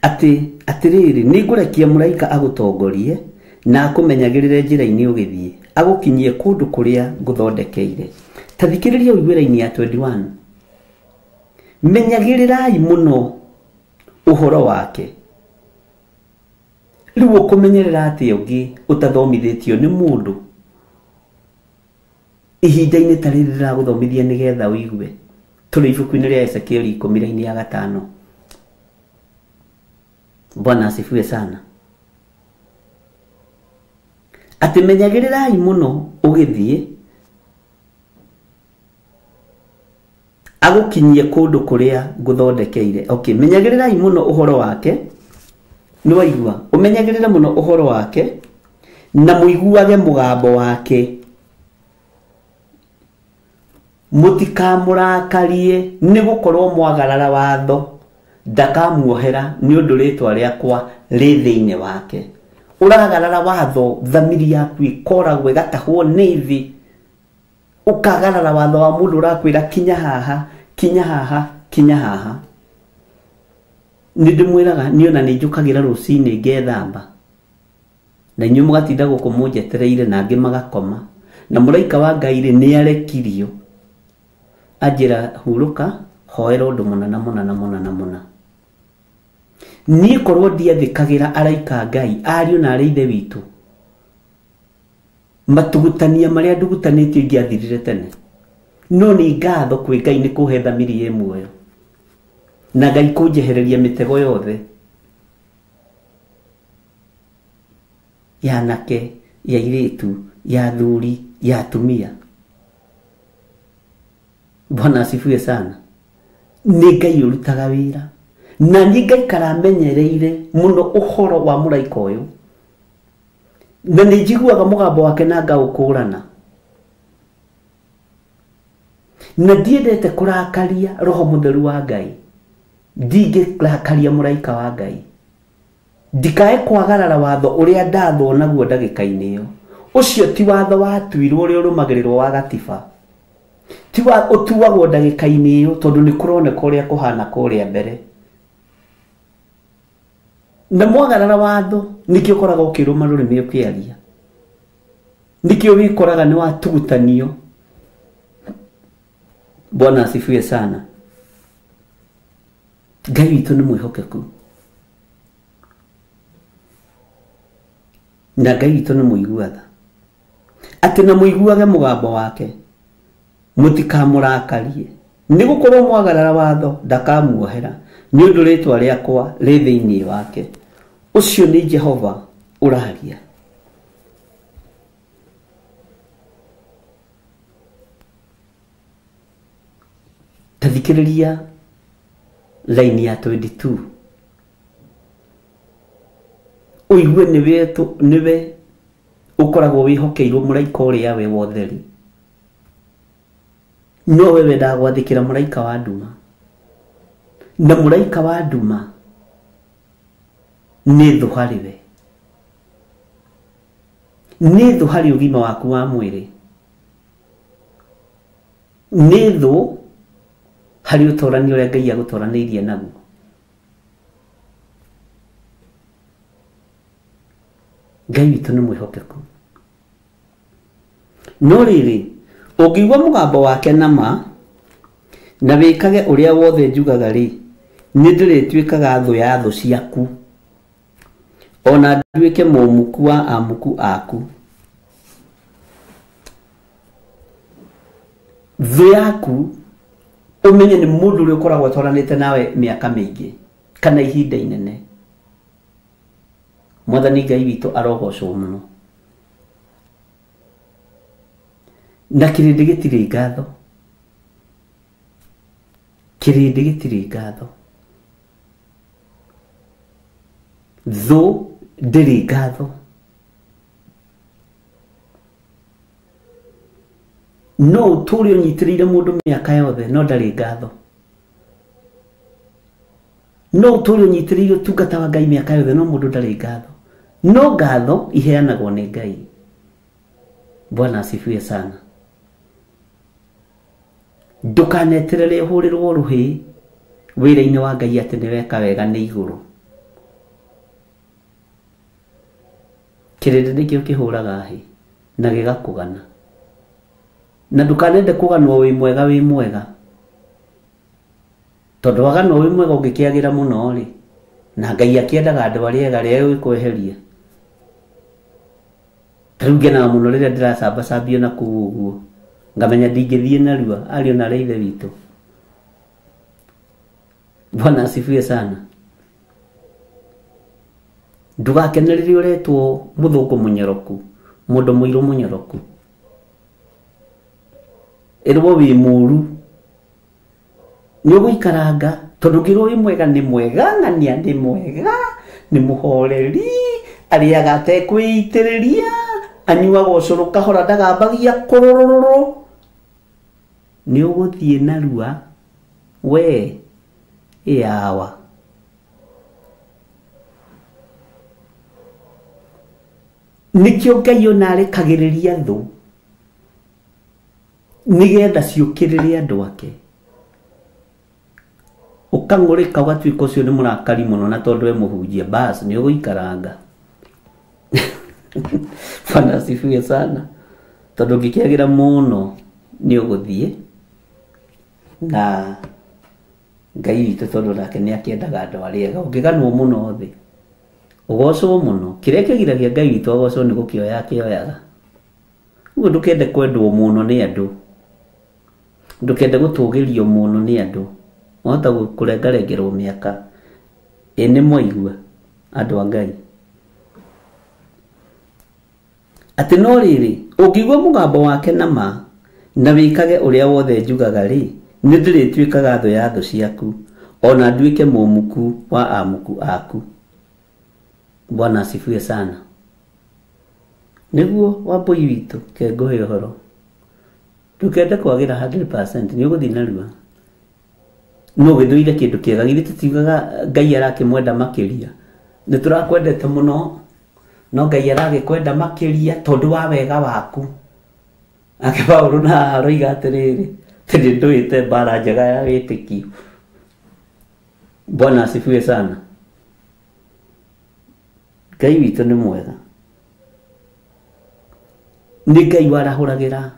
S3: Atĩrĩrĩ, nĩ ngũrekia mũraika agũtongorie na akũmenyagĩrĩre njĩra-inĩ ũgĩthiĩ, agũkinyie kũndũ kũrĩa ngũthondekeire. Ta thikĩrĩria ũiguĩra-inĩ ya 21. Menyagĩrĩrai mũno ũhoro wake. Rĩu ũkũmenyerera atĩ ũngĩ ũtathomithĩtio nĩ mũndũ ihinda-inĩ ta rĩrĩ rĩragũthomithia nĩgetha ũigue. Tũrĩ ibuku-inĩ rĩa Ezekieli 10:5. Bwana asifiwe sana. Atĩ menyagĩrĩrai mũno ũgĩthiĩ, agũkinyie kũndũ kũrĩa ngũthondekeire. Okay, menyagĩrĩrai mũno ũhoro wake. Nĩ waigua, ũmenyagĩrĩre mũno ũhoro wake na mũiguage mũgambo wake. Mũtikamũrakarie nĩ gũkorwo mwagarara watho, ndakamuohera nĩ ũndũ rĩtwa rĩakwa rĩ thĩinĩ wake. Ũragarara watho, thamiri yaku ĩkoragwo ĩgatahwo nĩ thĩ. Ũkagarara watho wa mũndũ ũrakwĩra kinya haha, kinya haha, kinya haha. Nĩ ndĩmwĩraga niĩ ona nĩ njũkagĩra rũcinĩ ngethamba, na inyuĩ mũgatinda gũkũ mũnjetereire na angĩ magakoma, na mũraika wa Ngai nĩ arekirio anjĩra hurũka, hoera ũndũ mũna. Niĩ korwo ndiathĩkagĩra araika Ngai, ariũ na arĩ ithe witũ, matugutania marĩa ndugutanĩtio ingĩathirire tene. No nĩ ngatho kwĩ Ngai nĩ kũhe thamiri muoyo, na Ngai kũnjehereria mĩtego yothe ya anake, ya airĩtu, ya athuri, ya atumia. Bwana asifiwe sana. Nĩ Ngai ũrutaga wĩra, na nĩ Ngai karamenyereire mũno ũhoro wa mũraika ũyũ, na nĩ njiguaga mũgambo wake na ngaũkũrana, na ndiendete kũrakaria Roho Mũtheru wa Ngai, ndingĩrakaria mũraika wa Ngai, ndikae kwagarara watho ũrĩa ndathwo naguo ndagĩka-inĩ ĩyo. Ũcio ti watho watuirwo ũrĩa ũrũmagĩrĩrwo wa gatiba, ti wa ũtuagwo ndagĩka-inĩ ĩyo, tondũ nĩ kũroneka ũrĩa kũhana kũrĩa mbere. na mwagarara watho nikio koraga ukiruma rurimi ukiaria nikio wikoraga ni watugutanio. Bwana asifiwe sana. Ngai witũ nĩ mwĩhokeku na Ngai witũ nĩ mũiguaga atĩ na mũiguage mũgambo wake mũtikamũrakarie nĩ gũkorwo mwagarara watho ndakamuohera nĩ ũndũ rĩtwa rĩakwa rĩ thĩinĩ wake. Ũcio nĩ Jehova ũraria. Tathikĩrĩria line ya 22. Ũigue nĩwe ũkoragwo wĩhokeirwo mũraika ũrĩa we wotheri. No wewe ndagwathĩkĩra mũraika wa nduma, na mũraika wa nduma nĩ thũ harĩ we, nĩ thũ harĩ ũgima waku wa mwĩrĩ, nĩ thũ harĩ ũtorani ũrĩa Ngai agũtoranĩirie naguo. Ngai witũ nĩ mwĩhokeku. No rĩrĩ, ũngĩigua mũgambo wake nama na wĩkage ũrĩa wothe njugaga rĩ, nĩ ndĩrĩtuĩkaga thũ ya thũ ciaku, ona nduĩke mũmuku wa amuku aku. Thũ yaku umenye ni mundu uri ukoragwo twaranite nawe miaka mingi kana ihinda inene. Mwathani Ngai witũ arogocwo muno. Na kĩrĩndĩ gĩtirĩ ngatho, kĩrĩndĩ gĩtirĩ ngatho, thũ ndĩrĩ ngatho. No ũtũũre ũnyitĩrĩire mũndũ mĩaka yothe no ndarĩ ngatho. No ũtũũre ũnyitĩrĩire ũtungata wa Ngai mĩaka yothe no mũndũ ndarĩ ngatho. No ngatho iheanagwo nĩ Ngai. Bwana asifiwe sana. Ndũkaneterere ũhũrĩrwo rũhĩ wĩra-inĩ wa Ngai atĩ nĩ weka wega nĩ igũrũ. Kĩrĩndĩ nĩkĩo kĩhũraga hĩ na gĩgakũgana. Na ndukanende kuganwo wĩ mwega tondũ waganwo wĩ mwega ũngĩkĩagĩra mũno rĩ, na Ngai akĩendaga andũ arĩa ega rĩrĩa gwĩkweheria. Tarĩu ngenaga mũno rĩrĩa ndĩracambacambio na kũu ũguo ngamenya ndingĩthiĩ narua ariũ na ithe witũ. Bwana asifiwe sana. Ndugakenerere ũretwo mũthũngũ mũnyoroku, mũndũ mũirũ mũnyoroku. Erwo wĩ mũru nĩ ũgũikaranga tondũ ngĩrwo wĩ mwega nĩ mwega, ng'ania nĩ mwega, nĩ mũhoreri, arĩaga atekwĩitĩrĩria, anyuaga ũcũrũ kahora ndagambagia kũrũrũrũ. Nĩ ũgũthiĩ narua we yawa. Nĩkĩo Ngai ona arekagĩrĩria thũ nigetha ciũkĩrĩre andũ ake. Ũkang'ũrĩka ũgatuĩka ũcio nĩ mũrakari mũno na tondũ we mũhunjia basi nĩ ũgũikaranga. Bwana asifiwe sana. Tondũ ngĩkĩagĩra mũno nĩ ũgũthiĩ na Ngai witũ tondũ nake nĩ akĩendaga andũ arĩa ega. Ũngĩganwo mũno thĩ ũgocwo mũno, kĩrĩa kĩgiragia Ngai witũ agocwo nĩ gũkĩoya akĩoyaga. Ũguo ndũkende kwendwo mũno nĩ andũ, ndũkende gũtũgĩrio mũno nĩ andũ, wahota kũrengarengerwo mĩaka. Nĩ mwaigua andũ a Ngai atĩ no rĩrĩ, ũngĩigua mũgambo wake nama na wĩkage ũrĩa wothe njugaga rĩ, nĩ ndĩrĩtuĩkaga thũ ya thũ ciaku, ona nduĩke mũmuku wa amuku aku. Bwana asifiwe sana. Nĩguo wambũi witũ kengũhe ũhoro, ndũkende kwagĩra 100%, nĩ ũgũthiĩ narua. No gĩthũire kĩndũ kĩega, githĩ tũtiugaga Ngai arakĩmwenda makĩria? Nĩ tũrakwendete mũno no Ngai aragĩkwenda makĩria tondũ wa wega waku. Ake Paũlũ na aroiga atĩrĩrĩ, tondũ ndũĩte mbara njega ya wĩtĩkio. Bwana asifiwe sana. Ngai witũ nĩ mwega. Nĩ Ngai warahũragĩra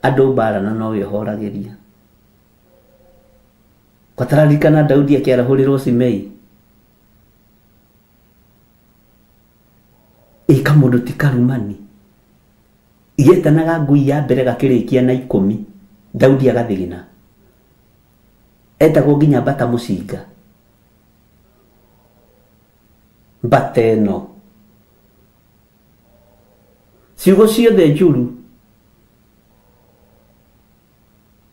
S3: andũ mbara na nowe ũhoragĩria. Kwatararikana Daudi akĩarahũrĩrwo Simei. Ika mũndũ ti karumani. Igĩtanaga ngui ya mbere gakĩrĩkia na 10, Daudi agathigina. Etagwo nginya mbata mũcinga. Mbata ĩno. Ciugo ciothe njuru.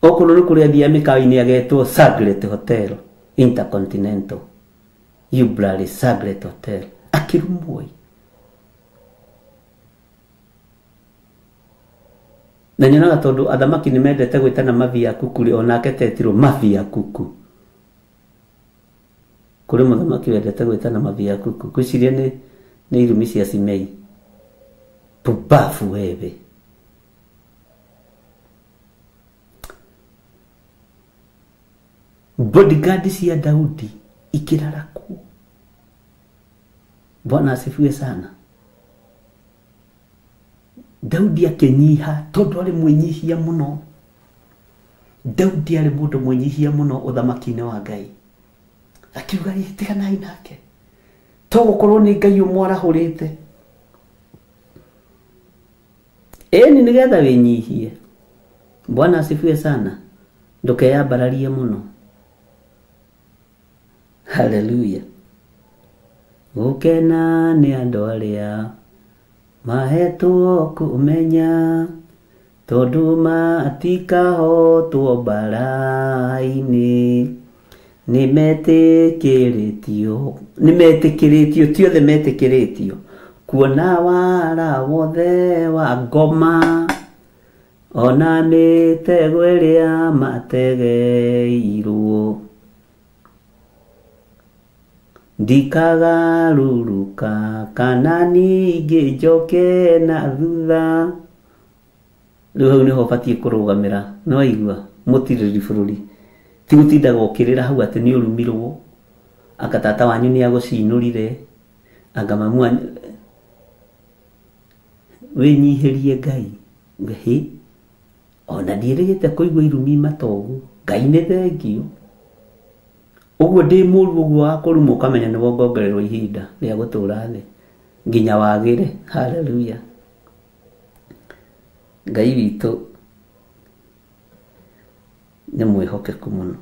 S3: Okorwo nĩ kũrĩa thia mĩkawa-inĩ agetwo Sagret Hotel, Intercontinental, Ubrary Sagret Hotel, akĩrumwo. Na nyonaga tondũ athamaki nĩ mendete gwĩtana Mavia Kuku, onake tetirwo Mavia Kuku. Kũrĩ mũthamaki wendete gwĩtana Mavia Kuku, gwĩciria nĩ irumi cia Simei. Pubafu wewe. Bodyguard cia Daudi ikirara ku. Bwana asifiwe sana. Daudi akenyiha tondu ari mwenyihia muno. Daudi ari mundu mwenyihia muno uthamaki-inĩ wa Ngai. Akiuga itiganai nake. To gukorwo ni Ngai umwarahurite. Eni nigetha winyihie. Bwana asifiwe sana. Ndukeyambararie muno. Hallelujah. Gukena ni andu aria mahetwo kumenya tondu matikahotwo mbara-inĩ nimetikĩrĩtio tiothe metikĩrĩtio kuona wara wothe wa ngoma ona mĩtego ĩrĩa mategeirwo ndikagarũrũka kana ningĩ njoke na thutha. Rĩu hau nĩho batiĩ kũrũgamĩra. No igua mũtirĩri bũrũri ti gũtindaga ũkĩrĩra hau atĩ nĩ ũrumirwo anga tata wanyu nĩ agũcinũrire anga mamu wĩnyihĩrie Ngai. Hĩ ona ndiĩrĩgĩte kũigua irumi matogu. Ngai nĩ thengio. Uguo ndĩ mũru uguo wa kũrumwo ũkamenya nĩguo ngongererwo ihinda rĩa gũtũra thĩ nginya wagĩre. Hallelujah. Ngai witũ nĩ mwĩhokeku mũno.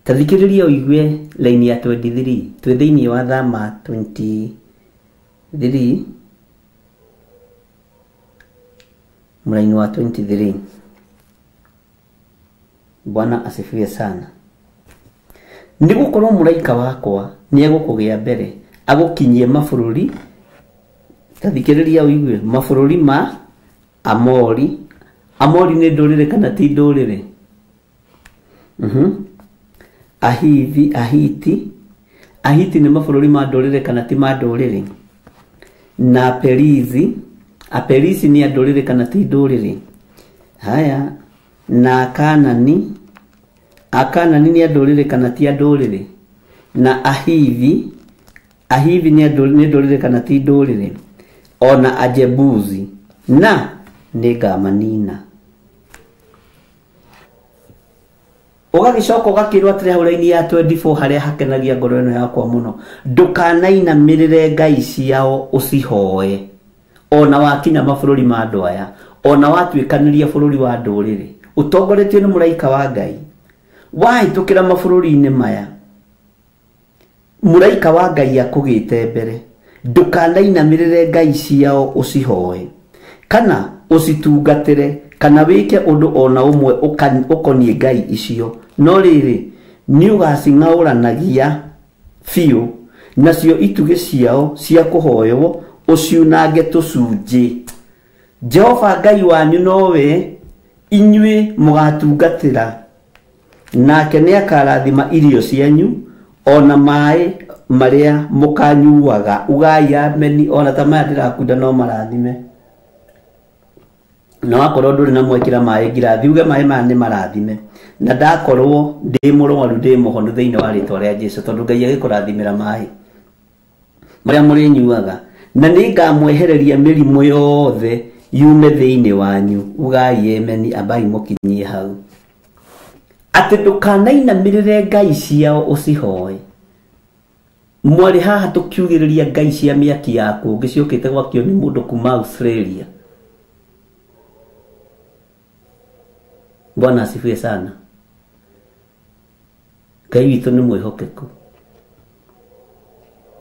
S3: Ta thikĩrĩria ũigue raini ya 23 twĩ thĩinĩ wa Thama 23 mũraini wa 23. Bwana asifiwe sana. Nĩgũkorwo mũraika wakwa nĩ egũkũgĩa mbere agũkinyie mabũrũri. Tathikĩrĩria ũigue mabũrũri ma Amori. Amori nĩ ndũrĩrĩ kana ti ndũrĩrĩ? Ahivi, Ahiti. Ahiti nĩ mabũrũri ma ndũrĩrĩ kana ti ma ndũrĩrĩ? Na Aperizi. Aperizi nĩ ndũrĩrĩ kana ti ndũrĩrĩ? Haya. Na Akanani. Akanani nĩ ndũrĩrĩ kana ti ndũrĩrĩ? Na Ahivi. Ahivi nĩ ndũrĩrĩ kana ti ndũrĩrĩ? Ona Ajebuzi. Na nĩngamanina. Ũgagĩcoka ũgakĩrwo atĩrĩ hau raini ya 24 harĩa hakenagia ngoro ĩno yakwa mũno. Ndũkanainamĩrĩre ngai ciao ũcihoe. Ona wakinya mabũrũri ma andũ aya. Ona watuĩkanĩria bũrũri wa ndũrĩrĩ. Ũtongoretio nĩ mũraika wa Ngai. Wahĩtũkĩra mabũrũri-inĩ maya. Mũraika wa Ngai akũgĩte mbere. Ndũkanainamĩrĩre ngai ciao ũcihoe. Kana ũcitungatĩre kana wĩke ũndũ ona ũmwe ũkoniĩ ngai icio. No rĩrĩ nĩ ũgacing'aũranagia biũ nacio itugĩ ciao cia kũhoywo ũciunange tũcunjĩ. Jehova Ngai wanyu nowe inyuĩ mũgatungatĩra. Nake nĩ akarathima irio cianyu ona maĩ marĩa mũkanyuaga. Ugai ameni. Ona ta maya ndĩrakunda no marathime. Na wakorwo ndũrĩ na mwekĩra maĩ ngirathi uge maĩ maya nĩ marathime. Na ndakorwo ndĩ mũrwaru ndĩ mũhonu thĩinĩ wa rĩtwa rĩa Jesũ tondũ Ngai agĩkũrathimĩra maĩ maria mũrĩnyuaga na nĩngamwehereria mĩrimũ yothe yume thĩinĩ wanyu ugai ameni ambai mũkinyie hau atĩ ndũkanainamĩrĩre ngai ciao ũcihoe mwarĩ haha tũkiugĩrĩria ngai cia mĩaki yaku ngĩciũkĩte gwakio nĩ mũndũ kuma Australia. Bwana asifiwe sana. Ngai witũ nĩ mwĩhokeku.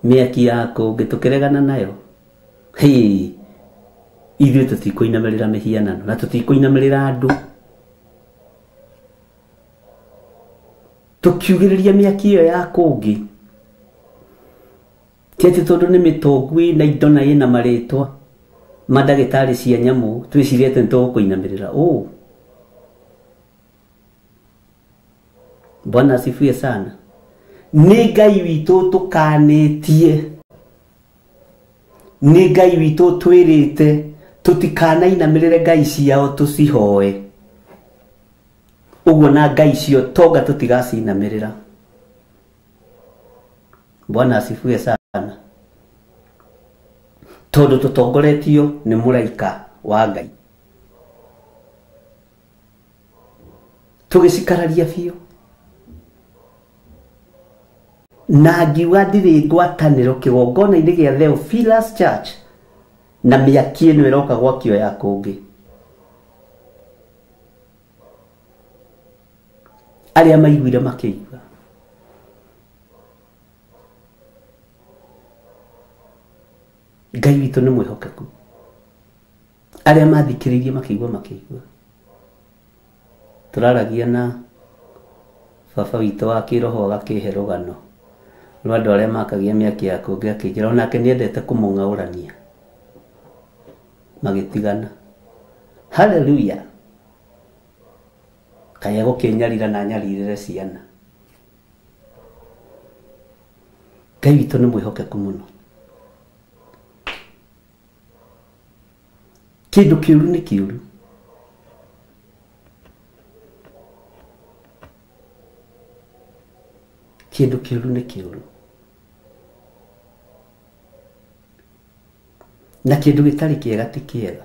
S3: Mĩaki yaku ngĩtũkĩregana nayo ithuĩ tũtikũinamĩrĩra mĩhianano na tũtikũinamĩrĩra andũ. Tũkiugĩrĩria mĩaki ĩyo ya kũngĩ tiatĩ tondũ nĩ mĩtongwi na indo na ĩna marĩtwa mandagĩtarĩ cia nyamũ twĩcirie atĩ nĩtũgũkũinamĩrĩra. Bwana asifiwe sana. Nĩ Ngai witũ tũkanĩtie, nĩ Ngai witũ twĩrĩte tũtikanainamĩrĩre ngai ciao tũcihoe. Ũguo na ngai cio tonga tũtigacinamĩrĩra. Bwana asifiwe sana. Tondũ tũtongoretio nĩ mũraika wa Ngai. Tũgĩcikararia biũ. Na ngiuga ndirĩ ngwatanĩro kĩgongona-inĩ gĩa Theophilus Church na mĩaki ĩno ĩroka gwakio ya kũngĩ. Arĩa maiguire makĩigua. Ngai witũ nĩ mwĩhokeku. Arĩa mathikĩrĩirie makĩigua. Tũraragia na baba witũ wa kĩroho agakĩhe rũgano. Rwa andũ arĩa makagia mĩaki ya kũngĩ akĩnjĩra onake nĩendete kũmũng'aũrania. Magĩtigana. Haleluya. Kaya gũkĩnyarira na nyarirĩre ciana. Ngai witũ nĩ mwĩhokeku mũno. Kĩndũ kĩũru nĩ kĩũru. Kĩndũ kĩũru nĩ kĩũru. Na kĩndũ gĩtarĩ kĩega ti kĩega.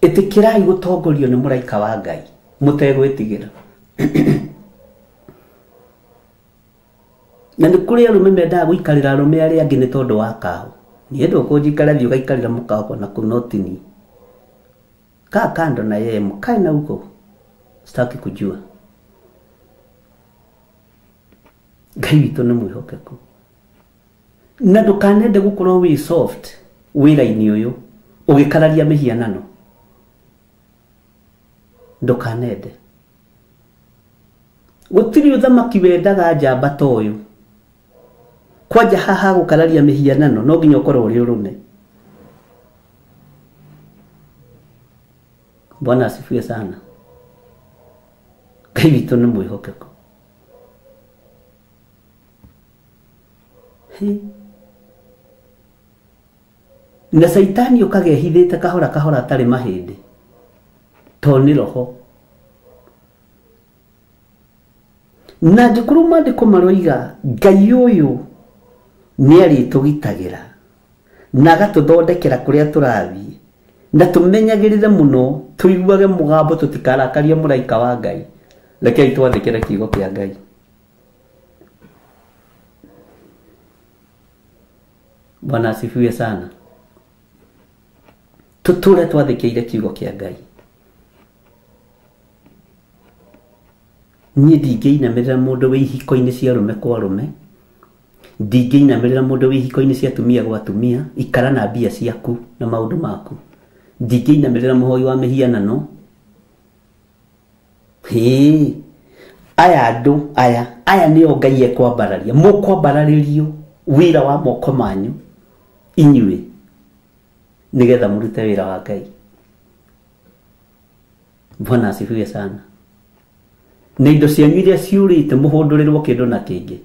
S3: Ĩtĩkĩrai gũtongorio nĩ mũraika wa Ngai mũtegwĩtigĩra. Na nĩ kũrĩ arũme mendaga gũikarĩra arũme arĩa angĩ nĩ tondũ wa kaũ. Niĩ ndũkũnjikara thiĩ ũgaikarĩra mũkawa na kunotini. Kaa kando na yeye mkae na huko. Sitaki kujua. Ngai witũ nĩ mwĩhokeku. Na ndũkanende gũkorwo wĩ soft wĩra-inĩ ũyũ ũgĩkararia mĩhianano. Ndũkanende. Gũtirĩ ũthamaki wendaga njamba ta ũyũ. Kwanja haha gũkararia mĩhianano no nginya ũkorwo ũrĩ ũrũme. Bwana asifiwe sana. Ngai witũ nĩ mwĩhokeku. Na Saitani ũkagehithĩte kahora kahora atarĩ mahĩndĩ. To nĩ roho. Na angĩkorwo maandĩko maroiga Ngai ũyũ nĩ arĩtũgitagĩra na agatũthondekera kũrĩa tũrathiĩ na tũmenyagĩrĩre mũno tũiguage mũgambo tũtikarakarie mũraika wa Ngai. Rekei twathĩkĩre kiugo kĩa Ngai. Bwana asifiwe sana. Tũtũre twathĩkĩire kiugo kĩa Ngai. Niĩ ndingĩinamĩrĩra mũndũ wĩ ihiko-inĩ cia arũme kwa arũme. Ndingĩinamĩrĩra mũndũ wĩ ihiko-inĩ cia atumia gwa atumia. Ikara na mbia ciaku na maũndũ maku. Ndingĩinamĩrĩra mũhoi wa mĩhianano. Aya andũ aya nĩo Ngai ekwambararia. Mũkwambararĩrio wĩra wa moko manyu inyuĩ nĩgetha mũrute wĩra wa Ngai. Bwana asifiwe sana. Na indo cianyu iria ciũrĩte mũhũndũrĩrwo kĩndũ na kĩngĩ.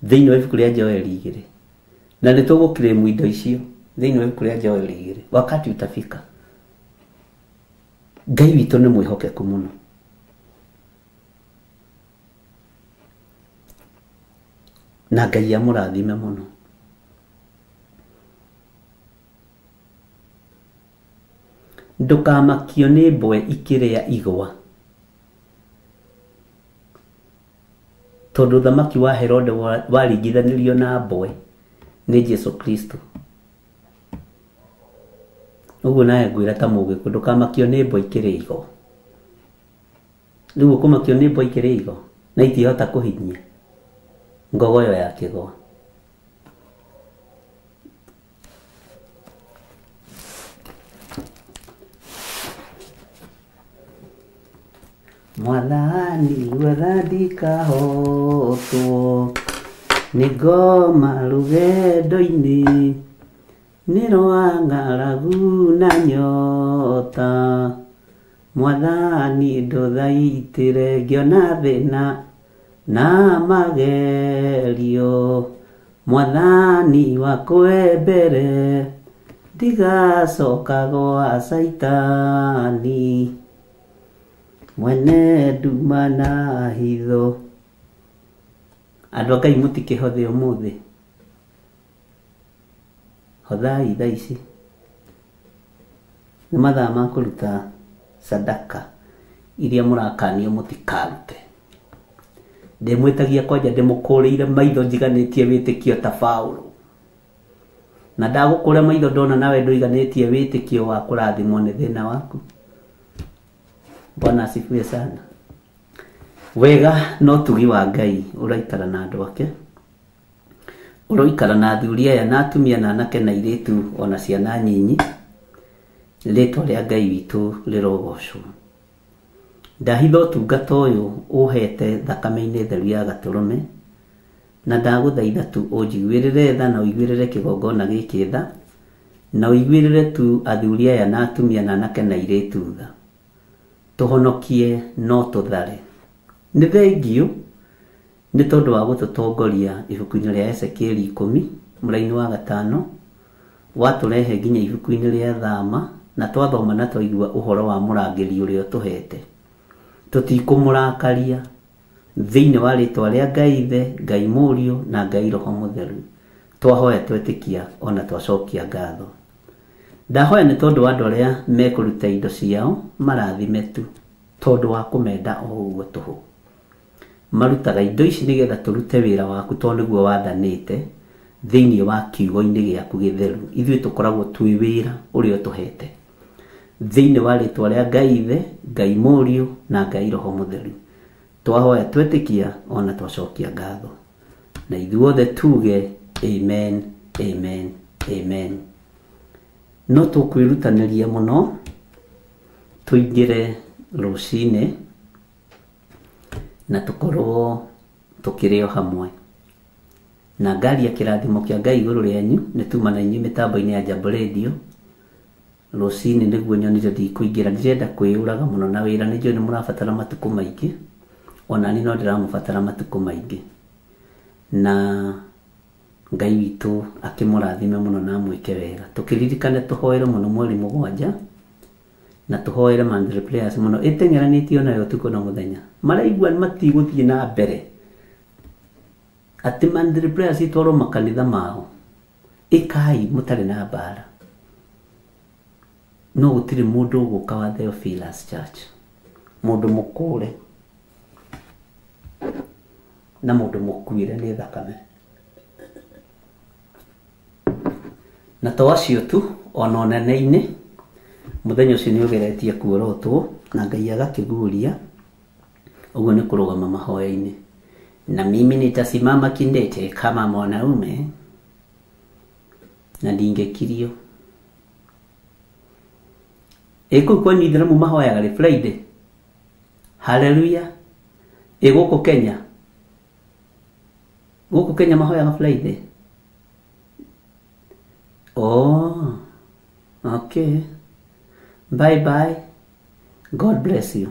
S3: Thĩinĩ wa ibuku rĩa Joeli 2. Na nĩ tũgũkiremu indo icio thĩinĩ wa ibuku rĩa Joeli 2. Wakati utafika. Ngai witũ nĩ mwĩhokeku mũno. na Ngai amũrathime mũno. Ndũkamakio nĩ mbwe ikĩrĩa igwa, tondũ thamaki wa Herode waringithanĩrio na mbwe nĩ Jesu Kristo. Ũguo nawe ngwĩra ta mũgĩkũyũ, ndũkamakio nĩ mbwe ikĩrĩa igwa. Rĩu ũkũmakio nĩ mbwe ikĩrĩa igwa na itihota kũhinyia ngogoyo ya kĩgwa. Mwathani wetha ndikahotwo nĩ ngoma rũgendo-inĩ, nĩ rwa ng'aragu na nyota. Mwathani ndũthaitĩre ngĩona thĩna na magerio. Mwathani wakwe mbere ndigacoka gwa Saitani, mwene nduma na hitho. Andũ a Ngai mũtikĩhothe ũmũthĩ, hothai thaa ici. Nĩ mathaa ma kũruta sadaka iria mũrakanio mũtikarute. Ndĩmwĩtagia kwanja ndĩmũkũrĩire maitho njiganĩtie wĩtĩkio ta Paulo, na ndagũkũra maitho ndona nawe ndũiganĩtie wĩtĩkio wa kũrathimwo nĩ thĩna waku. Bwana asifiwe sana. Wega no tugi wa Ngai ũraikara na andũ ake, ũroikara na athuri aya na atumia na anake na airĩtu ona ciana nyinyi. Rĩtwa rĩa Ngai witũ rĩrogocwo. Ndahitha ũtungata ũyũ ũhete thakame-inĩ theru ya Gatũrũme, na ndagũthaitha tu ũnjiguĩrĩre tha na ũiguĩrĩre kĩgongona gĩkĩ tha, na ũiguĩrĩre tu athuri aya na atumia na anake na airĩtu tha. Tũhonokie no tũthare. Nĩ thengiũ nĩ tondũ wa gũtũtongoria ibuku-inĩ rĩa Ezekieli 10 mũraini wa 5, watũrehe nginya ibuku-inĩ rĩa Thama, na twathoma na twaigua ũhoro wa mũrangĩri ũrĩa ũtũhete. Tũtikũmũrakaria thĩinĩ wa rĩtwa rĩa Ngai Ithe, Ngai Mũriũ na Ngai Roho Mũtheru. Twahoya twetĩkia ona twacokia ngatho. Ndahoya nĩ tondũ wa andũ arĩa mekũruta indo ciao marathime tu, tondũ wa kũmenda o ũguo tũhũ. Marutaga indo ici nĩgetha tũrute wĩra waku, tondũ nĩguo wathanĩte thĩinĩ wa kiugo-inĩ gĩaku gĩtheru. Ithuĩ tũkoragwo twĩ wĩra ũrĩa ũtũhete thĩinĩ wa rĩtwa rĩa Ngai Ithe, Ngai Mũriũ na Ngai Roho Mũtheru. Twahoya twetĩkia ona twacokia ngatho, na ithuothe tuge amen, amen, amen. No tũkwĩrutanĩria mũno tũingĩre rũcinĩ na tũkorwo tũkĩrĩ o hamwe, na ngaria kĩrathimo kĩa Ngai igũrũ rĩanyu nĩ tuma na inyuĩ mĩtambo-inĩ ya Jambo Radio. Rũcinĩ nĩguo nyonire ndikũingĩra, ndirenda kwĩyũraga mũno na wĩra, nĩ njũĩ nĩ mũrabatara matukũ maingĩ, ona niĩ no ndĩramũbatara matukũ maingĩ, na Ngai witũ akĩmũrathime mũno na mwĩke wega. Tũkĩririkane tũhoere mũno mweri mũgwanja, na tũhoere Mandry Prayers mũno ĩteng'eranĩtio nayo ũtukũ na mũthenya. Maraigua matigũthiĩ na mbere atĩ Mandry Prayers itwarwo makanitha mao. Ĩkai mũtarĩ na mbara, no gũtirĩ mũndũ ũgũka wa Theophilus Church, mũndũ mũkũre na mũndũ mũkuĩre nĩ thakame. Na to acio tu, ona onene-inĩ mũthenya ũcio nĩ ũgeretie kuorotwo na Ngai agakĩguũria. Ũguo nĩ kũrũgama mahoya-inĩ. Na mimi nitasimama kindete kama mwanaume na ndingĩkirio. Kũu kwanyu Ithĩramu mahoyaga rĩ Friday? Hallelujah. Gũkũ Kenya, gũkũ Kenya mahoyaga Friday? Oh, okay. Bye bye. God bless you.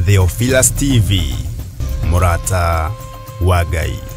S2: Theophilus TV, Murata wa Ngai.